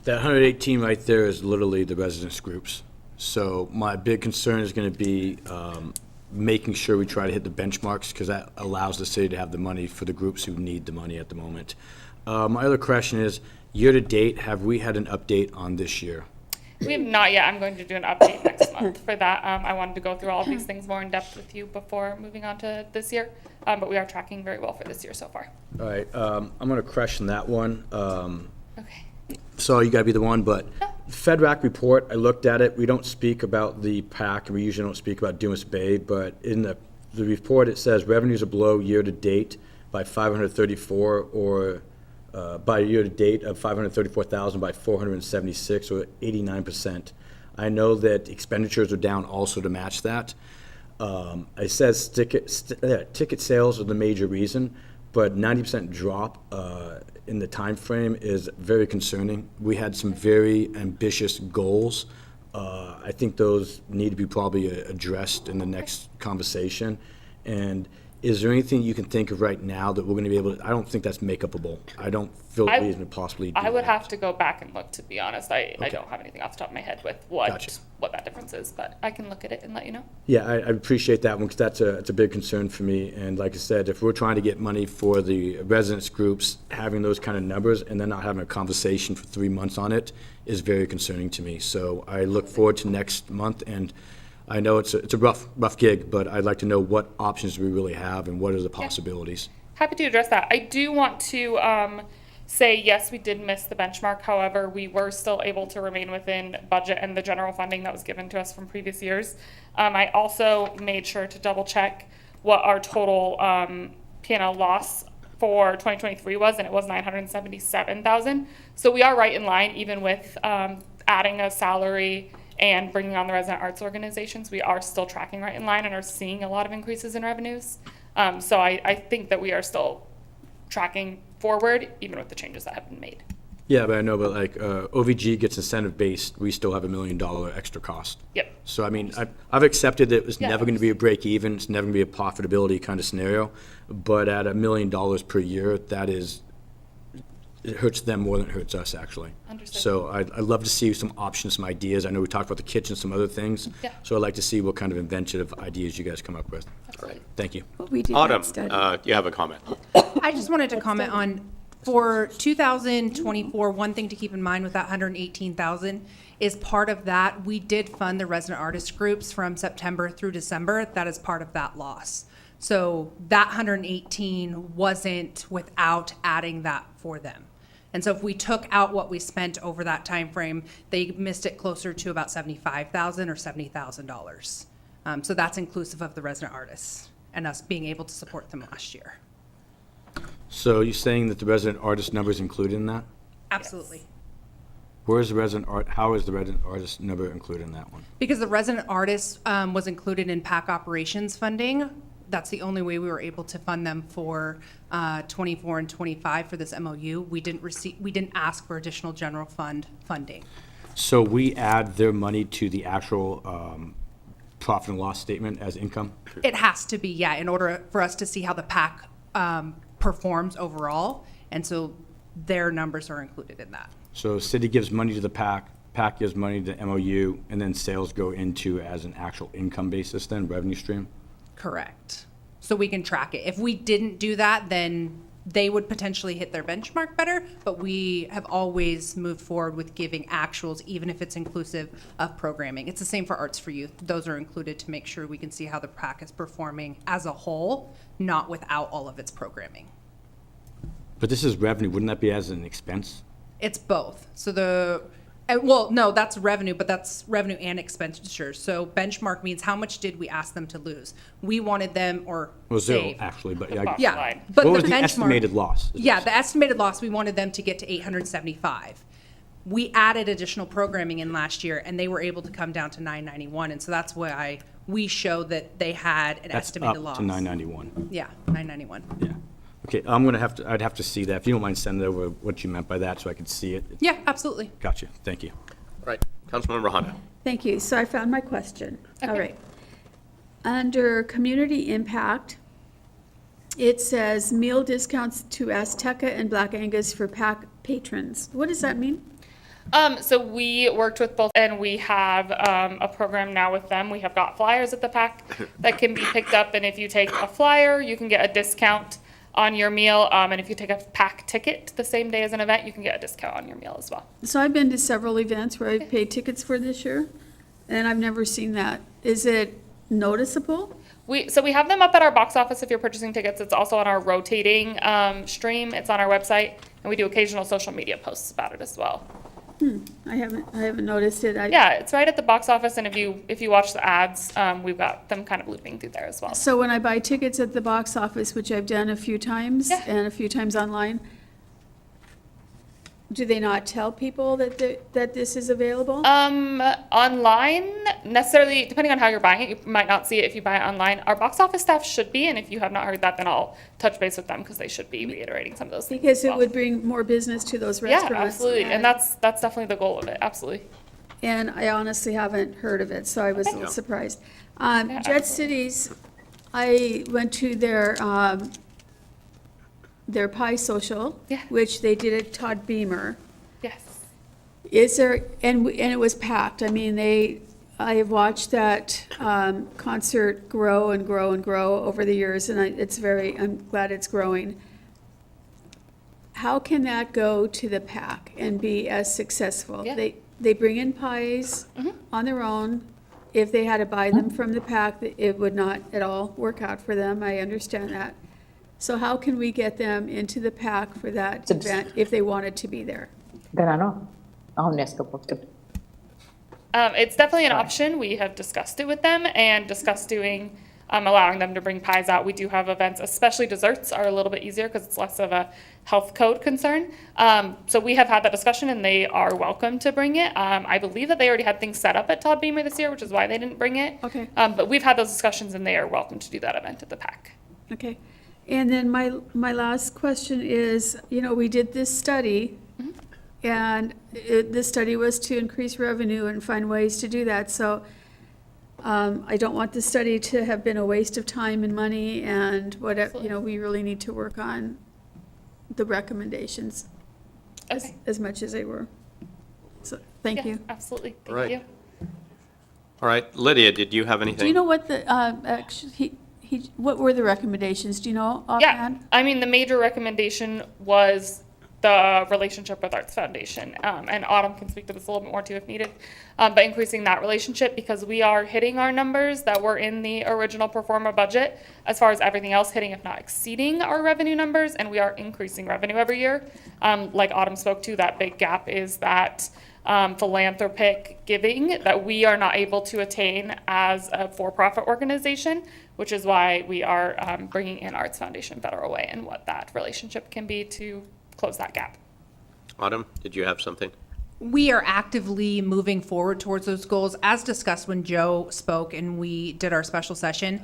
that 118 right there is literally the residence groups. So my big concern is going to be making sure we try to hit the benchmarks, because that allows the city to have the money for the groups who need the money at the moment. My other question is, year-to-date, have we had an update on this year? We have not yet. I'm going to do an update next month for that. I wanted to go through all of these things more in depth with you before moving on to this year, but we are tracking very well for this year so far. All right, I'm going to crush on that one. Okay. Sorry, you got to be the one, but FedRAC report, I looked at it. We don't speak about the PAC, and we usually don't speak about Dumas Bay, but in the report, it says revenues are below year-to-date by 534, or by year-to-date of 534,000 by 476, or 89%. I know that expenditures are down also to match that. It says ticket sales are the major reason, but 90% drop in the time frame is very concerning. We had some very ambitious goals. I think those need to be probably addressed in the next conversation. And is there anything you can think of right now that we're going to be able to, I don't think that's make-upable. I don't feel I- reason to possibly do I would that. have to go back and look, to be honest. I Okay. don't have anything off the top of my head with what Gotcha. what that difference is, but I can look at it and let you know. Yeah, I appreciate that one, because it's a big concern for me. And like I said, if we're trying to get money for the residence groups, having those kind of numbers and then not having a conversation for 3 months on it is very concerning to me. So I look forward to next month, and I know it's a rough gig, but I'd like to know what options we really have and what are the possibilities. Happy to address that. I do want to say, yes, we did miss the benchmark. However, we were still able to remain within budget and the general funding that was given to us from previous years. I also made sure to double check what our total P&L loss for 2023 was, and it was 977,000. So we are right in line, even with adding a salary and bringing on the resident arts organizations. We are still tracking right in line and are seeing a lot of increases in revenues. So I think that we are still tracking forward, even with the changes that have been made. Yeah, but I know, but like OVG gets incentive-based, we still have $1 million extra cost. Yep. So I mean, I've accepted that it's Yeah. never going to be a break even, it's never going to be a profitability kind of scenario, but at $1 million per year, it hurts them more than it hurts us, actually. Understood. So I'd love to see some options, some ideas. I know we talked about the kitchen, some other things. Yeah. So I'd like to see what kind of inventive ideas you guys come up with. All right, thank you. We did Autumn, that study. you have a comment. I just wanted to comment on For 2024, one thing to keep in mind with that 118,000 is part of that, we did fund the resident artist groups from September through December. That is part of that loss. So that 118 wasn't without adding that for them. And so if we took out what we spent over that time frame, they missed it closer to about $75,000 or $70,000. So that's inclusive of the resident artists and us being able to support them last year. So you're saying that the resident artist number is included in that? Absolutely. Where is the resident art, how is the resident artist number included in that one? Because the resident artist was included in PAC operations funding. That's the only way we were able to fund them for 24 and 25 for this MOU. We didn't ask for additional general fund funding. So we add their money to the actual profit and loss statement as income? It has to be, yeah, in order for us to see how the PAC performs overall. And so their numbers are included in that. So city gives money to the PAC, PAC gives money to MOU, and then sales go into as an actual income basis then, revenue stream? Correct. So we can track it. If we didn't do that, then they would potentially hit their benchmark better, but we have always moved forward with giving actuals, even if it's inclusive of programming. It's the same for Arts for Youth. Those are included to make sure we can see how the PAC is performing as a whole, not without all of its programming. But this is revenue, wouldn't that be as an expense? It's both. So well, no, that's revenue, but that's revenue and expenditure. So benchmark means how much did we ask them to lose? We wanted them or Well, zero, save. actually, but Yeah, but what the was the benchmark- estimated loss? Yeah, the estimated loss, we wanted them to get to 875. We added additional programming in last year, and they were able to come down to 991, and so that's why we show that they had an That's estimated up loss. to 991. Yeah, 991. Yeah. Okay, I'd have to see that. If you don't mind sending over what you meant by that so I could see it. Yeah, absolutely. Gotcha, thank you. All right, Councilmember Honda. Thank you. So I found my question. All right. Under community impact, it says meal discounts to Azteca and Black Angus for PAC patrons. What does that mean? So we worked with both, and we have a program now with them. We have got flyers at the PAC that can be picked up, and if you take a flyer, you can get a discount on your meal. And if you take a PAC ticket the same day as an event, you can get a discount on your meal as well. So I've been to several events where I've paid tickets for this year, and I've never seen that. Is it noticeable? So we have them up at our box office if you're purchasing tickets. It's also on our rotating stream. It's on our website, and we do occasional social media posts about it as well. I haven't noticed it. Yeah, it's right at the box office, and if you watch the ads, we've got them kind of looping through there as well. So when I buy tickets at the box office, which I've done a few times and a few times online, do they not tell people that that this is available? Online, necessarily, depending on how you're buying it, you might not see it if you buy it online. Our box office staff should be, and if you have not heard that, then I'll touch base with them because they should be reiterating some of those things. Because as it well. would bring more business to those Yeah, restaurants. absolutely, and that's definitely the goal of it, absolutely. And I honestly haven't heard of it, so I was a little surprised. Yeah. Jet Cities, I went to their Pie Social, which they did at Todd Beamer. Yes. Is there, and it was packed. I mean, I have watched that concert grow and grow and grow over the years, and I'm glad it's growing. How can that go to the PAC and be as successful? Yeah. They bring in pies on their own. If they had to buy them from the PAC, it would not at all work out for them. I understand that. So how can we get them into the PAC for that event if they wanted to be there? It's definitely an option. We have discussed it with them and discussed doing, allowing them to bring pies out. We do have events, especially desserts are a little bit easier because it's less of a health code concern. So we have had that discussion and they are welcome to bring it. I believe that they already had things set up at Todd Beamer this year, which is why they didn't bring it. Okay. But we've had those discussions and they are welcome to do that event at the PAC. Okay. And then my last question is, we did this study, and this study was to increase revenue and find ways to do that. So I don't want the study to have been a waste of time and money, and whatever, we really need to work on the recommendations as much as they were. So, thank you. Absolutely. All right. Thank you. All right, Lydia, did you have anything? Do you know what what were the recommendations? Do you know offhand? Yeah, I mean, the major recommendation was the relationship with Arts Foundation. And Autumn can speak to this a little bit more too if needed, but increasing that relationship because we are hitting our numbers that were in the original pro forma budget as far as everything else hitting, if not exceeding our revenue numbers, and we are increasing revenue every year. Like Autumn spoke to, that big gap is that philanthropic giving that we are not able to attain as a for-profit organization, which is why we are bringing in Arts Foundation Federal Way and what that relationship can be to close that gap. Autumn, did you have something? We are actively moving forward towards those goals, as discussed when Joe spoke and we did our special session.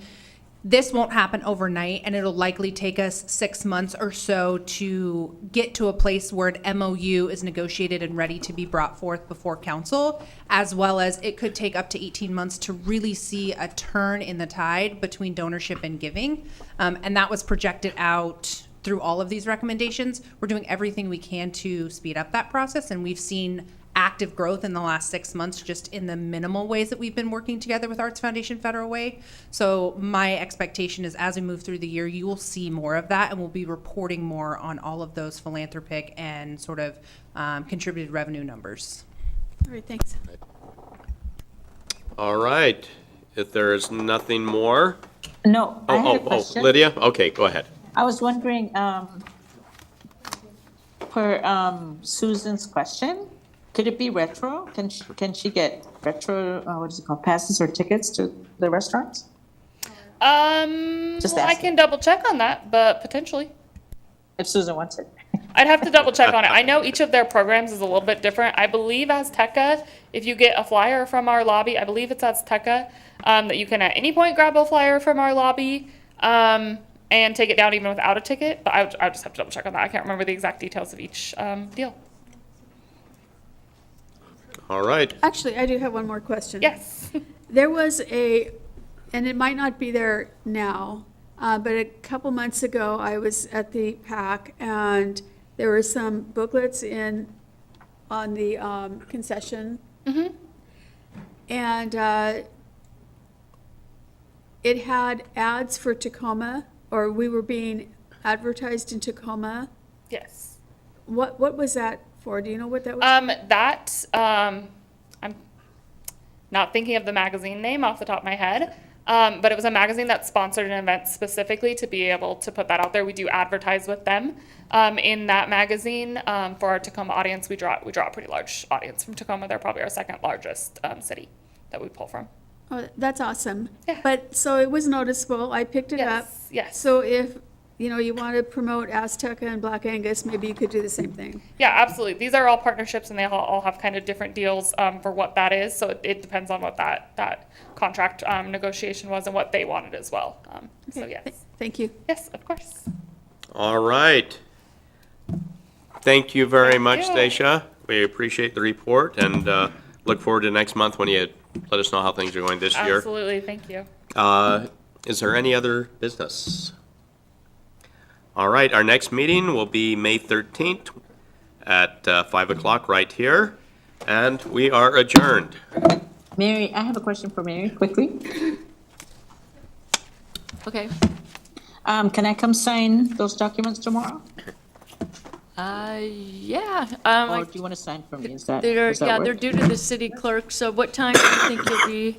This won't happen overnight, and it'll likely take us 6 months or so to get to a place where an MOU is negotiated and ready to be brought forth before council, as well as it could take up to 18 months to really see a turn in the tide between donorship and giving. And that was projected out through all of these recommendations. We're doing everything we can to speed up that process, and we've seen active growth in the last 6 months just in the minimal ways that we've been working together with Arts Foundation Federal Way. So my expectation is as we move through the year, you will see more of that, and we'll be reporting more on all of those philanthropic and sort of contributed revenue numbers. All right, thanks. All right. If there is nothing more. No, I had a question. Lydia? Okay, go ahead. I was wondering, for Susan's question, could it be retro? Can she get retro, what is it called, passes or tickets to the restaurants? Just I can double check on that, but potentially. If Susan wants it. I'd have to double check on it. I know each of their programs is a little bit different. I believe Azteca, if you get a flyer from our lobby, I believe it's Azteca, that you can at any point grab a flyer from our lobby and take it down even without a ticket. But I just have to double check on that. I can't remember the exact details of each deal. All right. Actually, I do have one more question. Yes. There was and it might not be there now, but a couple months ago, I was at the PAC, and there were some booklets on the concession. Mm-hmm. And it had ads for Tacoma, or we were being advertised in Tacoma. Yes. What was that for? Do you know what that was? I'm not thinking of the magazine name off the top of my head, but it was a magazine that sponsored an event specifically to be able to put that out there. We do advertise with them in that magazine. For our Tacoma audience, we draw a pretty large audience from Tacoma. They're probably our second largest city that we pull from. Oh, that's awesome. Yeah. But, so it was noticeable. I picked it up. Yes. So if, you want to promote Azteca and Black Angus, maybe you could do the same thing. Yeah, absolutely. These are all partnerships, and they all have kind of different deals for what that is. So it depends on what that contract negotiation was and what they wanted as well. So Okay, yes. Thank you. Yes, of course. All right. Thank you very much, you. Stacia. We appreciate the report and look forward to next month when you let us know how things are going this year. Absolutely. Thank you. Is there any other business? All right, our next meeting will be May 13th at 5 o'clock right here, and we are adjourned. Mary, I have a question for Mary, quickly. Okay. Can I come sign those documents tomorrow? Yeah. Or do you want to sign for me? Is that They're does that they're work? due to the city clerk, so what time do you think you'll be?